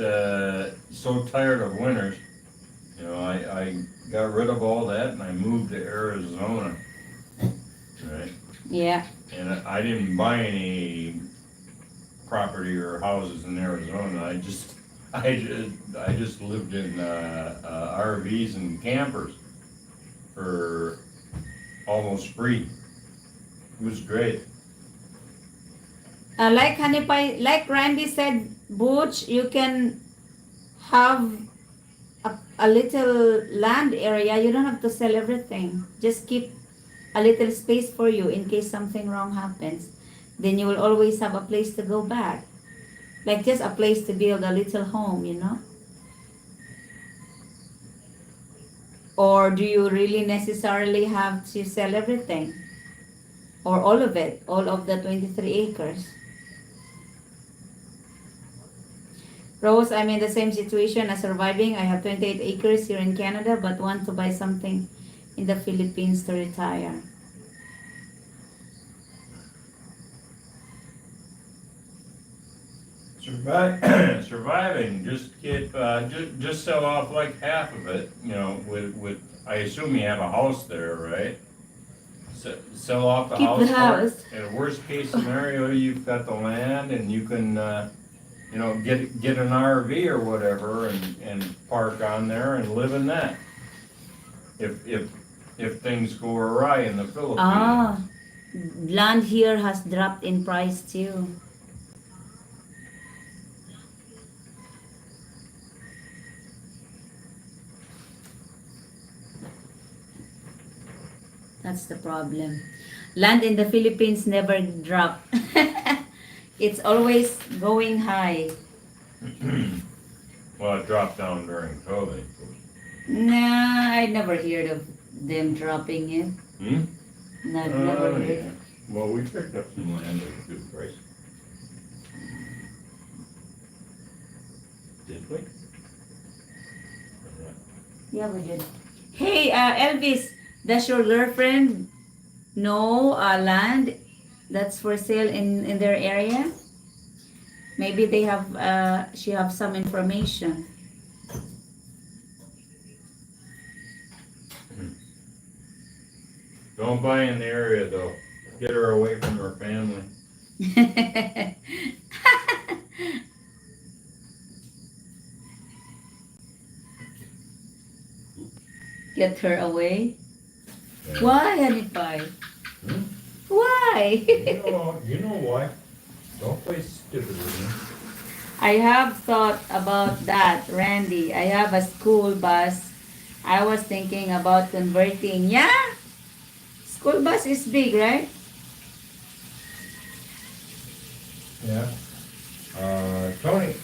so tired of winters, I got rid of all that and I moved to Arizona, right? Yeah. And I didn't buy any property or houses in Arizona. I just lived in RVs and campers for almost free. It was great. Like Honey Pie, like Randy said, Butch, you can have a little land area. You don't have to sell everything. Just keep a little space for you in case something wrong happens. Then you will always have a place to go back. Like just a place to build a little home. Or do you really necessarily have to sell everything? Or all of it, all of the 23 acres? Rose, I'm in the same situation as surviving. I have 28 acres here in Canada, but want to buy something in the Philippines to retire. Surviving. Just sell off like half of it. With I assume you have a house there, right? Sell off the Keep house. the part. house. In a worst case scenario, you've got the land and you can get an RV or whatever and park on there and live in that. If if things go awry in the Philippines. Ah, land here has dropped in price too. That's the problem. Land in the Philippines never drop. It's always going high. Well, it dropped down during COVID. Nah, I never heard of them dropping it. Hmm? I've never heard. Yeah. Well, we picked up some land at a good price. Did we? Yeah, we did. Hey, Elvis, does your girlfriend know land that's for sale in their area? Maybe they have she have some information. Don't buy in the area though. Get her away from her family. Get her away. Yeah. Why, honey pie? Hmm? Why? You know why? Don't play stupid with me. I have thought about that, Randy. I have a school bus. I was thinking about converting. Yeah, school bus is big, right? Yeah. Tony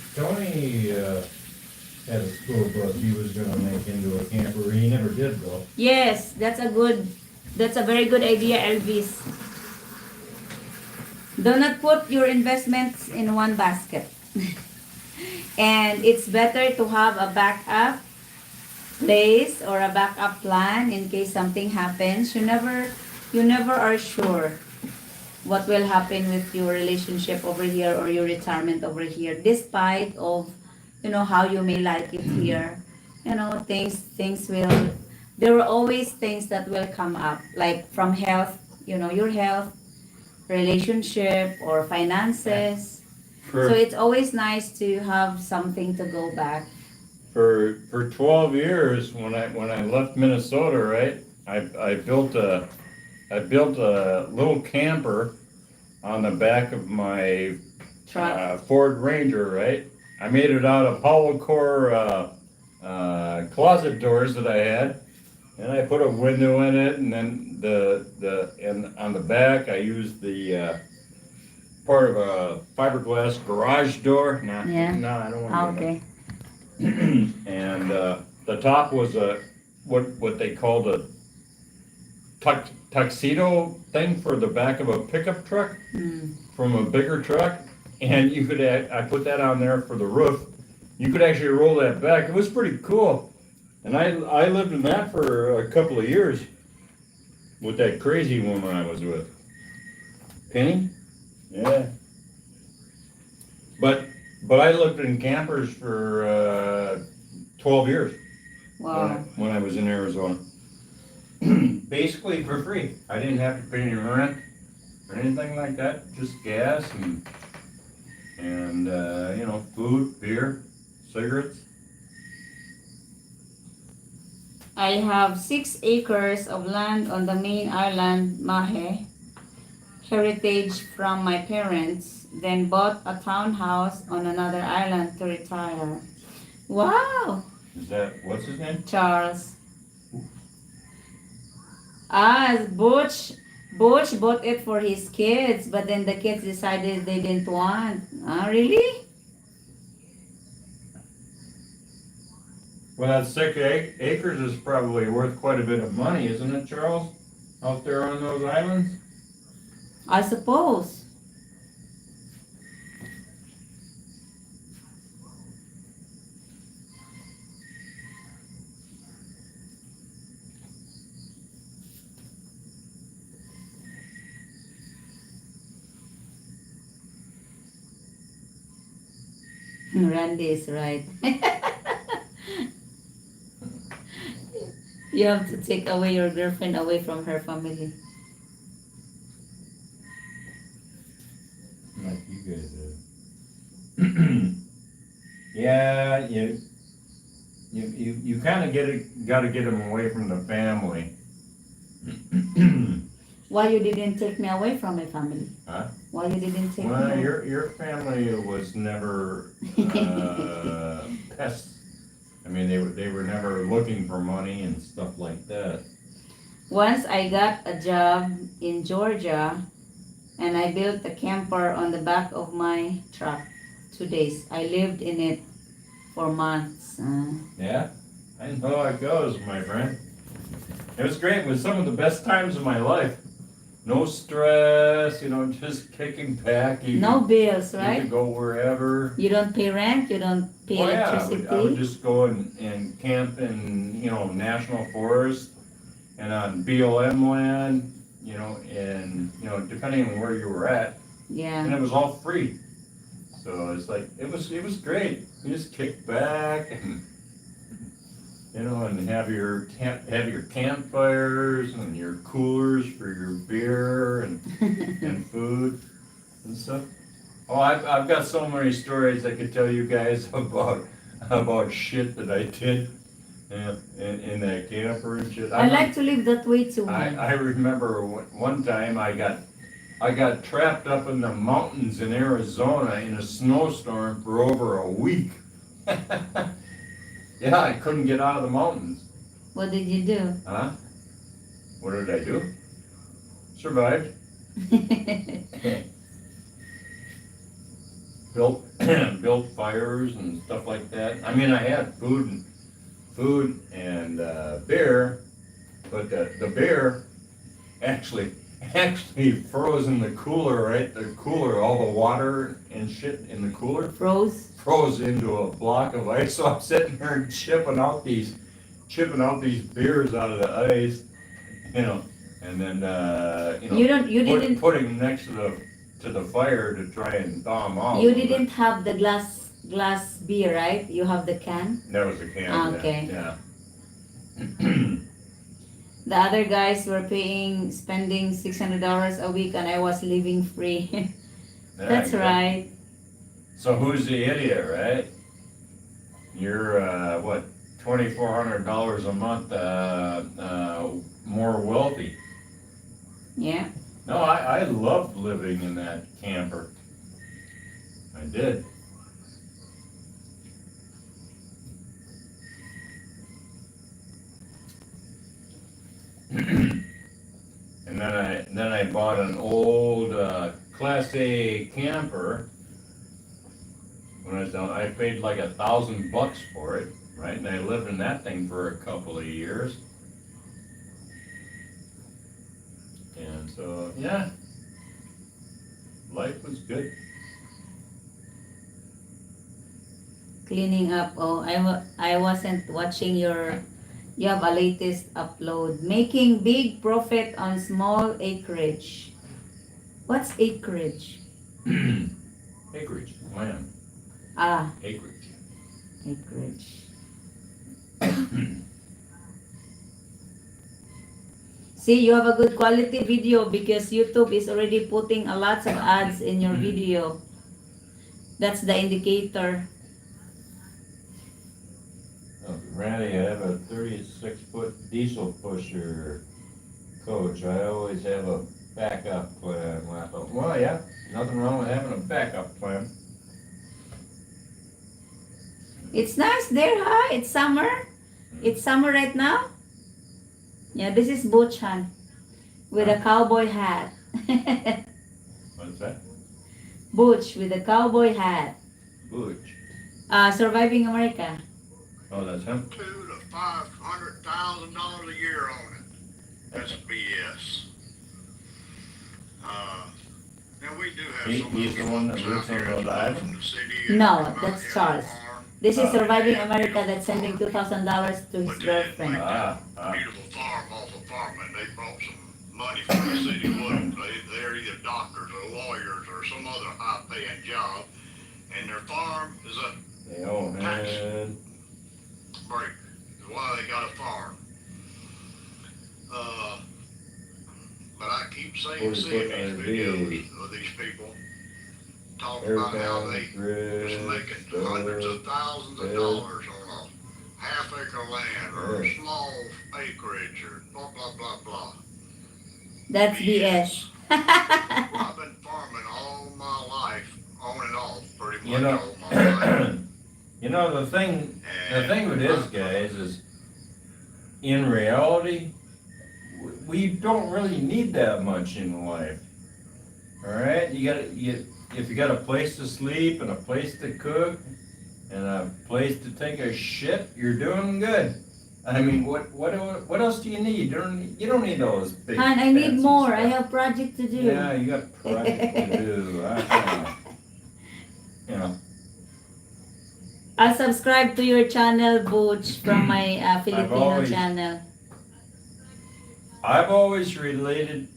had a school bus he was gonna make into a camper. He never did though. Yes, that's a very good idea, Elvis. Do not put your investments in one basket. And it's better to have a backup place or a backup plan in case something happens. You never are sure what will happen with your relationship over here or your retirement over here, despite of how you may like it here. Things will there are always things that will come up, like from health, your health, relationship, or finances. So For it's always nice to have something to go back. for 12 years when I left Minnesota, right? I built a little camper on the back of my Truck. Ford Ranger, right? I made it out of hollow core closet doors that I had, and I put a window in it, and then and on the back I used the part of a fiberglass garage door. Nah, Yeah. no, I don't want to. Okay. And the top was a what they called a tuxedo thing for the back of a pickup truck Mm. from a bigger truck, and you could I put that on there for the roof. You could actually roll that back. It was pretty cool, and I lived in that for a couple of years with that crazy woman I was with. Penny, yeah. But I lived in campers for 12 years Wow. when I was in Arizona. Basically for free. I didn't have to pay any rent or anything like that. Just gas and food, beer, cigarettes. I have 6 acres of land on the main island, Mahe, heritage from my parents, then bought a townhouse on another island to retire. Wow, Is that what's his name? Charles. Butch bought it for his kids, but then the kids decided they didn't want. Really? Well, that 6 acres is probably worth quite a bit of money, isn't it, Charles? Out there on those islands? I suppose. Randy is right. You have to take away your girlfriend away from her family. Like you guys do. Yeah, you kind of got to get them away from the family. Why you didn't take me away from my family? Huh? Why you didn't take Well, me? your family was never pests. I mean, they were never looking for money and stuff like that. Once I got a job in Georgia and I built a camper on the back of my truck. 2 days. I lived in it for months. Yeah, I know how it goes, my friend. It was great. It was some of the best times of my life. No stress, just kicking back. No bills, You right? could go wherever. You don't pay rent, you don't pay Oh yeah, electricity. I would just go and camp in, national forest and on BLM land, and, depending on where you were at, Yeah. and it was all free. So it's like, it was great. You just kick back and, and have your campfires and your coolers for your beer and food and stuff. Oh, I've got so many stories I could tell you guys about shit that I did in that camper and shit. I like to live that way too. I remember one time I got trapped up in the mountains in Arizona in a snowstorm for over a week. Yeah, I couldn't get out of the mountains. What did you do? Huh? What did I do? Survived. Built fires and stuff like that. I mean, I had food and beer, but the beer actually froze in the cooler, right? The cooler, all the water and shit in the cooler froze into a block of ice. So I'm sitting there chipping out these beers out of the ice, and then putting them next to the fire to try and thaw them out. You didn't have the glass beer, right? You have the can. That was a can. Okay. Yeah. The other guys were spending $600 a week, and I was living free. That's right. So who's the idiot, right? You're what, $2,400 a month more wealthy. Yeah. No, I loved living in that camper. I did. And then I bought an old Class A camper. When I was down, I paid like $1,000 for it, right? And I lived in that thing for a couple of years. And so, yeah, life was good. Cleaning up. Oh, I wasn't watching your. You have a latest upload. Making big profit on small acreage. What's acreage? Acreage, land. Ah, Acreage. acreage. See, you have a good quality video because YouTube is already putting a lot of ads in your video. That's the indicator. Randy, I have a 36-foot diesel pusher, coach. I always have a backup plan. Well, yeah, nothing wrong with having a backup plan. It's nice there, huh? It's summer. It's summer right now. Yeah, this is Butch Han with a cowboy hat. What's that? Butch with a cowboy hat. Butch. Surviving America. Oh, that's him? $200,000 to $500,000 a year on it. That's BS. Now we do have some He's the one that lives on Rhode Island? from the city. No, that's Charles. This is Surviving America that's sending $2,000 to his girlfriend. Beautiful farm off of farming. They brought some money from the city. They're either doctors or lawyers or some other high-paying job, and their farm is a Oh, man. break. Is why they got a farm. But I keep seeing these videos of these people talking about how they just making hundreds of thousands of dollars on a half-acre land or a small acreage or blah, blah, blah, blah. That's BS. I've been farming all my life, on and off, pretty You much know, all my life. you know the thing with this, guys, is in reality, we don't really need that much in life. All right, if you got a place to sleep and a place to cook and a place to take a shit, you're doing good. I mean, what else do you need? You don't need all this big. Han, I need fancy more. I stuff. have project to do. Yeah, you got project to do. You know, I'll subscribe to your channel, Butch, from my Filipino always- channel. I've always related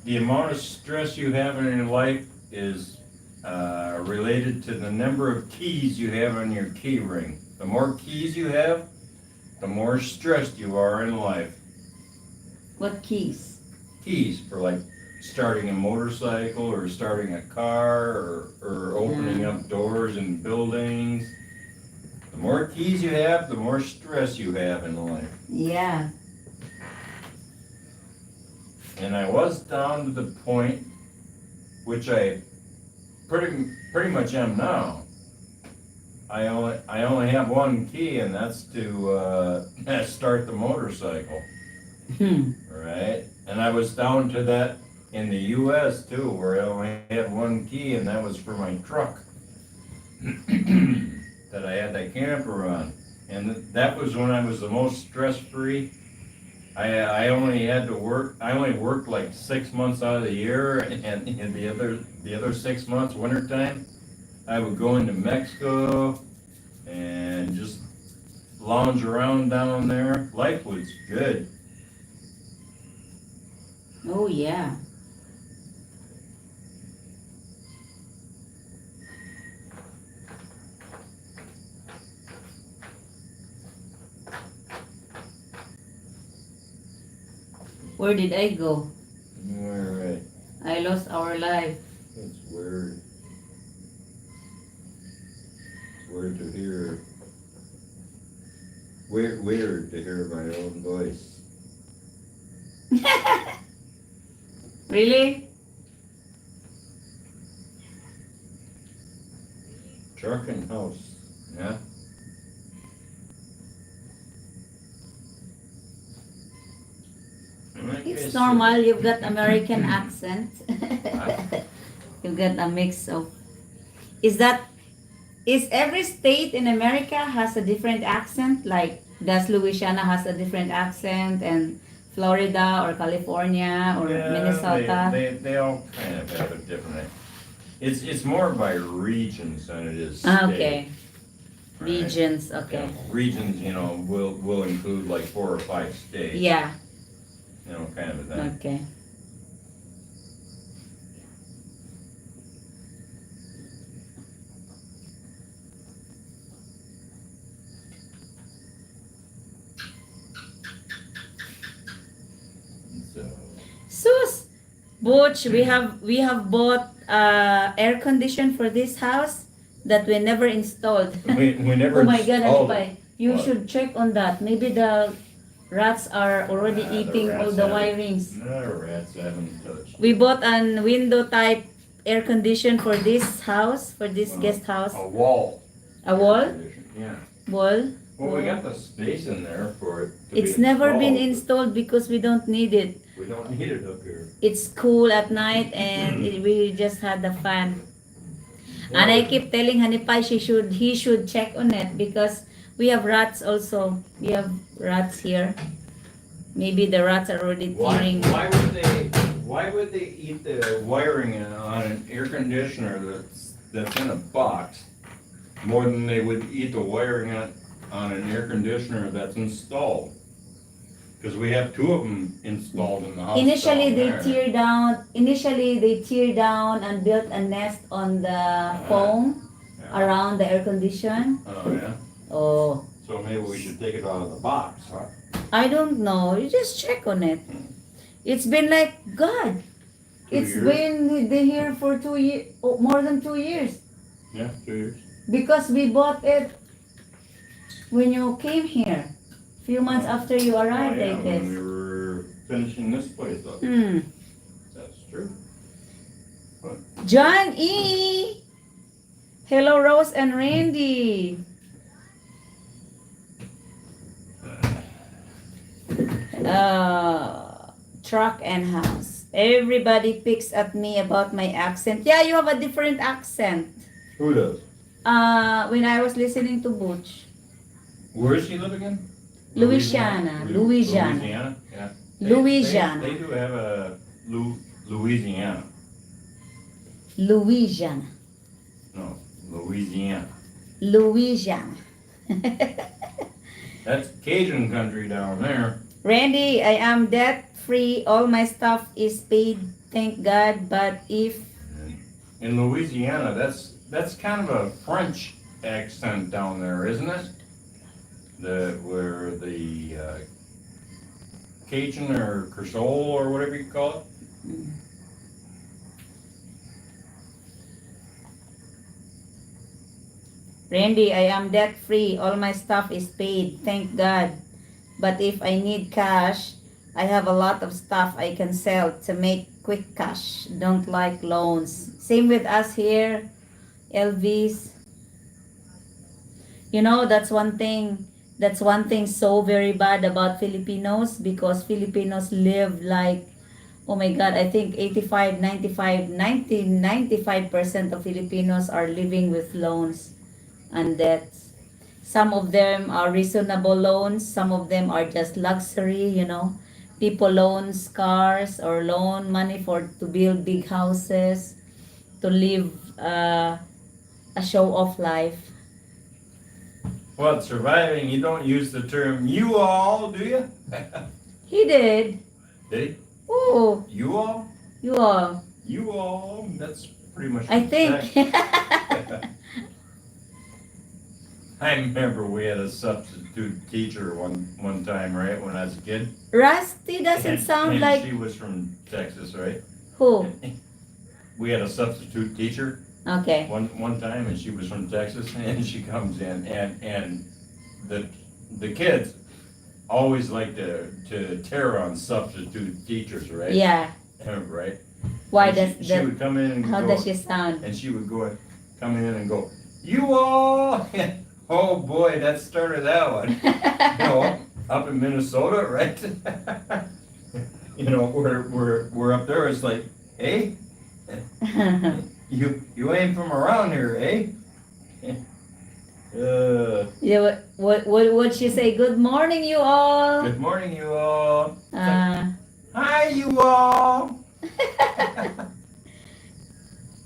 the amount of stress you have in your life is related to the number of keys you have on your key ring. The more keys you have, the more stressed you are in life. What keys? Keys for like starting a motorcycle or starting a car or opening up doors in buildings. The more keys you have, the more stress you have in life. Yeah. And I was down to the point, which I pretty much am now. I only have one key, and that's to start the motorcycle. Right? And I was down to that in the U.S. too, where I only had one key, and that was for my truck that I had that camper on. And that was when I was the most stress-free. I only worked like 6 months out of the year, and the other 6 months, wintertime, I would go into Mexico and just lounge around down there. Life was good. Oh, yeah. Where did I go? Alright, I lost our life. it's weird. It's weird to hear. Weird to hear my own voice. Really? Truck and house, yeah. It's normal. You've got American accent. You've got a mix of. Is every state in America has a different accent? Like, does Louisiana has a different accent, and Florida or California or Minnesota? They all kind of have a different. It's more by regions than it is state. Okay. Right? Regions. Okay. Regions, will include like 4 or 5 states. Yeah. Kind of a thing. Okay. So, Sus, Butch, we have bought air condition for this house that we never installed. we never Oh my God, installed Alipay, you What? should check on that. Maybe the rats are already The eating all rats the haven't- wirings. No, rats haven't touched. We bought an window type air condition for this house, for this Well, guest house. A wall. A wall? Yeah. Wall? Well, we got the space in there for it to It's be never been installed. installed because we don't need it. We don't need it up here. It's cool at night and we just had the fan. And I keep telling Hanipai he should check on it because we have rats also. We have rats here. Maybe the rats are already tearing. Why would they eat the wiring on an air conditioner that's in a box more than they would eat the wiring on an air conditioner that's installed? Because we have 2 of them installed in the house. Initially down they there. tear down and built a nest on the foam Yeah. around the air condition. Oh, yeah. Oh, So maybe we should take it out of the box, huh? I don't know. You just check on it. It's been like God. 2 It's years? been here for 2 years, more than 2 years. Yeah, 2 years. Because we bought it when you came here. Few months after you arrived, Oh, yeah, I when guess. we were finishing this place up. Hmm. true. John E. Hello, Rose and Randy. Truck and house. Everybody picks at me about my accent. Yeah, you have a different accent. Who does? When I was listening to Butch. Where does she live again? Louisiana. Louisiana. Yeah. Louisiana. They do have a Louisiana. Louisiana. No, Louisiana. Louisiana. That's Cajun country down there. Randy, I am debt free. All my stuff is paid. Thank God. But if In Louisiana, that's kind of a French accent down there, isn't it? Where the Cajun or Creole or whatever you call it. Randy, I am debt free. All my stuff is paid. Thank God. But if I need cash, I have a lot of stuff I can sell to make quick cash. Don't like loans. Same with us here, Elvis. You know, that's one thing. That's one thing so very bad about Filipinos, because Filipinos live like, oh my God, I think 85, 95, 90, 95% of Filipinos are living with loans and debts. Some of them are reasonable loans, some of them are just luxury, you know. People loans cars or loan money to build big houses, to live a show off life. Well, surviving, you don't use the term you all, do you? He did. Did he? Oh, You all? you all. You all? That's pretty much I think. I remember we had a substitute teacher one time, right, when I was a kid. Rusty doesn't And- sound and like she was from Texas, right? who? We had a substitute teacher Okay. one time, and she was from Texas, and she comes in, and the kids always like to tear on substitute teachers, right? Yeah. Right. Why And does she would come in and how go, does she sound? and she would come in and go, you all. Oh boy, that started that one. You know, up in Minnesota, right? You know, we're up there. It's like, hey, you ain't from around here, eh? Yeah, what would she say? Good morning, you all. Good morning, you all. Uh, Hi, you all.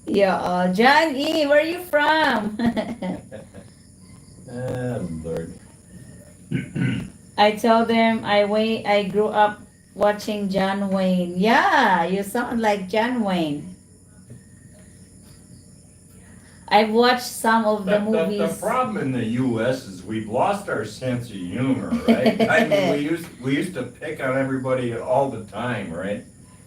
yeah, John E, where are you from? Lord. I tell them I grew up watching John Wayne. Yeah, you sound like John Wayne. I've watched some of the movies. The problem in the U.S. is we've lost our sense of humor, right? I mean, we used to pick on everybody all the time, right?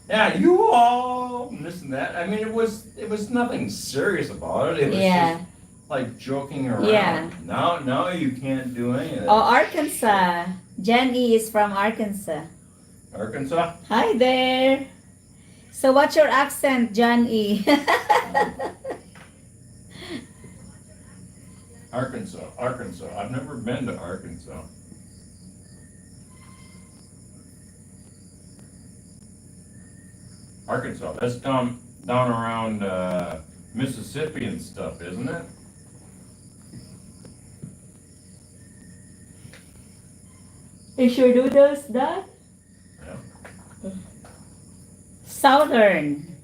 Yeah, you all and this and that. I mean, it was nothing serious about it. It was Yeah. just like joking around. Yeah. Now you can't do any of that. Oh, Arkansas. John E is from Arkansas. Arkansas. Hi there. So what's your accent, John E? Arkansas. I've never been to Arkansas. Arkansas. That's down around Mississippi and stuff, isn't it? You sure do those that? Yeah. Southern.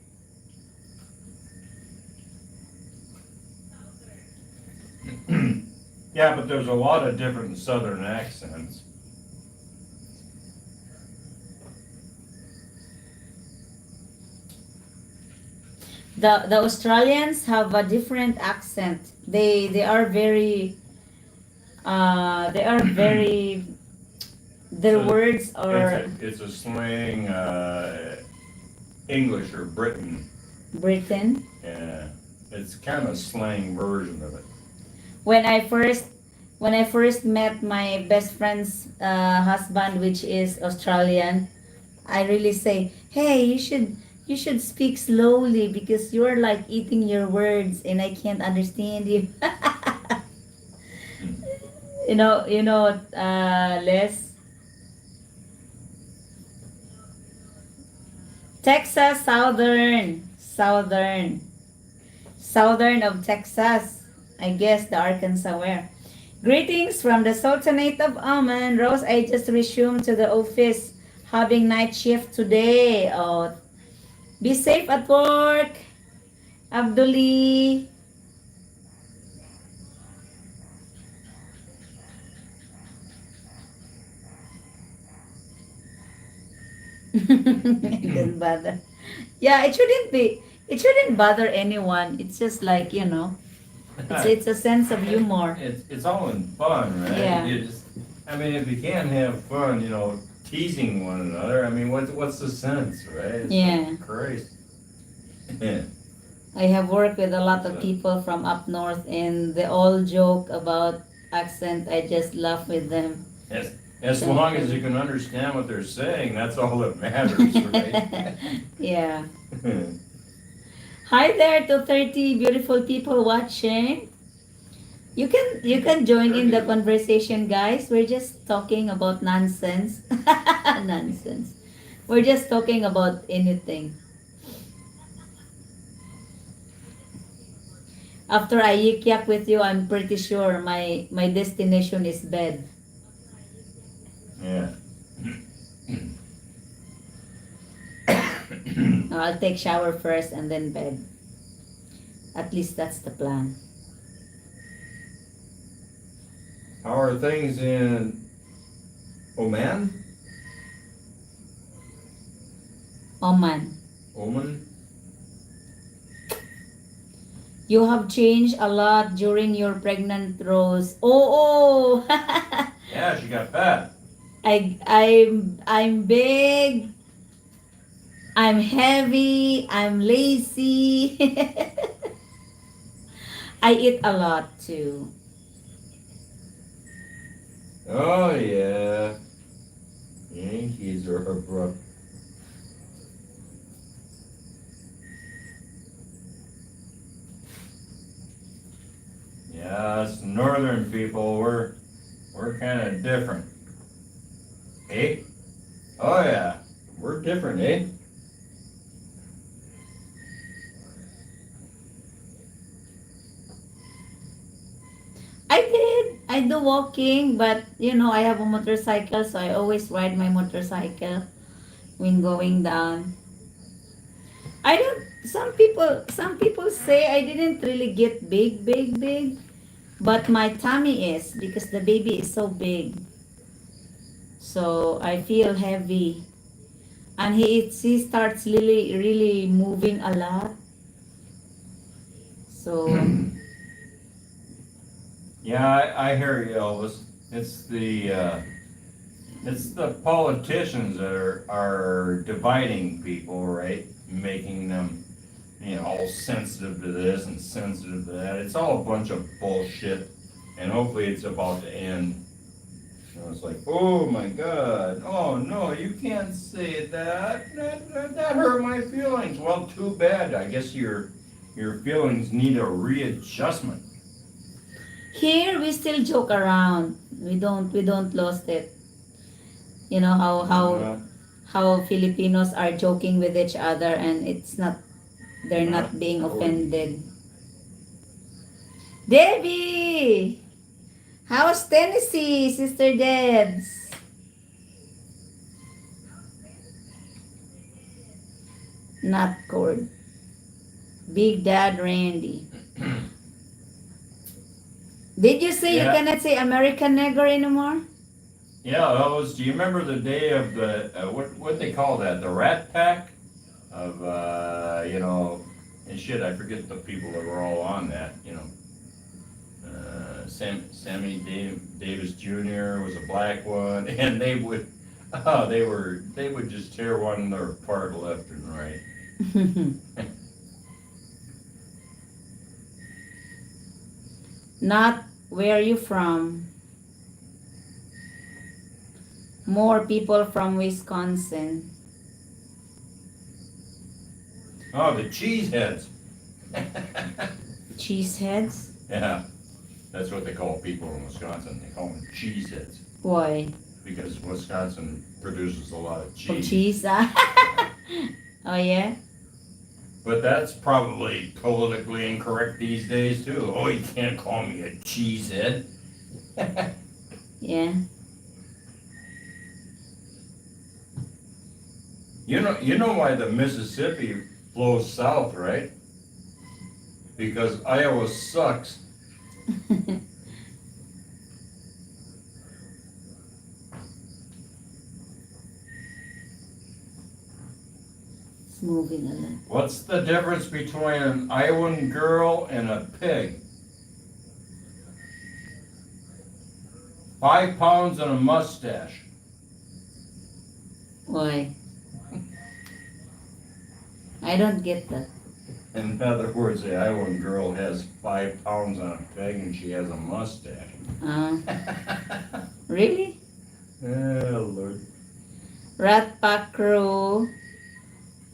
Yeah, but there's a lot of different southern accents. The Australians have a different accent. They are very their So words are It's a slang English or Britain. Britain. Yeah, it's kind of a slang version of it. When I first met my best friend's husband, which is Australian, I really say, hey, You should speak slowly because you're like eating your words and I can't understand you. Les. Texas, southern of Texas. I guess the Arkansas where. Greetings from the Sultanate of Oman. Rose, I just resumed to the office having night shift today. Oh, be safe at work, Abduli. It doesn't bother. Yeah, it shouldn't be. It shouldn't bother anyone. It's just like, it's a sense of humor. It's all in fun, right? Yeah. I mean, if you can't have fun, teasing one another, I mean, what's the sense, right? It's Yeah. like crazy. I have worked with a lot of people from up north and they all joke about accent. I just laugh with them. As long as you can understand what they're saying, that's all that matters, right? Yeah. Hi there to 30 beautiful people watching. You can join in the conversation, guys. We're just talking about nonsense. Nonsense. We're just talking about anything. After I yik yak with you, I'm pretty sure my destination is bed. Yeah. I'll take shower first and then bed. At least that's the plan. How are things in Oman? Oman. Oman? You have changed a lot during your pregnant Rose. Oh, oh. Yeah, she got fat. I'm big. I'm heavy. I'm lazy. I eat a lot too. Oh yeah. Yankees are her brother. Yeah, us northern people, we're kind of different. Eh? Oh yeah, we're different, eh? I do walking, but I have a motorcycle, so I always ride my motorcycle when going down. I don't some people say I didn't really get big, big, big, but my tummy is because the baby is so big. So I feel heavy. And he starts really moving a lot. So Yeah, I hear you, Elvis. It's the politicians that are dividing people, right? Making them, all sensitive to this and sensitive to that. It's all a bunch of bullshit, and hopefully it's about to end. It's like, oh my God, oh no, you can't say that. That hurt my feelings. Well, too bad. I guess your feelings need a readjustment. here we still joke around. We don't lost it. You know Uh, how Filipinos are joking with each other and they're not not being totally. offended. Debbie! How's Tennessee, Sister Debs? Not Cord. Big Dad Randy. Did you say you Yeah. cannot say American Negro anymore? Yeah, those. Do you remember the day of the what they call that? The Rat Pack of and shit. I forget the people that were all on that. Sammy Davis Jr. was a black one, and they would just tear one another apart left and right. Not where you from. More people from Wisconsin. Oh, the cheeseheads. Cheeseheads? Yeah, that's what they call people in Wisconsin. They call them cheeseheads Why? because Wisconsin produces a lot of Oh, cheese. cheese? Oh, yeah? But that's probably politically incorrect these days too. Oh, you can't call me a cheesehead. Yeah. You know why the Mississippi flows south, right? Because Iowa sucks. It's moving a lot. What's the difference between an Iowan girl and a pig? 5 pounds and a mustache. Why? I don't get that. In other words, the Iowan girl has 5 pounds on a pig and she has a mustache. Really? Oh, Lord. Rat Pack Crew,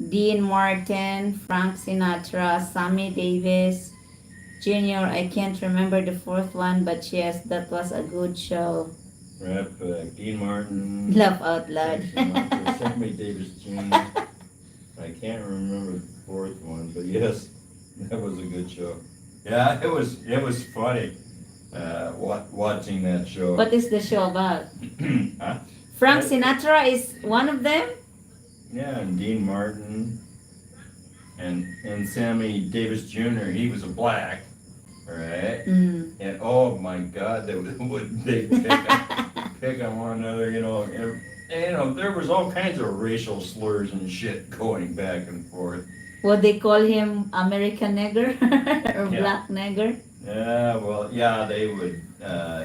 Dean Martin, Frank Sinatra, Sammy Davis, Jr. I can't remember the fourth one, but yes, that was a good show. Rap, Dean Martin. Laugh out loud. Sammy Davis Jr. I can't remember the fourth one, but yes, that was a good show. Yeah, it was funny watching that show. What is the show about? Huh? Frank Sinatra is one of them? Yeah, and Dean Martin and Sammy Davis Jr. He was a black, right? Mm. And oh my God, they pick on one another, you know. And, you know, there was all kinds of racial slurs and shit going back and forth. Would they call him American nigger or Yeah. black nigger? Yeah, well, yeah, they would,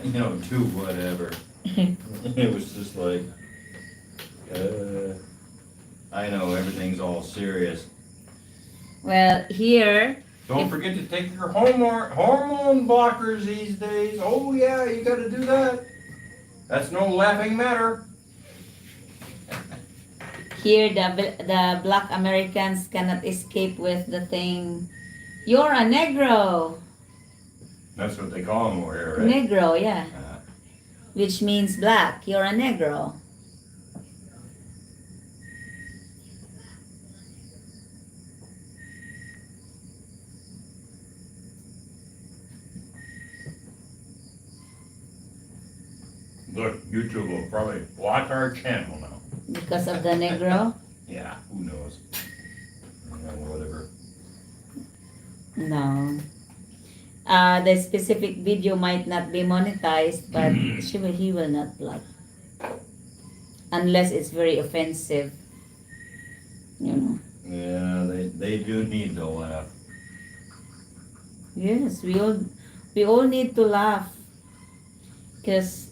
you know, do whatever. It was just like, I know everything's all serious. Well, here, Don't forget to take your hormone blockers these days. Oh yeah, you got to do that. That's no laughing matter. here the black Americans cannot escape with the thing. You're a Negro. That's what they call them over here, right? Negro, yeah. Uh, Which means black. You're a Negro. Look, YouTube will probably block our channel now. Because of the Negro? Yeah, who knows? Whatever. No. The specific video might not be monetized, but he will not block. Unless it's very offensive. You know. Yeah, they do need to laugh. Yes, we all need to laugh. Because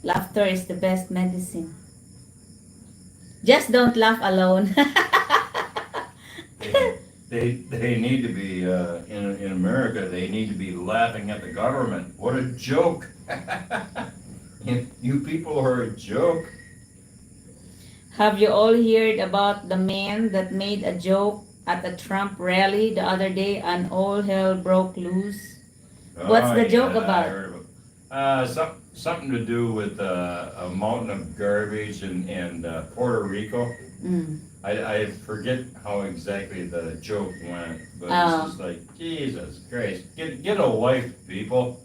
laughter is the best medicine. Just don't laugh alone. They need to be in America. They need to be laughing at the government. What a joke! You people are a joke. Have you all heard about the man that made a joke at a Trump rally the other day and all hell broke loose? What's the joke I about? heard of it. Something to do with a mountain of garbage in Puerto Rico. Mm. I forget how exactly the joke went, but Oh. it's just like, Jesus Christ, get a life, people.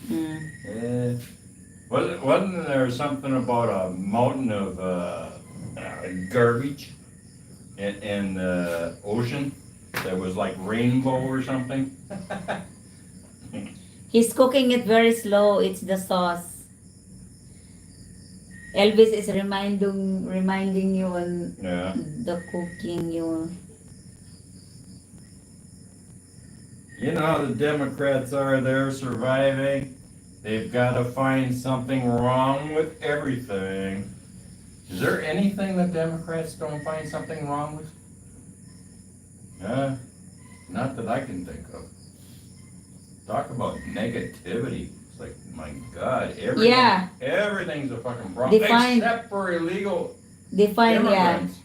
Mm. Wasn't there something about a mountain of garbage in the ocean that was like rainbow or something? He's cooking it very slow. It's the sauce. Elvis is reminding you on Yeah. the cooking. You know how the Democrats are, they're surviving. They've got to find something wrong with everything. Is there anything that Democrats don't find something wrong with? Not that I can think of. Talk about negativity. It's like, my God, everything's a fucking problem. Define- Except for illegal Define, yeah. immigrants.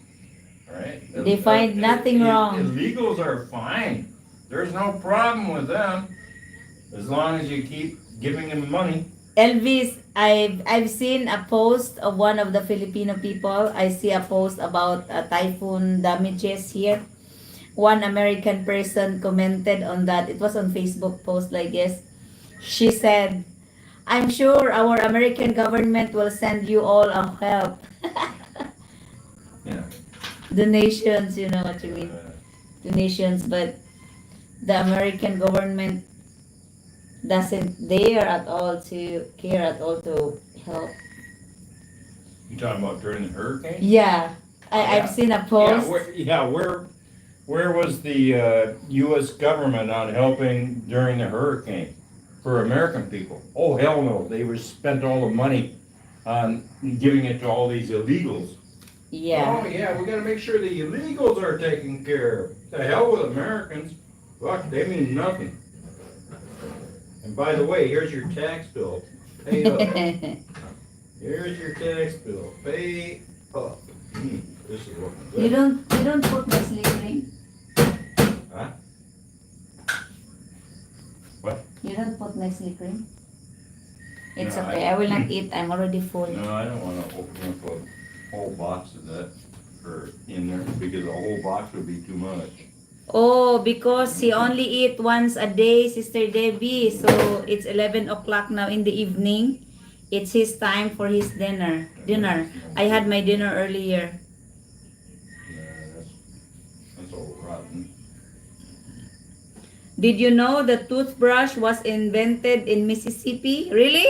right? They find nothing wrong. Illegals are fine. There's no problem with them, as long as you keep giving them money. Elvis, I've seen a post of one of the Filipino people. I see a post about typhoon damages here. One American person commented on that. It was on Facebook post, I guess. She said, "I'm sure our American government will send you all a help." Yeah. Donations, you know what you mean. Uh, Donations, but the American government doesn't dare at all to care at all to help. You talking about during the hurricane? Yeah, I've Yeah. seen a Yeah, post. where was the U.S. government on helping during the hurricane for American people? Oh, hell no, they were spent all the money on giving it to all these illegals. Yeah. Oh, yeah, we gotta make sure the illegals are taken care of. The hell with Americans. Look, they mean nothing. And by the way, here's your tax bill. Pay up. Here's your tax bill. Pay up. This is looking good. You don't put Nestle cream? Huh? What? You don't put Nestle cream? It's No, okay. I will not eat. I'm already full. No, I don't wanna open up a whole box of that for in there, because a whole box would be too much. Oh, because he only eat once a day, Sister Debbie. So it's 11 o'clock now in the evening. It's his time for his dinner. I had my dinner earlier. Yeah, that's all rotten. Did you know the toothbrush was invented in Mississippi? Really?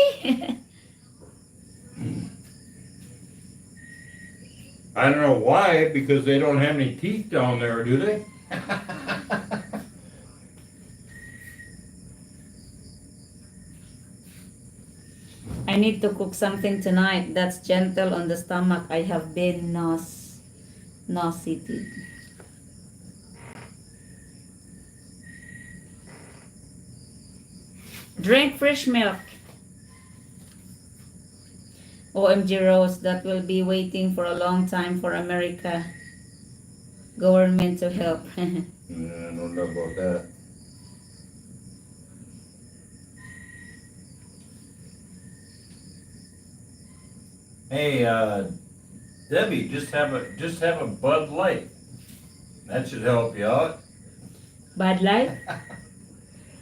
I don't know why, because they don't have any teeth down there, do they? I need to cook something tonight that's gentle on the stomach. I have been nauseated. Drink fresh milk. OMG Rose, that will be waiting for a long time for America government to help. Yeah, I don't know about that. Hey, Debbie, just have a Bud Light. That should help you out. Bad life?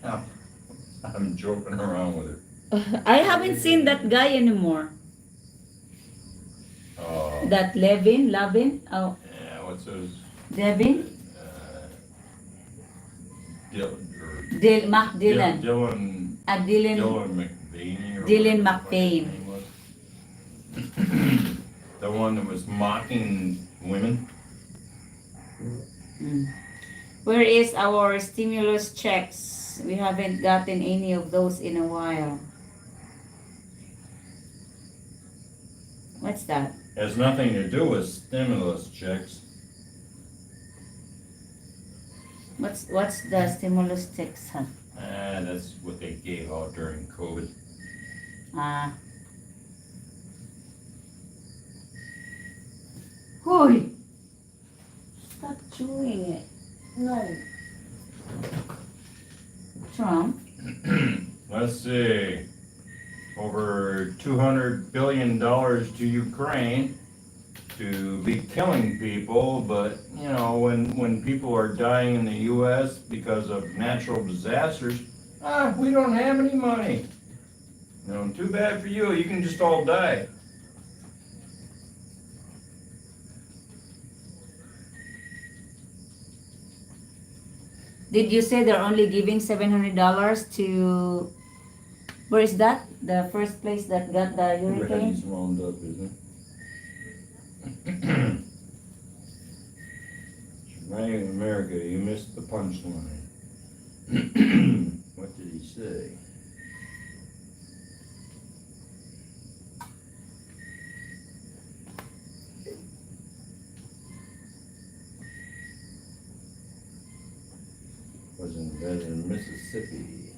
I'm joking around with her. I haven't seen that guy anymore. That Lavin? Oh, Yeah, what's his? Devin? Mac Dylan. Dylan Dylan McVeigh. Dylan McVeigh. The one that was mocking women. Where is our stimulus checks? We haven't gotten any of those in a while. What's that? Has nothing to do with stimulus checks. What's the stimulus checks? Huh? That's what they gave out during COVID. Hoy! Stop chewing it. No. Trump? Let's see. Over $200 billion to Ukraine to be killing people, but you know, when people are dying in the U.S. because of natural disasters, we don't have any money. You know, too bad for you. You can just all die. Did you say they're only giving $700 to... Where is that? The first place that got the hurricane? Everybody's wound up, isn't it? Right in America, you missed the punchline. What did he say? Was invented in Mississippi.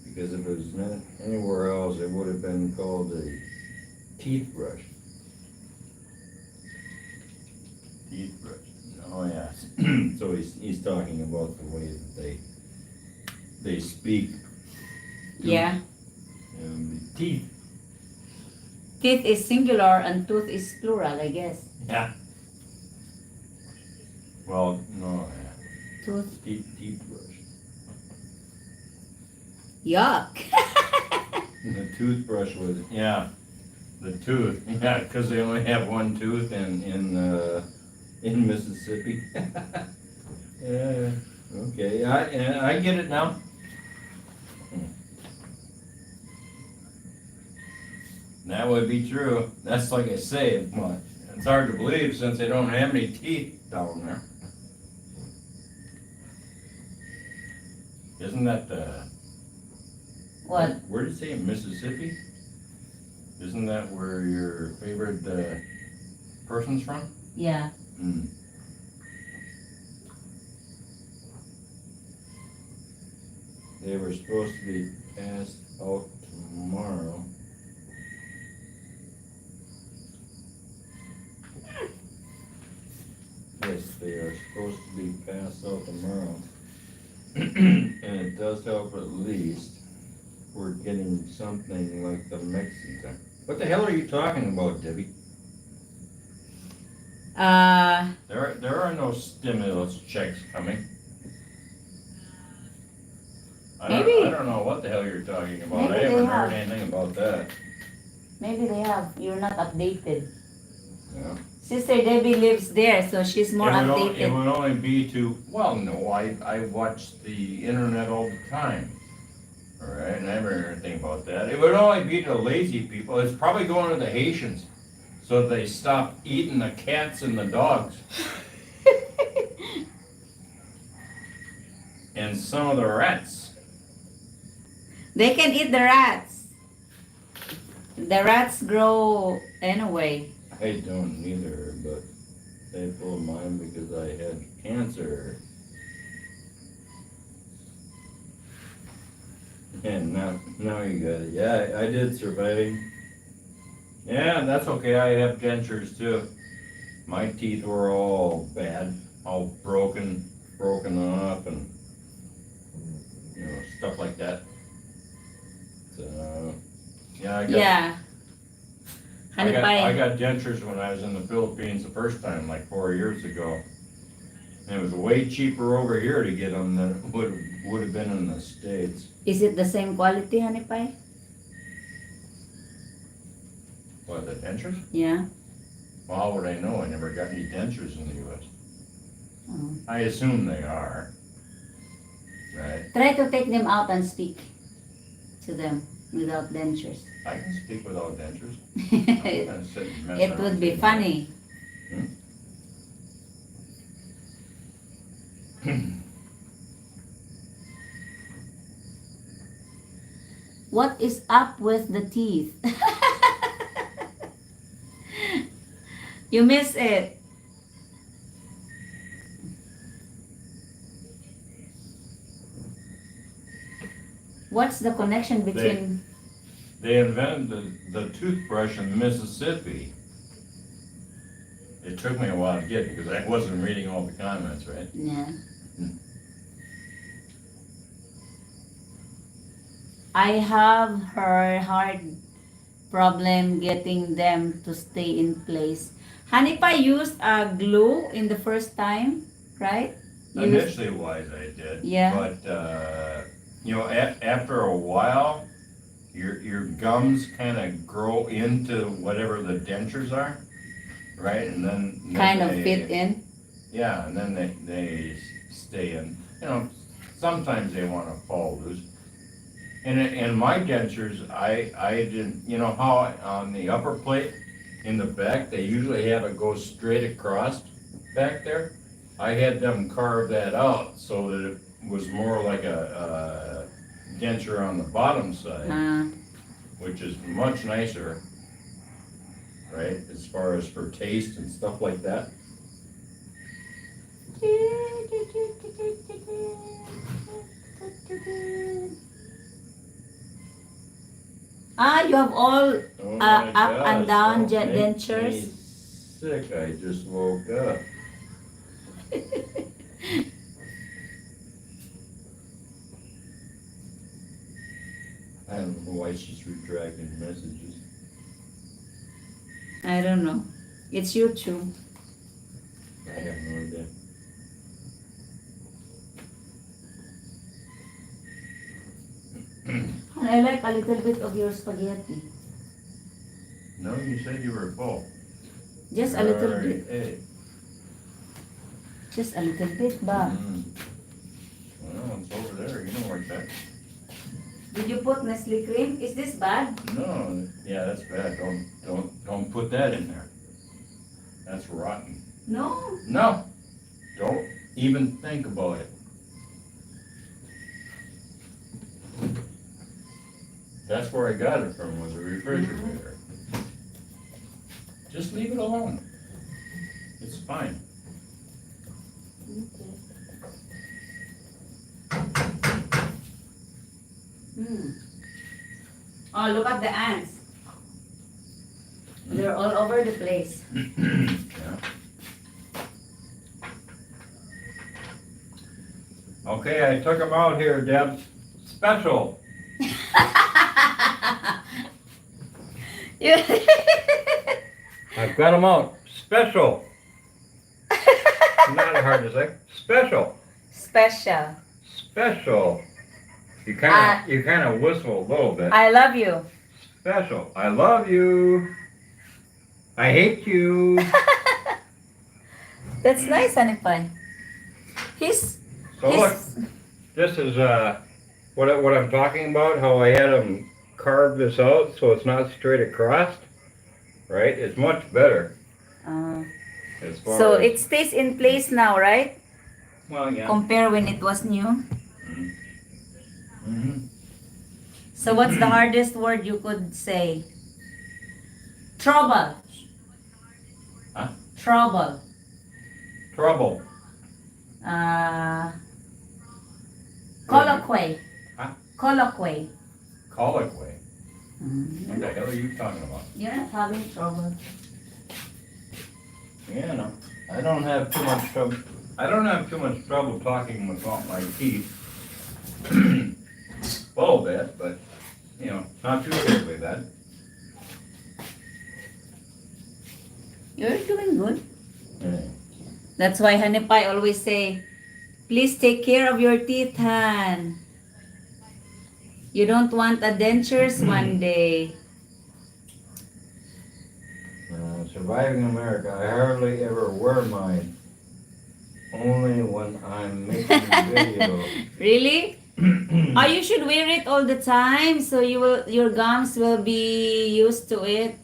Because if it was meant anywhere else, it would have been called a teeth brush. Toothbrush. Oh yeah. So he's talking about the way that they speak. Yeah. Teeth. Teeth is singular and tooth is plural, I guess. Yeah. Well, no. Yeah. Tooth. Toothbrush. Yuck. The toothbrush was the tooth. Yeah, because they only have one tooth in Mississippi. Yeah. Okay. I get it now. That would be true. That's like I say, but it's hard to believe since they don't have any teeth down there. Isn't that What? Where did you say, Mississippi? Isn't that where your favorite person's from? Yeah. Mm. They were supposed to be passed out tomorrow. Yes, they are supposed to be passed out tomorrow. And it does help at least. We're getting something like the Mexican. What the hell are you talking about, Debbie? There are no stimulus checks coming. I don't know what the hell you're talking about. Maybe I haven't they heard have. anything about that. Maybe they have. You're not updated. Yeah. Sister Debbie lives there, so she's more It updated. would only be to, well, no, I watch the internet all the time. All right, and I haven't heard anything about that. It would only be to lazy people. It's probably going to the Haitians, so they stop eating the cats and the dogs. And some of the rats. They can eat the rats. The rats grow anyway. I don't either, but they pulled mine because I had cancer. And now you got it. Yeah, I did survive. Yeah, that's okay. I have dentures too. My teeth were all bad, all broken off, and stuff like that. So yeah, Yeah. I Honey pie. got dentures when I was in the Philippines the first time, like 4 years ago. And it was way cheaper over here to get them than it would have been in the States. Is it the same quality, honey pie? What, the dentures? Yeah. Well, how would I know? I never got any dentures in the U.S. Oh. I assume they are. Right? Try to take them out and speak to them without dentures. I can speak without dentures. It I'm sitting and messing would around be with funny. What is up with the teeth? You miss it. What's the connection between... They invented the toothbrush in Mississippi. It took me a while to get because I wasn't reading all the comments, right? Yeah. I have her hard problem getting them to stay in place. Hanipa used glue in the first time, right? Initially wise I did. Yeah. But, after a while, your gums kind of grow into whatever the dentures are, right? And then Kind of they- fit in. Yeah, and then they stay in. Sometimes they want to fall loose. And in my dentures, I didn't, how on the upper plate in the back, they usually have it go straight across back there. I had them carve that out so that it was more like a denture on the bottom side, which is much nicer, right? As far as for taste and stuff like that. You have all Oh my up and gosh, down don't make dentures. me sick, I just woke up. I don't know why she's retracting messages. I don't know. It's YouTube. I have no idea. I like a little bit of your spaghetti. No, you said you were full. Just a little Alright, bit. hey. Just a little bit, ba? Well, it's over there. You know where it's at. Did you put Nestle cream? Is this bad? No, yeah, that's bad. Don't put that in there. That's rotten. No. No, don't even think about it. That's where I got it from, was a refrigerator. Just leave it alone. It's fine. Okay. Oh, look at the ants. They're all over the place. Yeah. Okay, I took them out here, Deb. Special. I've got them out. Special. Not hard to say. Special. Special. Special. You kind of whistle a little bit. I love you. Special. I love you. I hate you. That's nice, Honey Pie. He's So look, this is what I'm talking about. How I had them carve this out so it's not straight across. Right? It's much better. As far so as, it stays in place now, right? well, yeah. Compare when it was new. Mm-hmm. So what's the hardest word you could say? Trouble. Huh? Trouble. Trouble. Colloquy. Huh? Colloquy. Colloquy. What the hell are you talking about? You're not having trouble. Yeah, no. I don't have too much trouble. I don't have too much trouble talking without my teeth. A little bit, but you know, not too terribly bad. You're doing good. Yeah. That's why Honey Pie always say, please take care of your teeth, Han. You don't want a dentures one day. Surviving America, I hardly ever wear mine. Only when I'm making videos. Really? Oh, you should wear it all the time so your gums will be used to it.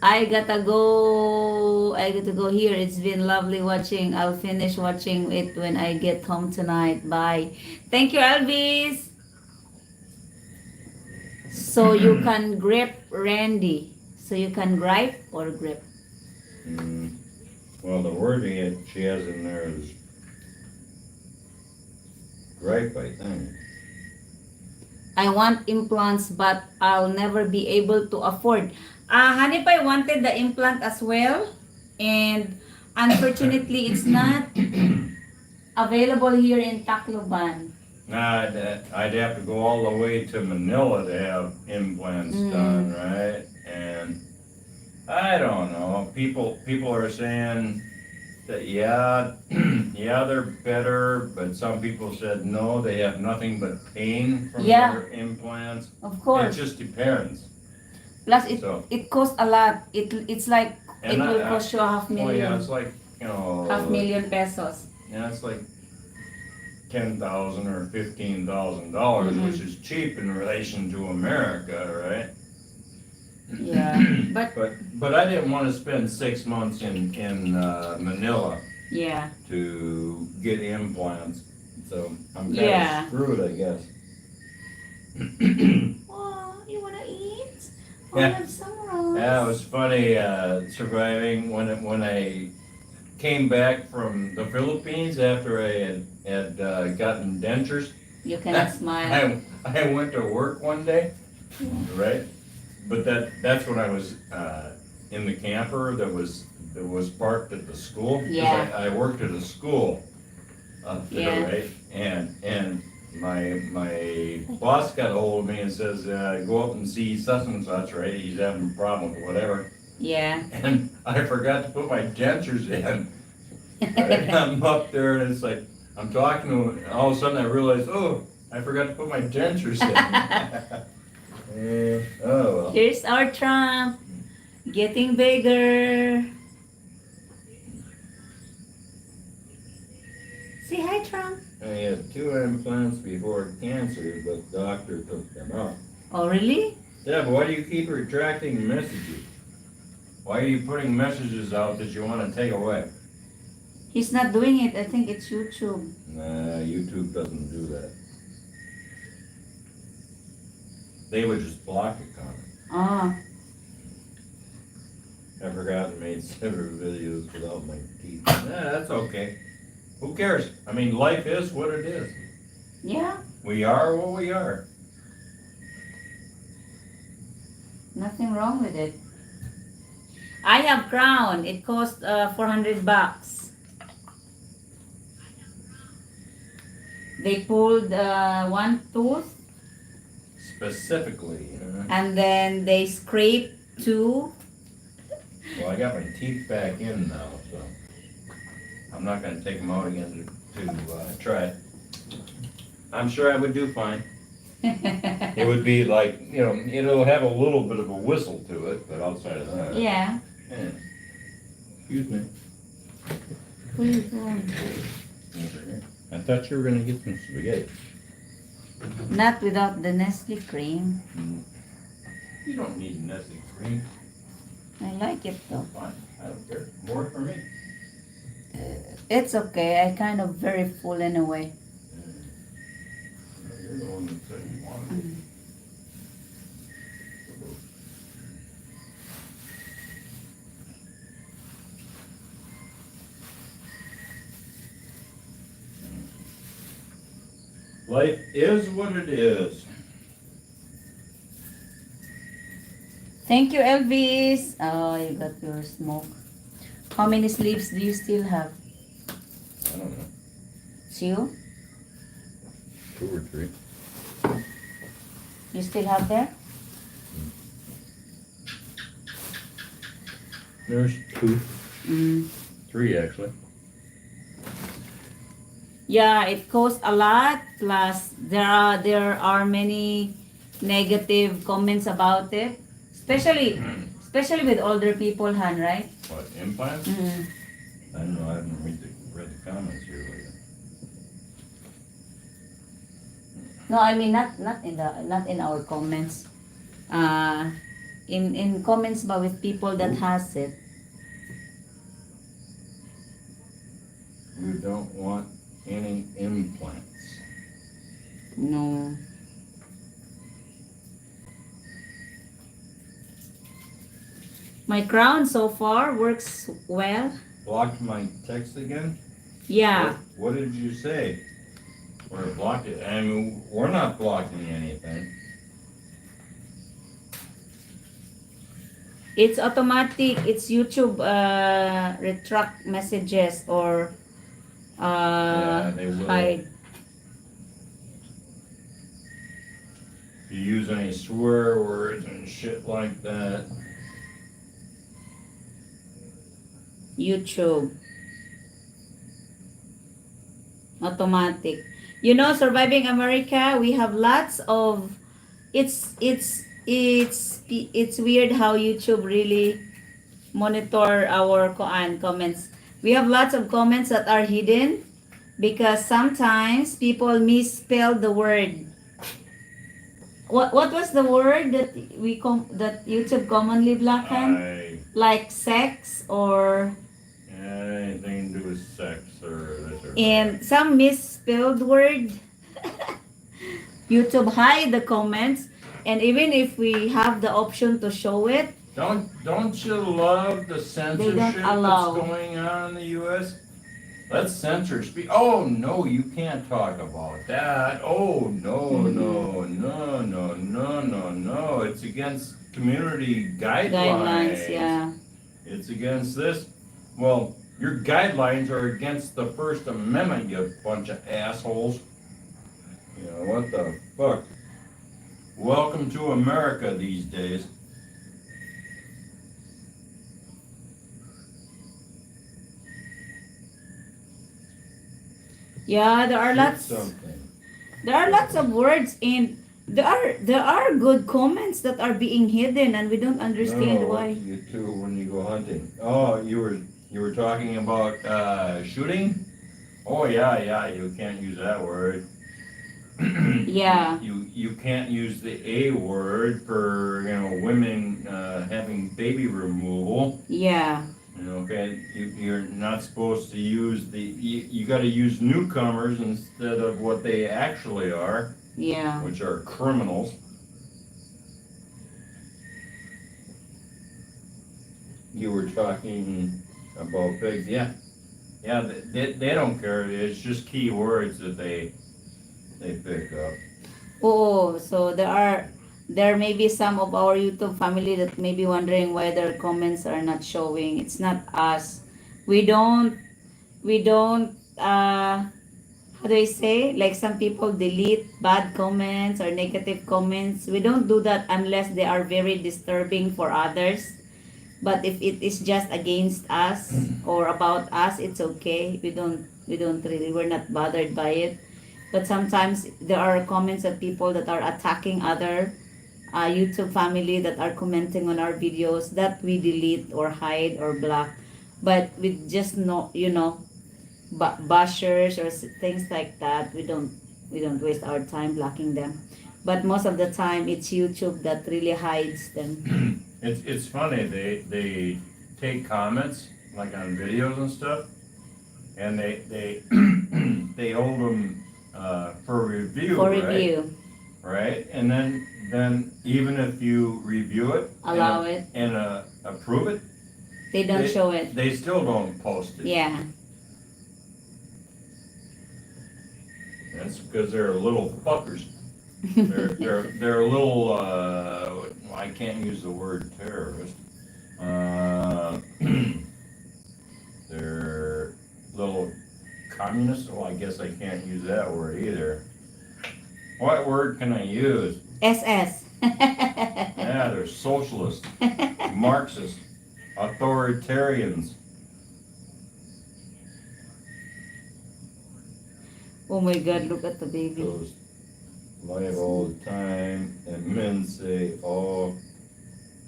I gotta go here. It's been lovely watching. I'll finish watching it when I get home tonight. Bye. Thank you, Elvis. So you can grip Randy. So you can gripe or grip. Well, the word she has in there is gripe, I think. I want implants, but I'll never be able to afford. Honey Pie wanted the implant as well, and unfortunately, it's not available here in Tacloban. Nah, I'd have to go all the way to Manila to have implants done, right? And I don't know. People are saying that yeah, they're better, but some people said no, they have nothing but pain from their implants. Of course. It just depends. Plus, So- it costs a lot. It's like it will cost you $500,000. Well, yeah, it's like, you know, $500,000 pesos. yeah, it's like $10,000 or $15,000, which is cheap in relation to America, right? Yeah, but But I didn't want to spend 6 months in Manila yeah. to get implants, so I'm kind Yeah. of screwed, I guess. Oh, you wanna eat? Yeah. Have some rolls. Yeah, it was funny surviving when I came back from the Philippines after I had gotten dentures. You cannot smile. I went to work one day, right? But that's when I was in the camper that was parked at the school. 'Cause Yeah. I worked at a school up there, Yeah. right? And my boss got a hold of me and says, go up and see such and such, right? He's having a problem with whatever. Yeah. And I forgot to put my dentures in. Right? I'm up there and it's like, I'm talking to him, and all of a sudden I realize, oh, I forgot to put my dentures in. Oh well. Here's our Trump getting bigger. Say hi, Trump. I had 2 implants before cancer, but doctor took them out. Oh, really? Yeah, but why do you keep retracting messages? Why are you putting messages out that you want to take away? He's not doing it. I think it's YouTube. Nah, YouTube doesn't do that. They would just block a comment. Ah, I forgot and made several videos without my teeth. Nah, that's okay. Who cares? I mean, life is what it is. yeah. We are what we are. Nothing wrong with it. I have crown. It cost $400. They pulled one tooth Specifically, and then they scraped two. Well, I got my teeth back in now, so I'm not gonna take them out again to try it. I'm sure I would do fine. It would be like, it'll have a little bit of a whistle to it, but outside of that. Yeah. Yeah. Excuse me. What are you doing? I thought you were gonna get some spaghetti. Not without the Nestle cream. You don't need Nestle cream. I like it though. Fine, I don't care. More for me. It's okay. I kind of very full in a way. You're the one that said you wanted it. Life is what it is. Thank you, Elvis. Oh, you got your smoke. How many sleeves do you still have? I don't know. 2? 2 or 3. You still have there? There's 2. Mm. 3 actually. Yeah, it costs a lot. Plus, there are many negative comments about it, especially with older people, Han, right? What, implants? Mm. I don't know, I haven't read the comments here lately. No, I mean not in our comments. In comments, but with people that has it. You don't want any implants. No. My crown so far works well. Blocked my text again? Yeah. What did you say? Or blocked it? I mean, we're not blocking anything. It's automatic. It's YouTube retract messages or Yeah, they will. hide. If you use any swear words and shit like that. YouTube. Automatic. You know, Surviving America, we have lots of it's weird how YouTube really monitor our comments. We have lots of comments that are hidden because sometimes people misspell the word. What was the word that that YouTube commonly blackened? Like sex or Anything to do with sex or this or and some misspelled word. YouTube hide the comments, and even if we have the option to show it, Don't you love the censorship that's allow. going on in the U.S.? Let's censor speech. Oh no, you can't talk about that. Oh no, no. It's against community guidelines. guidelines, yeah. It's against this. Well, your guidelines are against the First Amendment, you bunch of assholes. You know, what the fuck? Welcome to America these days. Yeah, there are Shoot lots. something. There are lots of words, and there are good comments that are being hidden, and we don't understand No, why. what do you do when you go hunting? Oh, you were talking about shooting? Oh yeah, you can't use that word. Yeah. You can't use the A word for, you know, women having baby removal. Yeah. You know, okay, you're not supposed to use you got to use newcomers instead of what they actually are, Yeah. which are criminals. You were talking about pigs, yeah. Yeah, they don't care. It's just key words that they pick up. Oh, so there may be some of our YouTube family that may be wondering why their comments are not showing. It's not us. We don't how do I say? Like some people delete bad comments or negative comments. We don't do that unless they are very disturbing for others. But if it is just against us or about us, it's okay. We don't really, we're not bothered by it. But sometimes there are comments of people that are attacking other YouTube family that are commenting on our videos that we delete or hide or block. But with just no, bashers or things like that, we don't waste our time blocking them. But most of the time, it's YouTube that really hides them. It's funny, they take comments like on videos and stuff, and they they hold them for review, For right? review, Right, and then even if you review it allow it. and approve it, They don't show it. they still don't post it. Yeah. That's because they're little fuckers. They're a little. I can't use the word terrorist. They're little communists. Well, I guess I can't use that word either. What word can I use? SS. Yeah, they're socialists, Marxists, authoritarians. Oh my God! Look at the baby. Those live all the time, and men say all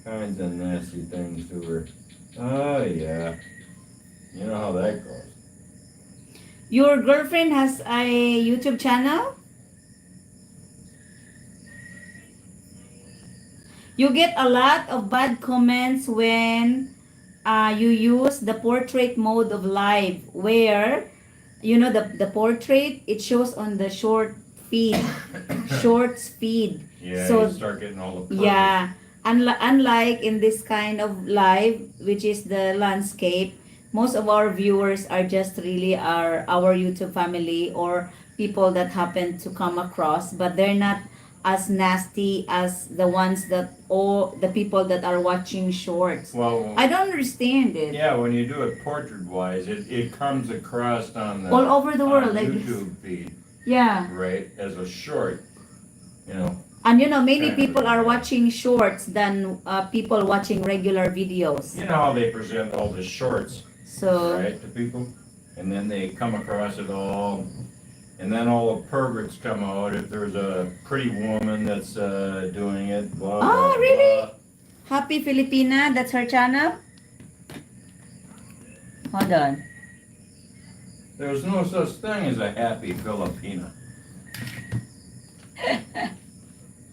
kinds of nasty things to her. Oh yeah, you know how that goes. Your girlfriend has a YouTube channel? You get a lot of bad comments when you use the portrait mode of live, where the portrait, it shows on the feed short speed. Yeah, So you start getting all the yeah, unlike in this kind of live, which is the landscape, most of our viewers are just really our YouTube family or people that happen to come across, but they're not as nasty as the ones that, or the people that are watching shorts. Well, I don't understand it. yeah, when you do it portrait wise, it comes across on the All over the world, on like YouTube feed, yeah. right, as a short, you know. And many Kind of people are thing. watching shorts than people watching regular videos. You know how they present all the shorts, So right, to people, and then they come across it all, and then all the perverts come out. If there's a pretty woman that's doing it, blah blah. Oh, really? Blah. Happy Filipina, that's her channel. Hold on. There's no such thing as a happy Filipina.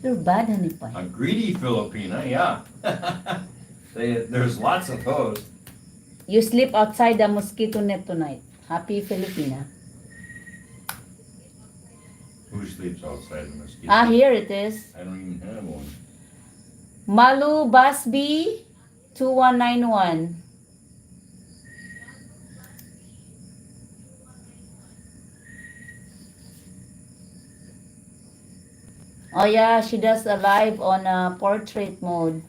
You're bad, honey pie. A greedy Filipina, yeah. There's lots of those. You sleep outside the mosquito net tonight. Happy Filipina. Who sleeps outside the mosquito? Ah, here it is. I don't even have one. Malu Basby 2191. Oh yeah, she does a live on a portrait mode.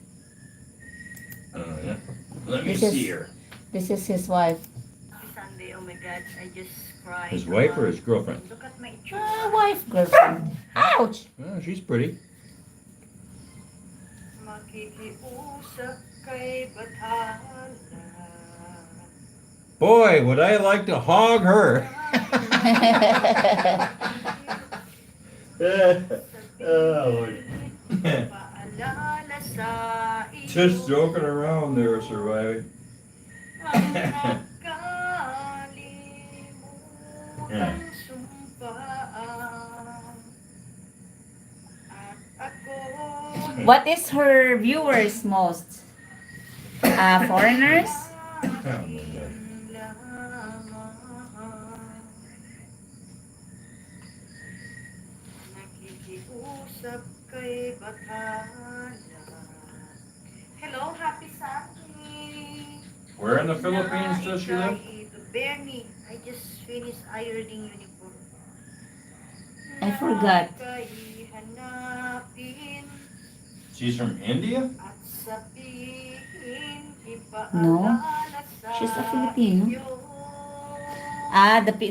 Yeah. Let me This is- see her. This is his wife. Sunday, oh my God, I just cried. His wife or his girlfriend? Look at my Wife, girlfriend. Ouch! Oh, she's pretty. Makikiusap kay bathala. Boy, would I like to hog her. Oh, Paalala sa iyo. just joking around there, surviving. Ang nakalimutan sumpaan. At ako What is her viewers most? Foreigners? Nakikiusap kay bathala. Hello, happy Sunday. Where in the Philippines does she live? Bernie, I just finished ironing uniform. I forgot. Hanapin She's from India? at sabihin, No. ipaalala She's a sa Filipino. iyo.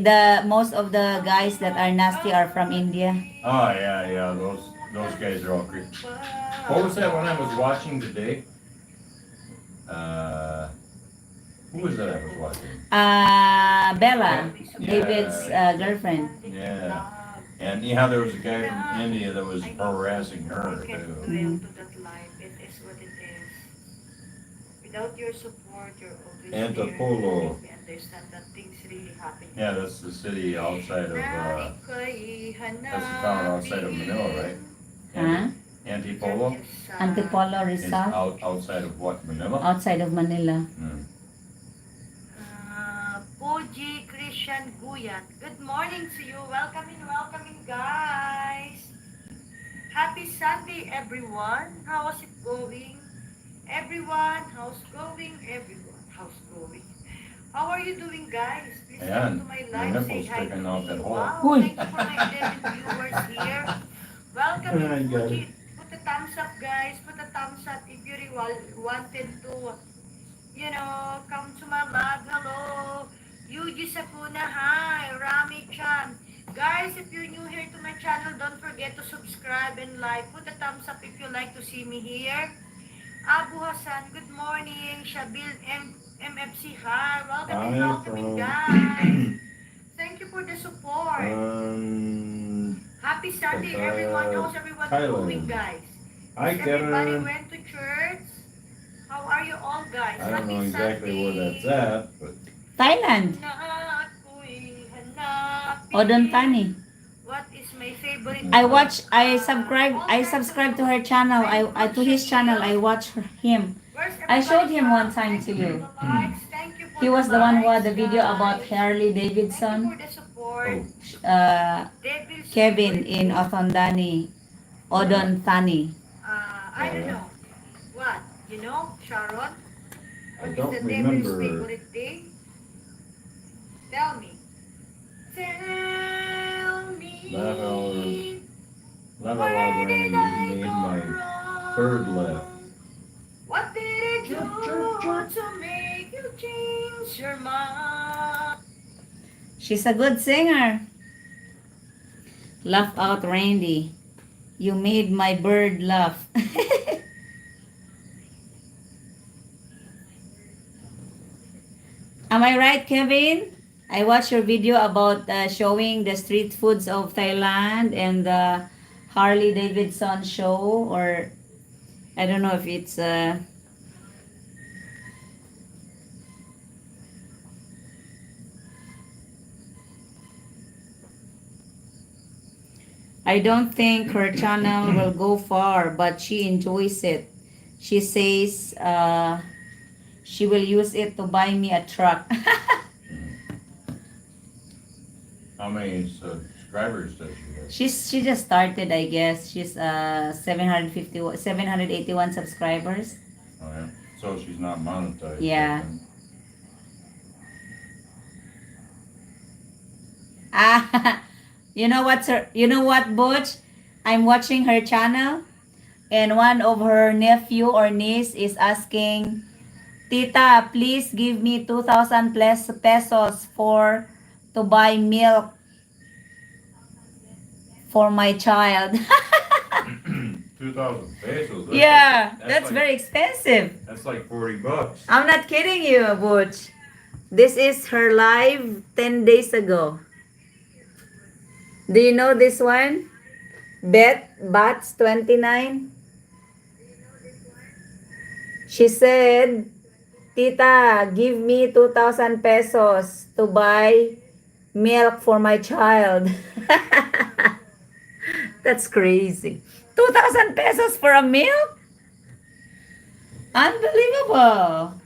The most of the guys that are nasty are from India. Oh yeah, those guys are all creepy. What was that one I was watching today? Who was that I was watching? Bella, Yeah. David's girlfriend. Yeah. And yeah, there was a guy from India that was harassing her I can't too. dwell to that life. It is what it is. Without your support, you're always Antipolo. there. We understand that things really happen. Yeah, that's the city outside of, that's the town outside of Manila, right? Huh? Antipolo? Antipolo, It's Rizal, outside of what, Manila? outside of Manila. Hmm. Puji Christian Guyat. Good morning to you. Welcome in, guys. Happy Sunday, everyone. How is it going? Everyone, how's going? Everyone, how's going? How are you doing, guys? Please Ayan, come to my your live. Say nipple's hi to sticking out me. that hole. Wow, Uy. thank you for my 11 viewers here. Welcome I in, got Fuji. Put a thumbs up, guys. Put a thumbs up if you really wanted to, come to my live. Hello. Yuji Sakuna, hi. Rami-chan. Guys, if you're new here to my channel, don't forget to subscribe and like. Put a thumbs up if you like to see me here. Abu Hassan, good morning. Shabil MFC, hi. Welcome in, guys. Thank you for the support. Happy Sunday, everyone. How's everyone Thailand. doing, guys? Hi, Everybody Karen. went to church? How are you all, guys? I don't know Happy exactly where Sunday. that's at, but Thailand, Na ako'y hanapin. Odontani. What is my favorite? I subscribe to her channel. I to his channel. I watch him. Where's I showed him everybody one time to you. Thank you for He was the one who had the likes, video about guys. Harley Thank you Davidson. for the support. Devil's Kevin favorite in food. Othondani, Odontani. I don't know. What? Sharon? I What is don't the devil's remember. favorite day? Tell me. Tell me. Level Where Randy, did you I made go my wrong? third left. What did I do Chirp, chirp, chirp. to make you change your mind? She's a good singer. Laugh out, Randy. You made my bird laugh. Am I right, Kevin? I watched your video about showing the street foods of Thailand and the Harley Davidson show, or I don't know if it's I don't think her channel will go far, but she enjoys it. She says she will use it to buy me a truck. How many subscribers does she have? She just started, I guess. She's 781 subscribers. Oh, yeah. So she's not monetized. Yeah. then. Ah, you know what, Butch? I'm watching her channel, and one of her nephew or niece is asking, Tita, please give me 2,000 pesos for to buy milk for my child. 2,000 pesos. Yeah, that's like, very expensive. That's like $40. I'm not kidding you, Butch. This is her live 10 days ago. Do you know this one? Bats 29. She said, Tita, give me 2,000 pesos to buy milk for my child. That's crazy. 2,000 pesos for a milk? Unbelievable.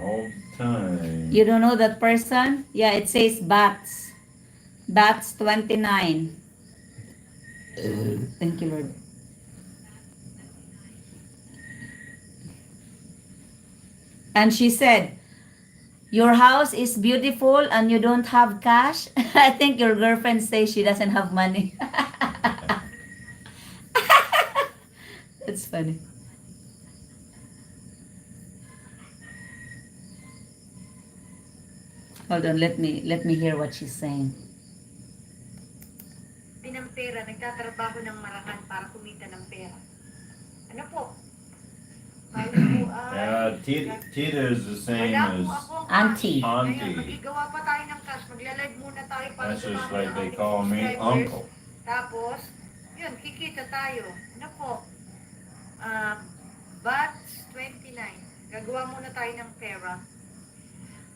All the time. You don't know that person? Yeah, it says Bats. Bats 29. Thank you, Lord. And she said, your house is beautiful and you don't have cash. I think your girlfriend says she doesn't have money. That's funny. Hold on, let me hear what she's saying. Ng pera, nagtatrabaho ng marahan para kumita ng pera. Ano po? Kaya po Yeah, Tita is the same wala as po akong Auntie. cash. Ngayon, Auntie. magigawa pa tayo ng cash. Magla-live muna tayo para That's just dumami like ang they ating call me subscribers. uncle. Tapos, yun, kikita tayo. Ano po? Bats 29. Gagawa muna tayo ng pera.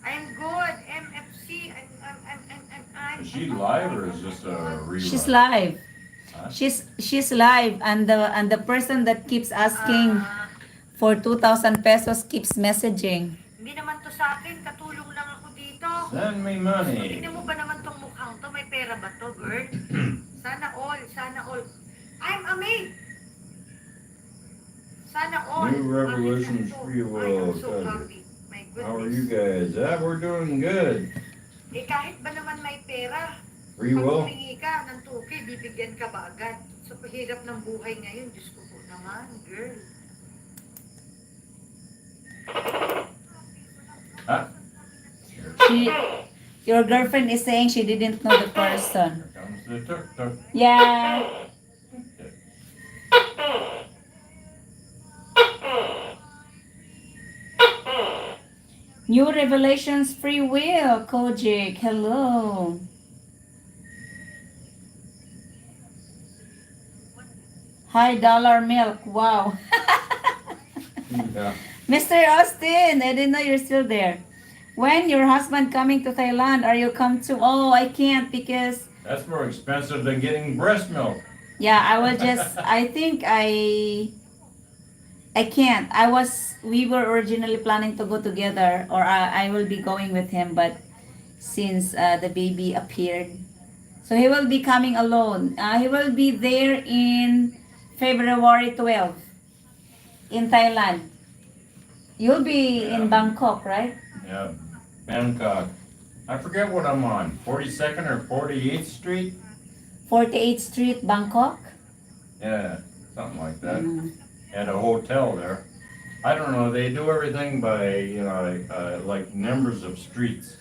I'm good, MFC. Is she live or is this a rerun? She's live. Huh? She's live, and the person that keeps asking for 2,000 pesos keeps messaging. Hindi naman to sa akin, katulong lang ako dito. Send me money. Tingnan mo ba naman tong mukhang to? May pera ba to, girl? Sana all, sana all. I'm amazed. Sana all. New Revolutions Amazed Free ako. World. I am so happy. My goodness. How are you guys? We're doing good. Eh kahit ba naman may pera, Free pag will. humingi ka ng tuki, bibigyan ka ba agad? So pahirap ng buhay ngayon, Diyos ko po naman, girl. Huh? Your girlfriend is saying she didn't know the person. Here comes the tuk-tuk. Yeah. New Revelations Free Will, Kojic. Hello. Hi, Dollar Milk. Wow. Yeah. Mr. Austin, I didn't know you're still there. When your husband coming to Thailand, are you come to? Oh, I can't because That's more expensive than getting breast milk. yeah, I will just. I think I can't. We were originally planning to go together, or I will be going with him, but since the baby appeared, so he will be coming alone. He will be there in February 12 in Thailand. You'll be in Bangkok, right? Yeah, Bangkok. I forget what I'm on, 42nd or 48th Street? 48th Street, Bangkok. Yeah, something like that. Mm. At a hotel there. I don't know, they do everything by, like numbers of streets.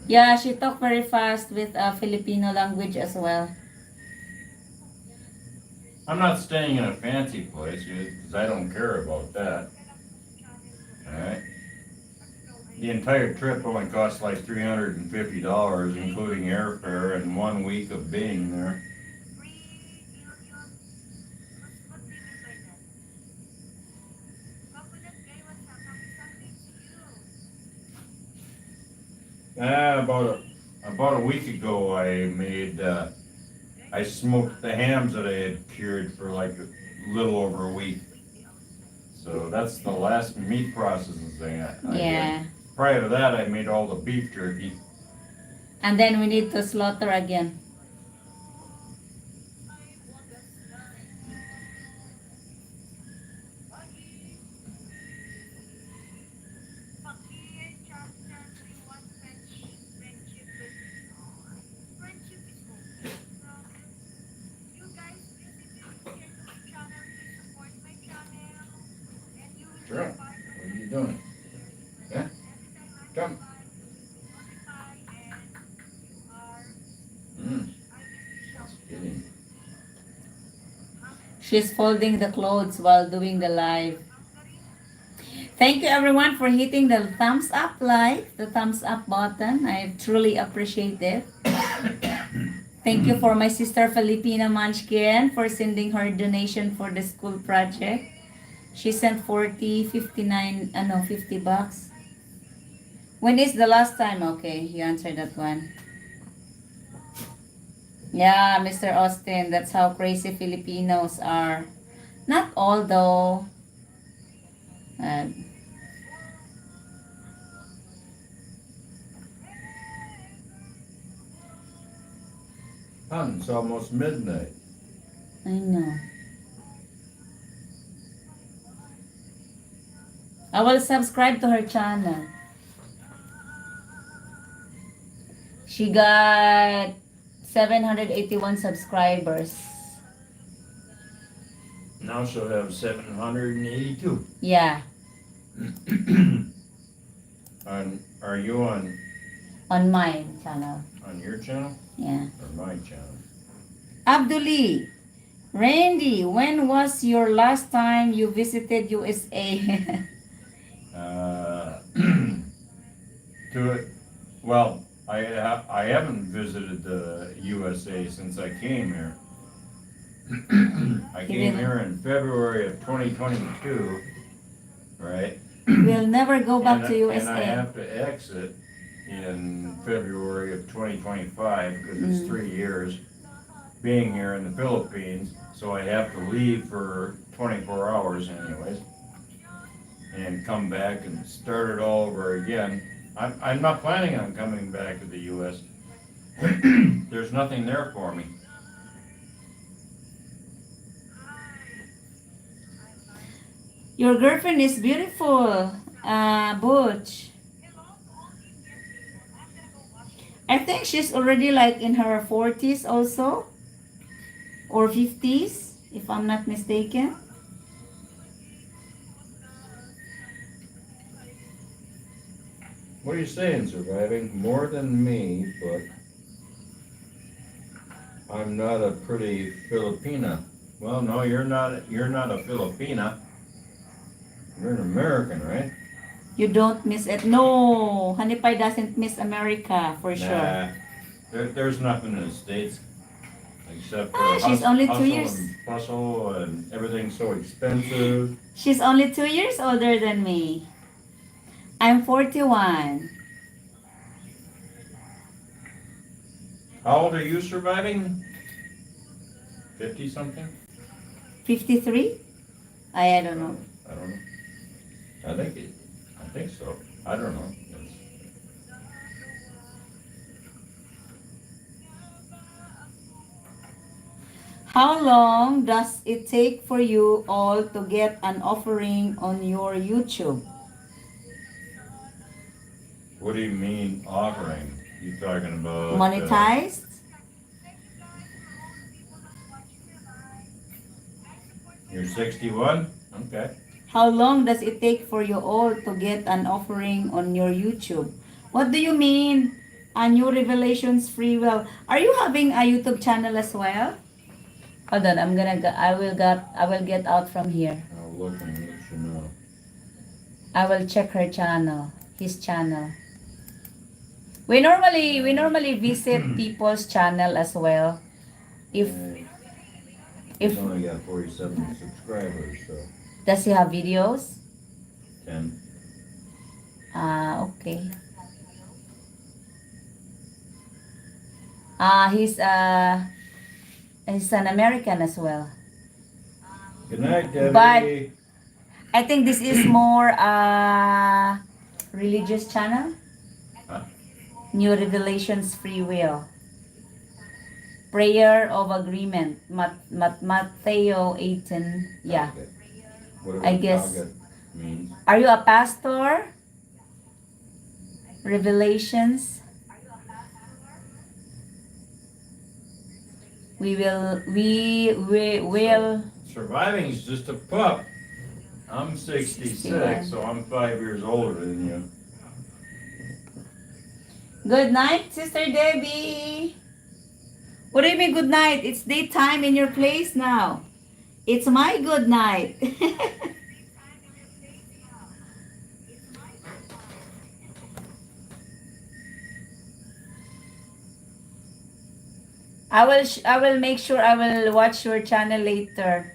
Yeah, she talked very fast with Filipino language as well. I'm not staying in a fancy place because I don't care about that. Alright? The entire trip only cost like $350, including airfare and 1 week of being there. About a week ago, I smoked the hams that I had cured for like a little over a week. So that's the last meat processing thing I Yeah. did. Prior to that, I made all the beef jerky. And then we need to slaughter again. doing? Yeah? Come. That's kidding. She's folding the clothes while doing the live. Thank you everyone for hitting the thumbs up the thumbs up button. I truly appreciate it. Thank you for my sister Filipina Munchkin for sending her donation for the school project. She sent 40, 59, 50 bucks. When is the last time? Okay, you answered that one. Yeah, Mr. Austin, that's how crazy Filipinos are. Not all though. Uh, Hon, it's almost midnight. I know. I will subscribe to her channel. She got 781 subscribers. Now she'll have 782. Yeah, Are you on my channel. on your channel Yeah. or my channel? Abduli, Randy, when was your last time you visited USA? To it. Well, I haven't visited the USA since I came here. I came here in February of 2022, right? We'll never go back to And I USA. have to exit in February of 2025 because it's 3 years being here in the Philippines. So I have to leave for 24 hours anyways and come back and start it all over again. I'm not planning on coming back to the US. There's nothing there for me. Your girlfriend is beautiful, Butch. I think she's already like in her 40s also, or 50s, if I'm not mistaken. What are you saying, surviving? More than me, but I'm not a pretty Filipina. Well, no, you're not a Filipina. You're an American, right? You don't miss it. No, Honey Pie doesn't miss America for sure. Nah, there's nothing in the States except for She's only 2 hustle years. and bustle and everything's so expensive. She's only 2 years older than me. I'm 41. How old are you surviving? 50 something? 53? I don't know. I don't know. I think so. I don't know. How long does it take for you all to get an offering on your YouTube? What do you mean offering? You talking about Monetized? You're 61? Okay. How long does it take for you all to get an offering on your YouTube? What do you mean? A new revelations free will. Are you having a YouTube channel as well? Hold on, I will get out from here. I'll look and let you know. I will check her channel, his channel. We normally visit people's channel as well. If He's only got 47 subscribers, so does he have videos? 10. Okay. He's an American as well. Good night, Debbie. But- I think this is more religious channel. Huh? New Revelations Free Will. Prayer of Agreement. Matthew 18. Yeah. Okay. Whatever I guess. Taga means. Are you a pastor? Revelations. We will Surviving is just a pup. I'm 66, 61. so I'm 5 years older than you. Good night, Sister Debbie. What do you mean good night? It's daytime in your place now. It's my good night. I will make sure I will watch your channel later.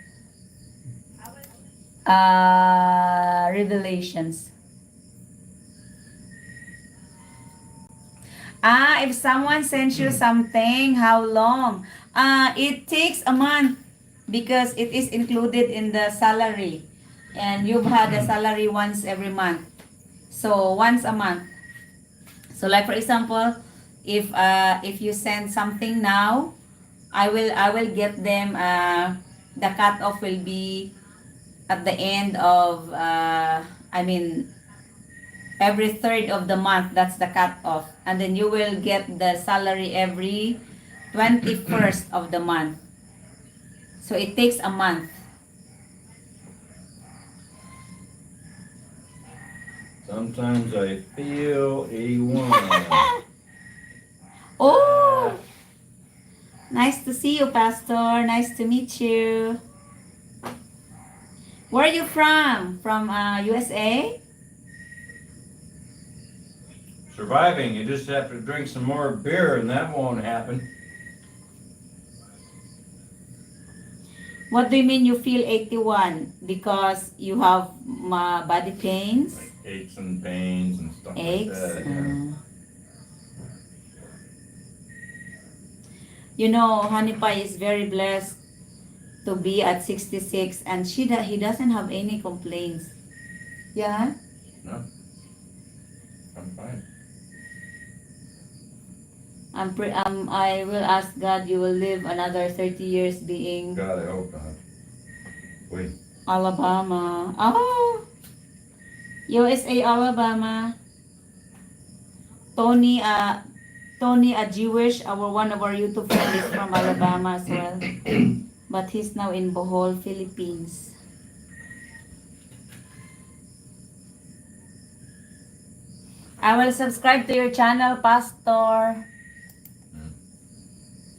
Revelations. If someone sends you something, how long? It takes a month because it is included in the salary. And you've had a salary once every month. So once a month. So like for example, if you send something now, I will get them the cutoff will be at the end of I mean every third of the month. That's the cutoff, and then you will get the salary every 21st of the month. So it takes a month. Sometimes I feel 81. Oh, nice to see you, Pastor. Nice to meet you. Where are you from? From USA? Surviving, you just have to drink some more beer and that won't happen. What do you mean you feel 81? Because you have body pains? Like aches and pains and stuff Aches? like that. Yeah. You know, Honey Pie is very blessed to be at 66 and he doesn't have any complaints. Yeah? No, I'm fine. I will ask God you will live another 30 years being God, I hope not. Wait. Alabama. Oh! USA, Alabama. Tony, a Jewish, one of our YouTube friends is from Alabama as well. But he's now in Bohol, Philippines. I will subscribe to your channel, Pastor.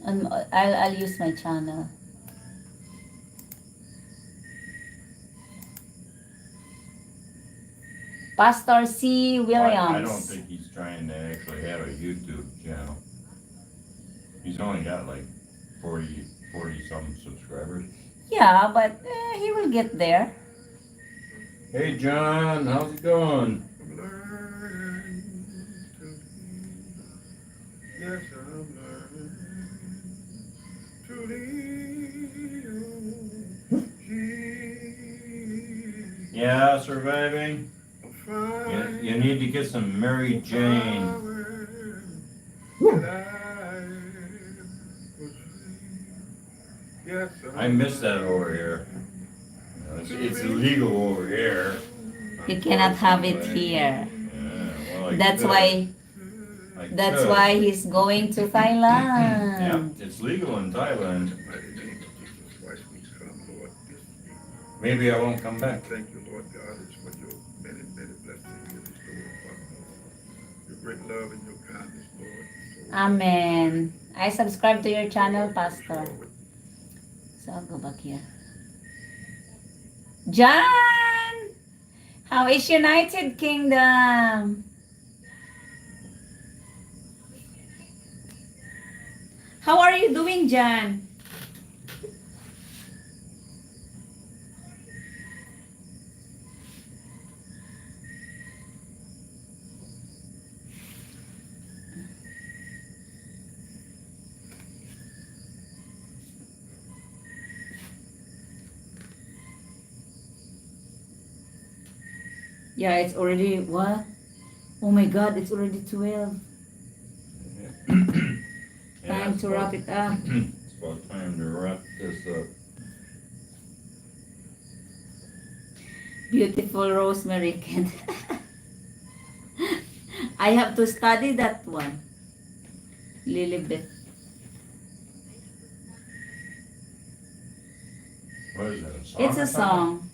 And I'll use my channel. Pastor C. Williams. I don't think he's trying to actually have a YouTube channel. He's only got like 40 some subscribers. Yeah, but he will get there. Hey John, how's it going? Yes, I'm learning to leave. Yeah, surviving. You need to get some Mary Jane. I miss that over here. It's illegal over here. You cannot have it here. Yeah, well, That's could. why. I That's could. why he's going to Thailand. Yeah, it's legal in Thailand. Maybe I won't come back. Thank you, Lord God, it's for your many, many blessings you bestowed upon us. Your great love and your kindness, Lord. Amen. I subscribe to your channel, Pastor. So I'll go back here. John! How is United Kingdom? How are you doing, John? Yeah, it's already what? Oh my God, it's already 12. Time to wrap it up. It's about time to wrap this up. Beautiful Rosemary Kent. I have to study that one. Lilibet. What is that, a song? It's or a something? song.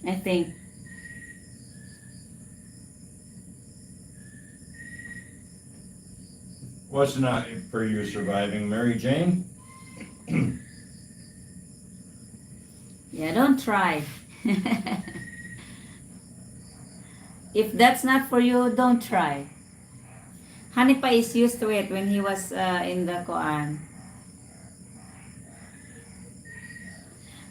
I think. What's not for you surviving, Mary Jane? Yeah, don't try. If that's not for you, don't try. Hanipa is used to it when he was in the Koan.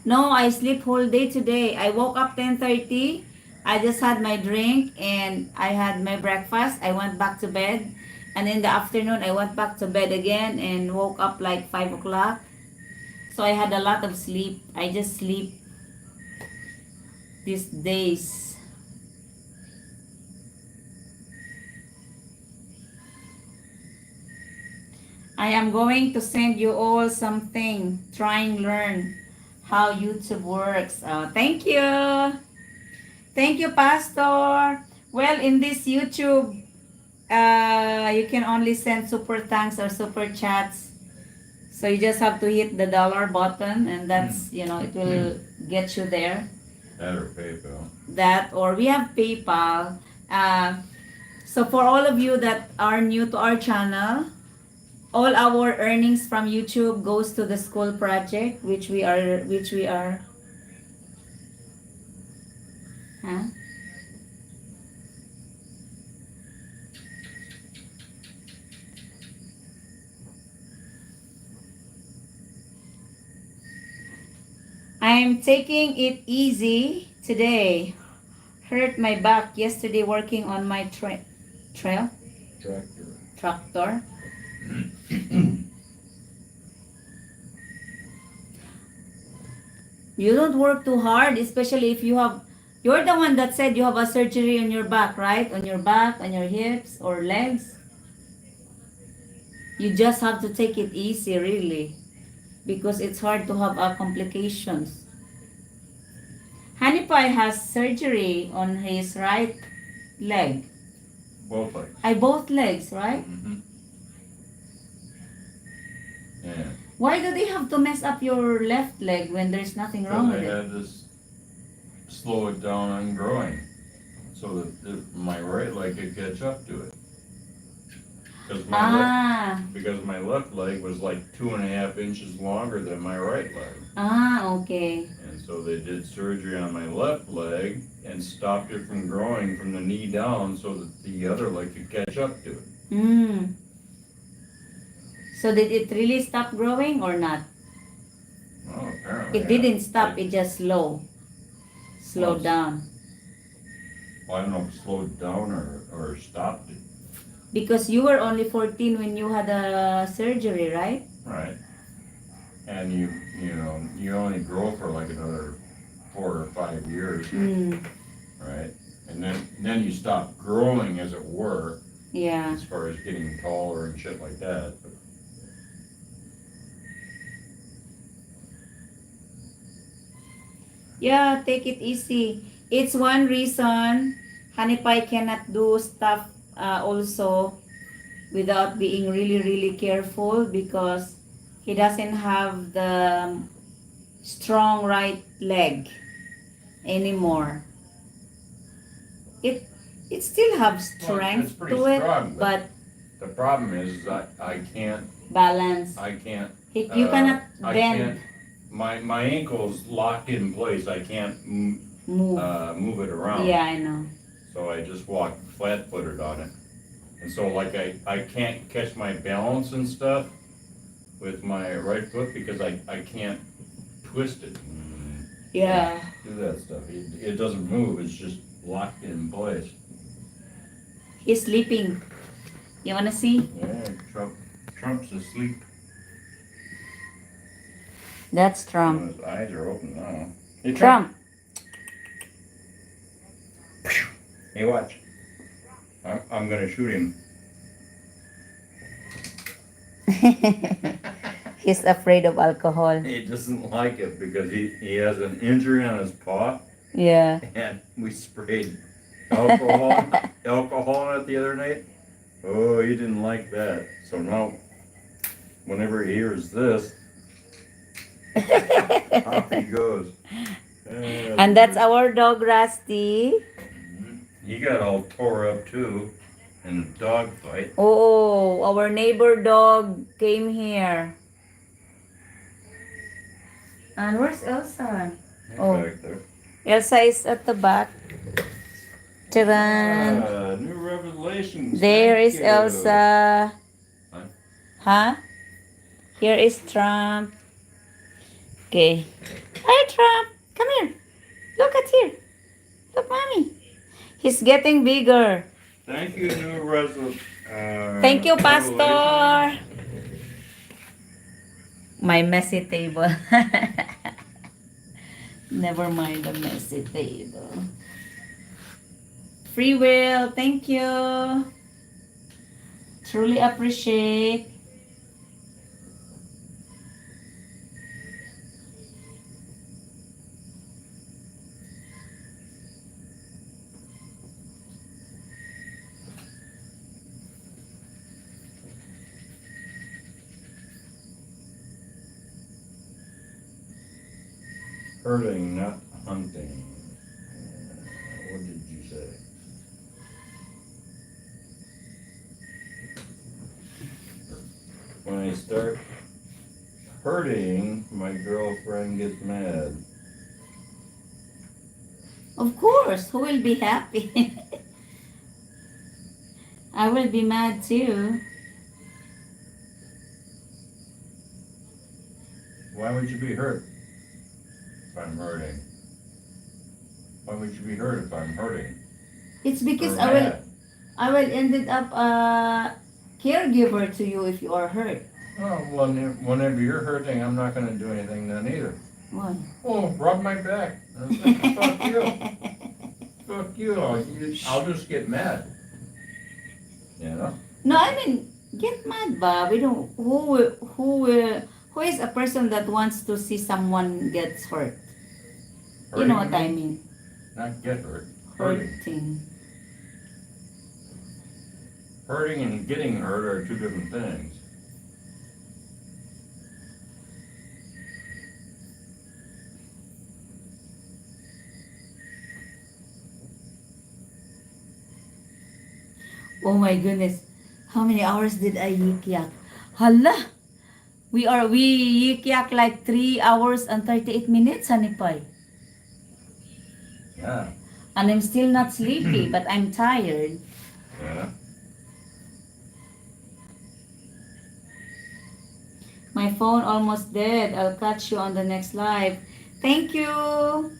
No, I sleep whole day today. I woke up 10:30. I just had my drink and I had my breakfast. I went back to bed. And in the afternoon, I went back to bed again and woke up like 5 o'clock. So I had a lot of sleep. I just sleep these days. I am going to send you all something. Try and learn how YouTube works. Oh, thank you. Thank you, Pastor. Well, in this YouTube, you can only send super thanks or super chats. So you just have to hit the dollar button and that's, it will get you there. That or PayPal. That, or we have PayPal. So for all of you that are new to our channel, all our earnings from YouTube goes to the school project, which we are, huh? I'm taking it easy today. Hurt my back yesterday working on my tractor. You don't work too hard, especially if you're the one that said you have a surgery on your back, right? On your back, on your hips or legs. You just have to take it easy, really. Because it's hard to have complications. Hanipai has surgery on his right leg. Both legs. Both legs, right? Mm-hmm. Yeah. Why do they have to mess up your left leg when there's nothing wrong with I it? had to slow it down on growing so that my right leg could catch up to it. Because my left leg was like 2.5 inches longer than my right leg. Okay. And so they did surgery on my left leg and stopped it from growing from the knee down so that the other leg could catch up to it. So did it really stop growing or not? Oh, apparently. It didn't stop, it just slowed down. Well, I don't know if it slowed down or stopped it. Because you were only 14 when you had a surgery, right? Right. And you only grow for like another 4 or 5 years. Right? And then you stop growing, as it were. Yeah. As far as getting taller and shit like that. But yeah, take it easy. It's one reason Hanipai cannot do stuff also without being really, really careful because he doesn't have the strong right leg anymore. It still have strength pretty to it, strong, but the problem is I can't balance. You cannot I bend. can't, my ankle's locked in place. I can't move it around. Yeah, I know. So I just walk flat-footed on it. And so like I can't catch my balance and stuff with my right foot because I can't twist it. Yeah. Do that stuff. It doesn't move. It's just locked in place. He's sleeping. You wanna see? Yeah, Trump's asleep. That's Trump. His eyes are open now. Hey, Trump. Hey, watch. I'm gonna shoot him. He's afraid of alcohol. He doesn't like it because he has an injury on his paw. Yeah. And we sprayed alcohol on it the other night. Oh, he didn't like that. So now, whenever he hears this, off he goes. And that's our dog, Rusty. He got all tore up too in a dog fight. Oh, our neighbor dog came here. And where's Elsa? He's Oh. back there. Elsa is at the back. Taran. New revelations. There Thank is you. Elsa. Huh? Huh? Here is Trump. Okay. Hi, Trump. Come here. Look at here. Look, mommy. He's getting bigger. Thank you, new resolution. Thank you, Pastor. My messy table. Never mind the messy table. Free will. Thank you. Truly appreciate. Herding, not hunting. What did you say? When I start hurting, my girlfriend gets mad. Of course, who will be happy? I will be mad too. Why would you be hurt if I'm hurting? Why would you be hurt if I'm hurting? It's because Or I will mad? ended up a caregiver to you if you are hurt. Oh, well, whenever you're hurting, I'm not going to do anything then either. Why? Oh, rub my back. Fuck you. Fuck you. I'll just get mad. You know? No, I mean, get mad, Bob. We don't. Who is a person that wants to see someone gets hurt? You know what I Hurting, mean? not get hurt. Hurting. Hurting. Hurting and getting hurt are two different things. Oh my goodness. How many hours did I yik-yak? Hala! We yik-yak like 3 hours and 38 minutes, Hanipay. Yeah. And I'm still not sleepy, but I'm tired. Yeah. My phone almost dead. I'll catch you on the next live. Thank you.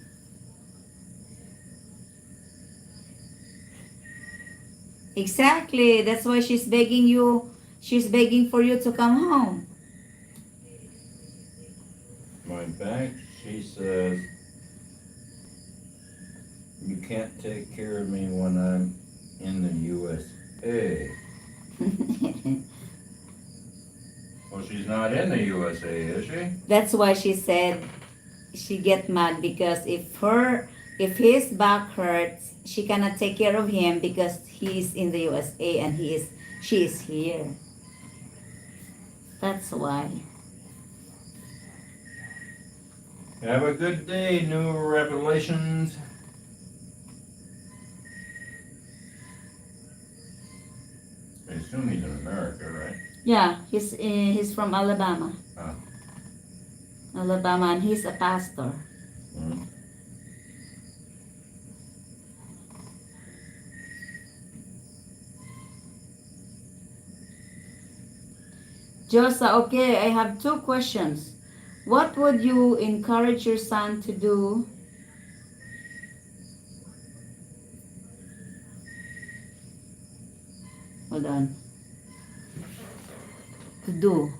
Exactly. That's why she's begging you. She's begging for you to come home. My bank, she says, you can't take care of me when I'm in the USA. Well, she's not in the USA, is she? That's why she said she get mad because if his back hurts, she cannot take care of him because he's in the USA and she is here. That's why. Have a good day, new revelations. I assume he's in America, right? Yeah, he's from Alabama. Ah. Alabama, and he's a pastor. Hmm. Josa, okay, I have 2 questions. What would you encourage your son to do? Hold on. To do.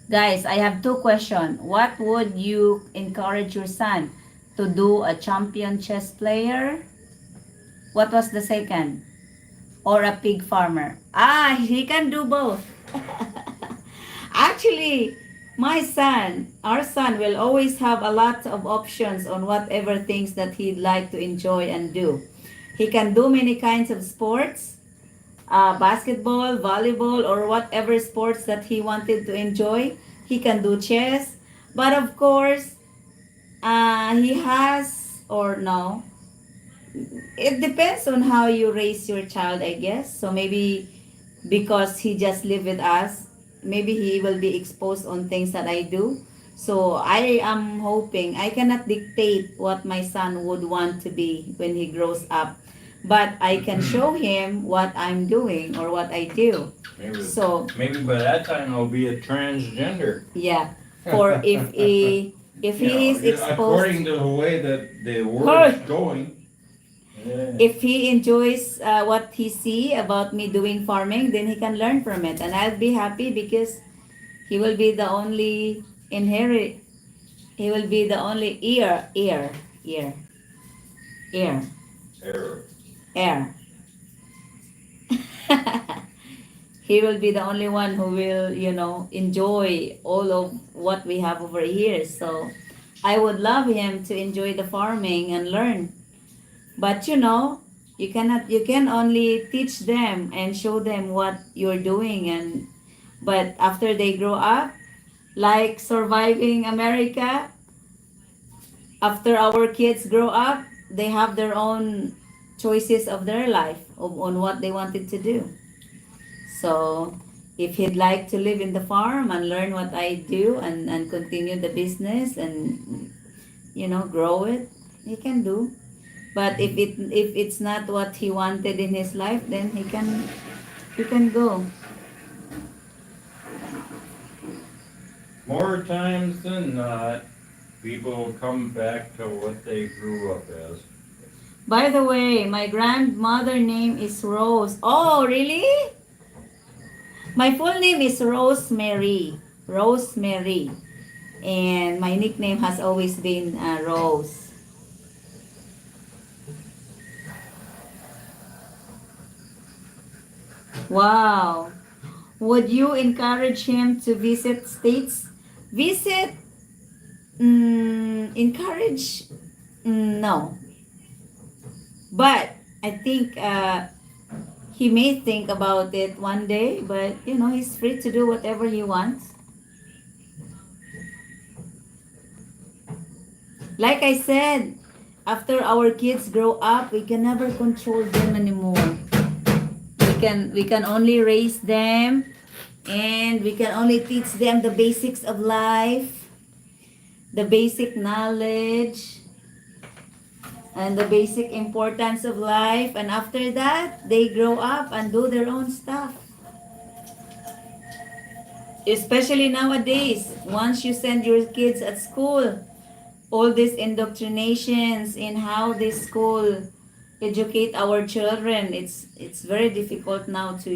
Guys, I have 2 questions. What would you encourage your son to do? A champion chess player? What was the second? Or a pig farmer? Ah, he can do both. Actually, our son will always have a lot of options on whatever things that he'd like to enjoy and do. He can do many kinds of sports. basketball, volleyball, or whatever sports that he wanted to enjoy. He can do chess. But of course, he has, or no, it depends on how you raise your child, I guess. So maybe because he just live with us, maybe he will be exposed on things that I do. So I am hoping I cannot dictate what my son would want to be when he grows up, but I can show him what I'm doing or what I do. Maybe, So maybe by that time I'll be a transgender. yeah, for if You know, he is according exposed, to the way that the world's going. Yeah. if he enjoys what he see about me doing farming, then he can learn from it, and I'll be happy because he will be the only inherit. He will be the only ear, Error. heir. He will be the only one who will, enjoy all of what we have over here. So I would love him to enjoy the farming and learn. But you can only teach them and show them what you're doing, but after they grow up, like surviving America, after our kids grow up, they have their own choices of their life on what they wanted to do. So if he'd like to live in the farm and learn what I do and continue the business and grow it, he can do. But if it's not what he wanted in his life, then he can go. More times than not, people come back to what they grew up as. By the way, my grandmother name is Rose. Oh, really? My full name is Rosemary. Rosemary. And my nickname has always been Rose. Wow. Would you encourage him to visit states? Visit? Encourage? No. But I think he may think about it one day, but he's free to do whatever he wants. Like I said, after our kids grow up, we can never control them anymore. We can only raise them, and we can only teach them the basics of life, the basic knowledge, and the basic importance of life. And after that, they grow up and do their own stuff. Especially nowadays, once you send your kids at school, all these indoctrinations in how this school educate our children, it's very That's difficult now to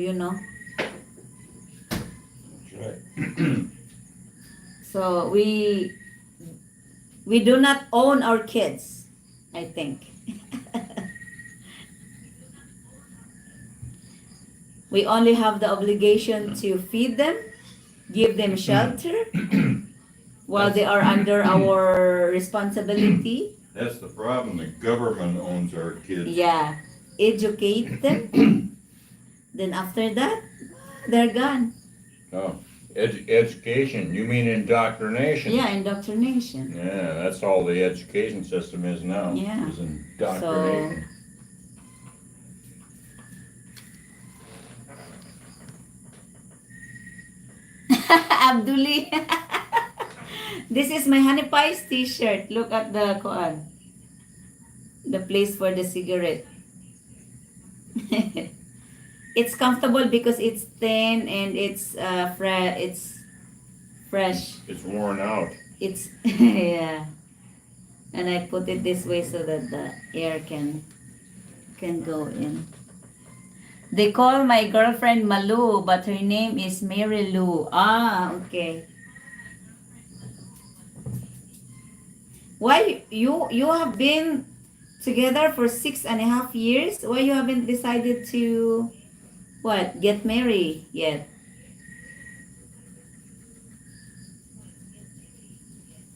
right. so we do not own our kids, I think. We only have the obligation to feed them, give them shelter while they are under our responsibility. That's the problem. The government owns our kids. Yeah, educate them. Then after that, they're gone. Oh, education. You mean indoctrination? Yeah, indoctrination. Yeah, that's all the education system is now. Yeah. Is indoctrination. Abduli. This is my Honey Pies t-shirt. Look at the koan. The place for the cigarette. It's comfortable because it's thin and it's fresh. It's worn out. It's yeah. And I put it this way so that the air can go in. They call my girlfriend Malu, but her name is Mary Lou. Ah, okay. Why you have been together for 6.5 years? Why you haven't decided to get married yet?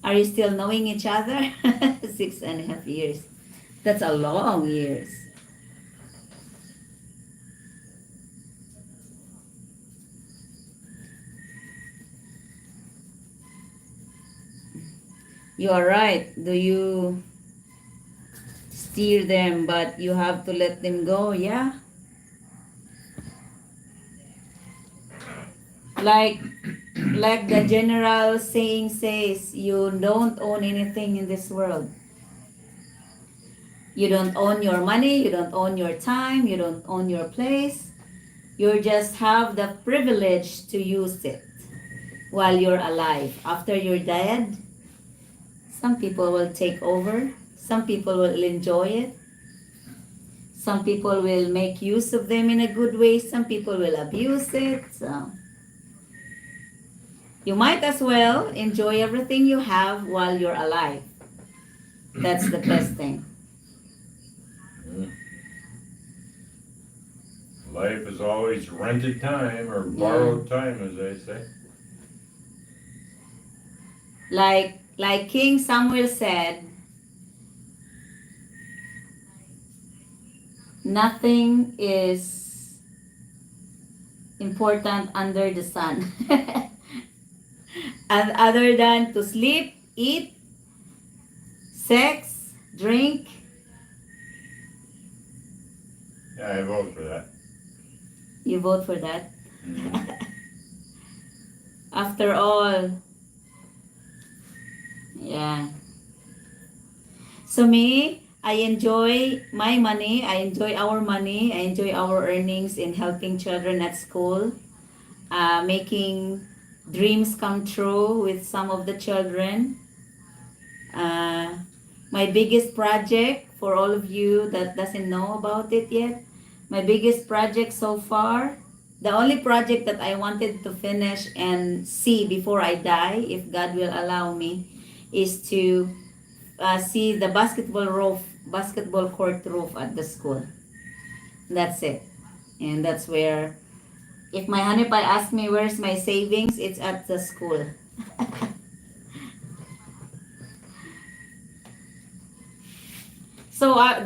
Are you still knowing each other? 6.5 years. That's a long years. You are right. Do you steer them, but you have to let them go? Yeah. Like like the general saying says, you don't own anything in this world. You don't own your money, you don't own your time, you don't own your place. You just have the privilege to use it while you're alive. After you're dead, some people will take over, some people will enjoy it, some people will make use of them in a good way, some people will abuse it. So you might as well enjoy everything you have while you're alive. That's the best thing. Mm. Life is always rented time or borrowed time, as they say. Like King Samuel said, nothing is important under the sun. And other than to sleep, eat, sex, drink. Yeah, I vote for that. You vote for that? Mhm. After all, yeah. So me, I enjoy my money. I enjoy our money. I enjoy our earnings in helping children at school, making dreams come true with some of the children. Uh, my biggest project for all of you that doesn't know about it yet, my biggest project so far, the only project that I wanted to finish and see before I die, if God will allow me, is to see the basketball court roof at the school. That's it. And that's where, if my honey pie asks me where's my savings, it's at the school. So Let's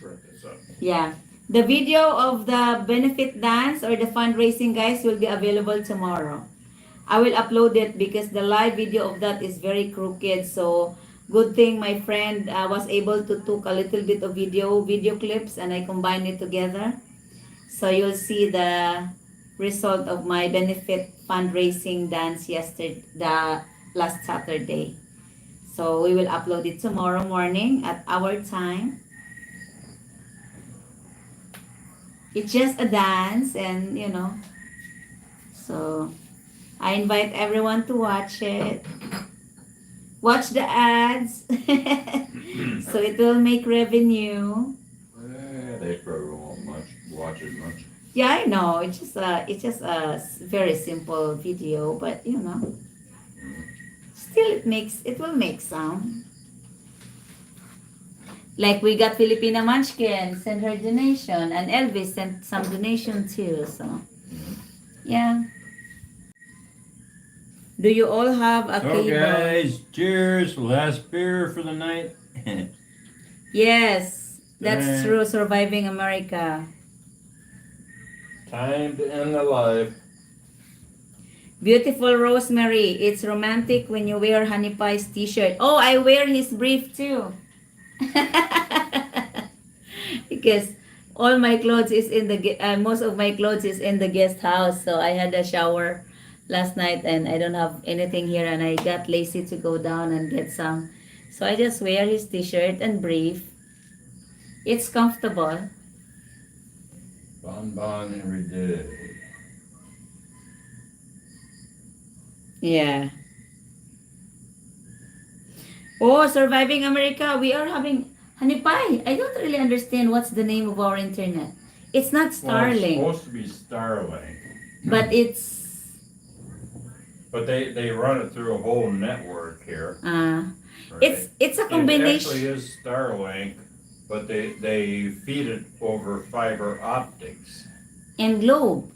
wrap this up. yeah, the video of the benefit dance or the fundraising, guys, will be available tomorrow. I will upload it because the live video of that is very crooked. So good thing my friend was able to took a little bit of video clips, and I combined it together. So you'll see the result of my benefit fundraising dance the last Saturday. So we will upload it tomorrow morning at our time. It's just a dance, and so I invite everyone to watch it. Watch the ads. So it will make revenue. They probably won't watch it much. Yeah, I know. It's just a very simple video, but still it will make some. Like we got Filipina Munchkin sent her donation, and Elvis sent some donation too. So yeah. Do you all have a So cable? guys, cheers. Last beer for the night. Yes, that's Right. true. Surviving America. Time to end the life. Beautiful Rosemary. It's romantic when you wear Honey Pie's t-shirt. Oh, I wear his brief too. Because all my clothes is in most of my clothes is in the guest house. So I had a shower last night and I don't have anything here, and I got lazy to go down and get some. So I just wear his t-shirt and brief. It's comfortable. Bon every day. Yeah. Oh, Surviving America. We are having Honey Pie. I don't really understand what's the name of our internet. It's not Well, it's Starlink, supposed to be Starlink, but but they run it through a whole network here. uh Right? it's a It actually combination. is Starlink, but they feed it over fiber optics. And Globe.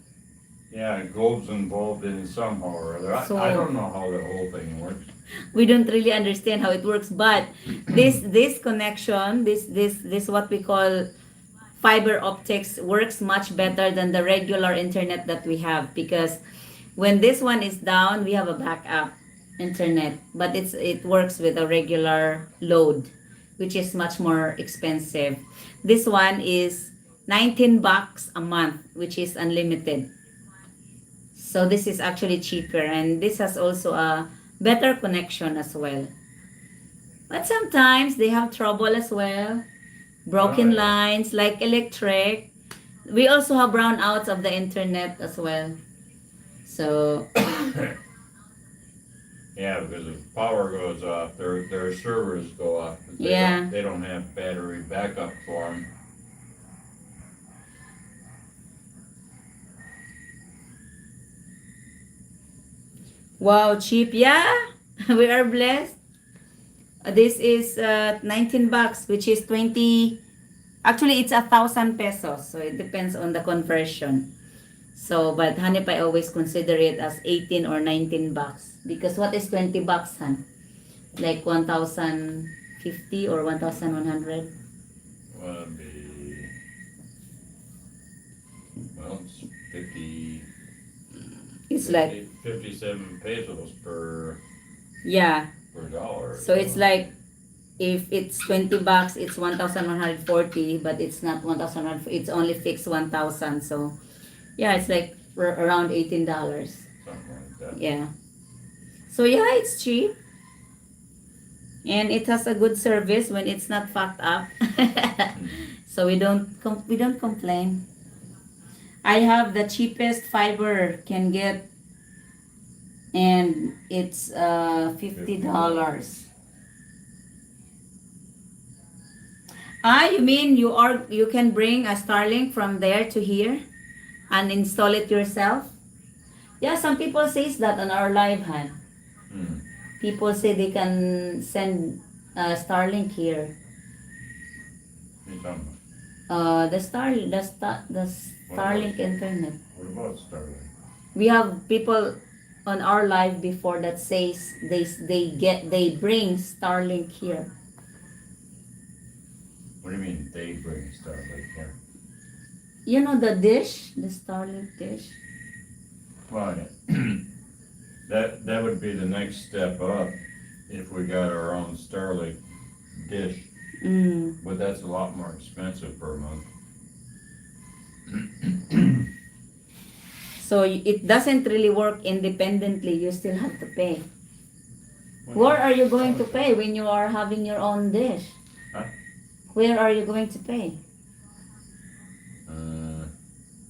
Yeah, Globe's involved in it somehow or other. I So- don't know how the whole thing works. We don't really understand how it works, but this connection, this what we call fiber optics, works much better than the regular internet that we have, because when this one is down, we have a backup. internet, but it works with a regular load, which is much more expensive. This one is 19 bucks a month, which is unlimited. So this is actually cheaper, and this has also a better connection as well. But sometimes they have trouble as well. Oh, Broken yeah. lines like electric. We also have brownouts of the internet as well. So Yeah, because if power goes off, their servers go off. 'Cause yeah. they don't have battery backup for them. Wow, cheap. Yeah. We are blessed. This is 19 bucks, which is 20. Actually, it's 1,000 pesos. So it depends on the conversion. So, but Hanip, I always consider it as 18 or 19 bucks. Because what is 20 bucks, Han? Like 1,050 or 1,100? Well, it'd be, well, it's 50, It's like, 57 pesos yeah. per dollar. So it's like, if it's 20 bucks, it's 1,140, but it's not 1,140. It's only fixed 1,000. So, yeah, it's like around $18. Something like that. Yeah. So, yeah, it's cheap. And it has a good service when it's not fucked up. So we don't complain. I have the cheapest fiber can get, and it's $50. Ah, you mean you can bring a Starlink from there to here and install it yourself? Yeah, some people says that on our live, Han. Hmm. People say they can send Starlink here. You're talking The Starlink internet. What about Starlink? We have people on our live before that says they bring Starlink here. What do you mean they bring Starlink here? You know the dish, the Starlink dish. Well, that would be the next step up if we got our own Starlink dish, Mm. but that's a lot more expensive per month. So it doesn't really work independently. You still have to pay. Where are you going to pay when you are having your own dish? Huh? Where are you going to pay?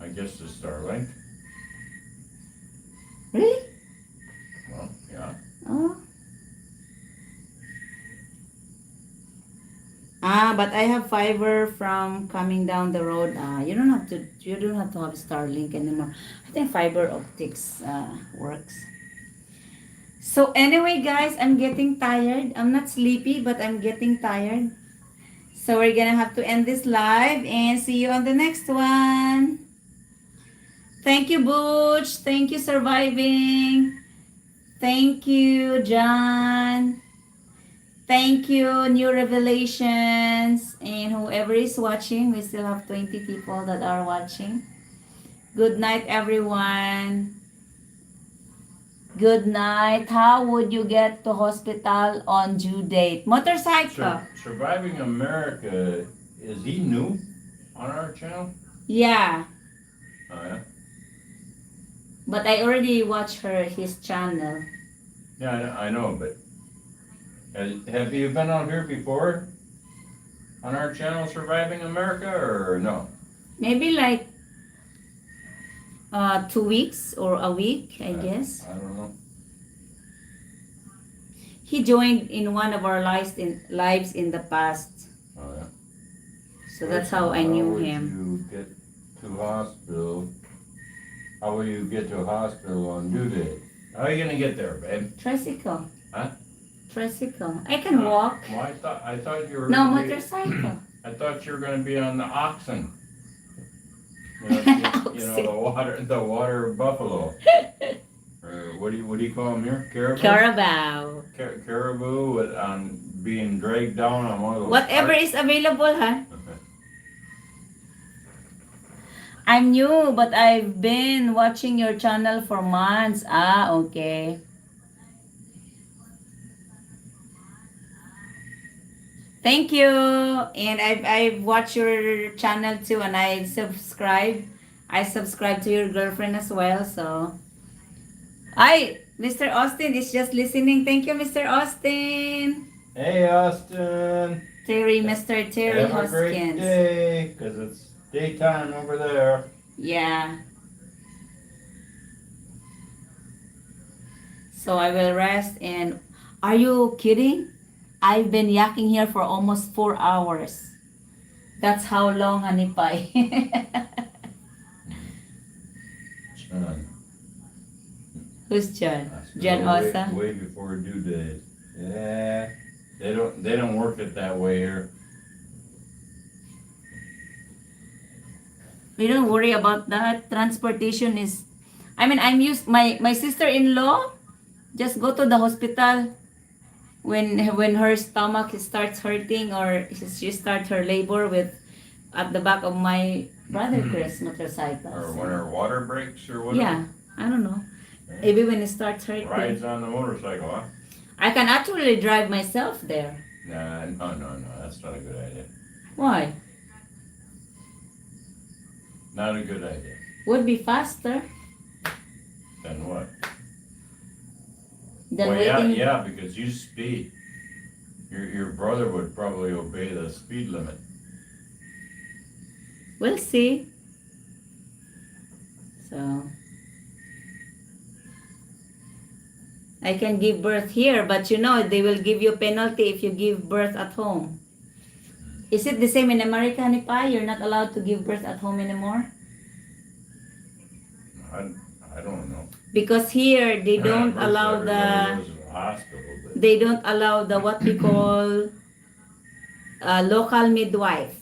I guess the Starlink. Really? Well, yeah. Oh. Ah, but I have fiber from coming down the road. You don't have to have Starlink anymore. I think fiber optics works. So anyway, guys, I'm getting tired. I'm not sleepy, but I'm getting tired. So we're gonna have to end this live and see you on the next one. Thank you, Butch. Thank you, Surviving. Thank you, John. Thank you, New Revelations. And whoever is watching, we still have 20 people that are watching. Good night, everyone. Good night. How would you get to hospital on due date? Motorcycle. Surviving America, is he new on our channel? Yeah. Oh, yeah? But I already watched his channel. Yeah, I know, but have you been out here before on our channel, Surviving America, or no? Maybe like 2 weeks or a week, I guess. I don't know. He joined in one of our lives in the past. Oh, yeah. So that's how I knew him. How would you get to hospital? How will you get to hospital on due date? How are you gonna get there, babe? Tricycle. Huh? Tricycle. I can walk. Well, I thought you were. No, gonna be- motorcycle. I thought you were gonna be on the oxen. You know, the water buffalo. Or what do you call them here? Caribou. Carabao. Caribou on being dragged down on one of those. Whatever carts. is available, huh? I'm new, but I've been watching your channel for months. Ah, okay. Thank you. And I've watched your channel too, and I subscribe. I subscribe to your girlfriend as well. So, Mr. Austin is just listening. Thank you, Mr. Austin. Hey, Austin. Mr. Terry Have a great Hoskins. day, 'cause it's daytime over there. Yeah. So I will rest. And are you kidding? I've been yakking here for almost 4 hours. That's how long, honey pie. John. Who's John? That's John way, Osa? way before due date. Yeah. They don't work it that way here. We don't worry about that. Transportation is, I mean, I'm used, my sister-in-law just go to the hospital when her stomach starts hurting, or she starts her labor with at the back of my brother Chris motorcycle. Or when her water breaks or whatever. Yeah, I don't know. Maybe when it starts hurting. Rides on the motorcycle, huh? I can actually drive myself there. Nah, no. That's not a good idea. Why? Not a good idea. Would be faster Then what? than Well, waiting. yeah, because you speed. Your brother would probably obey the speed limit. We'll see. So I can give birth here, but you know they will give you penalty if you give birth at home. Is it the same in America, Honey Pie? You're not allowed to give birth at home anymore? I don't know. Because here they don't Most allow everybody the goes to the hospital, but they don't allow the what we call local midwife,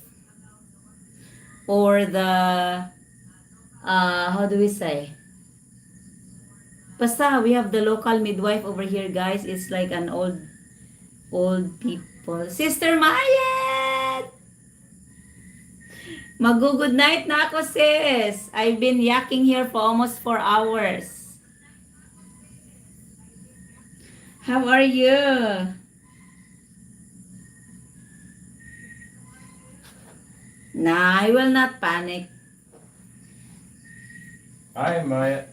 or the how do we say? Basta, we have the local midwife over here, guys. It's like an old people. Sister Mayet! Mag-good night na ako, sis. I've been yakking here for almost 4 hours. How are you? Nah, I will not panic. hi, Maya.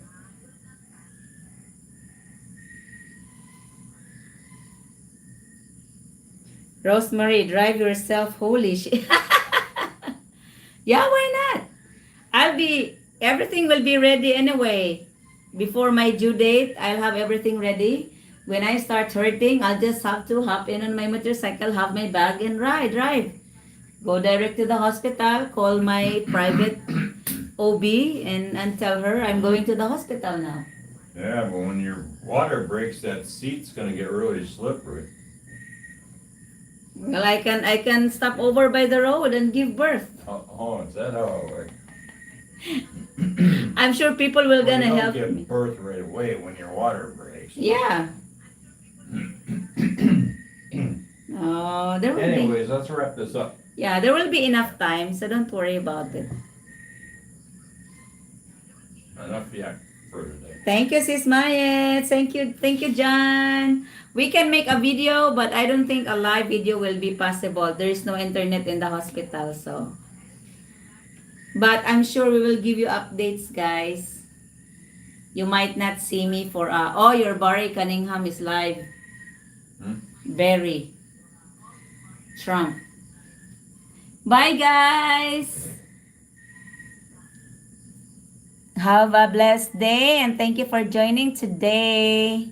Rosemary, drive yourself. Holy shit. Yeah, why not? Everything will be ready anyway. Before my due date, I'll have everything ready. When I start hurting, I'll just have to hop in on my motorcycle, have my bag, and drive. Go direct to the hospital, call my private OB, and tell her I'm going to the hospital now. Yeah, but when your water breaks, that seat's gonna get really slippery. Well, I can stop over by the road and give birth. Is that how it works? I'm sure people will Well, gonna you help don't me. give birth right away when your water breaks. Yeah. Oh, there will be. Anyways, let's wrap this up. Yeah, there will be enough time, so don't worry about it. Enough yak for today. Thank you, Sis Mayet. Thank you, John. We can make a video, but I don't think a live video will be possible. There is no internet in the hospital, so. But I'm sure we will give you updates, guys. You might not see me for, your Barry Cunningham is live. Barry Trump. Bye, guys. Have a blessed day, and thank you for joining today.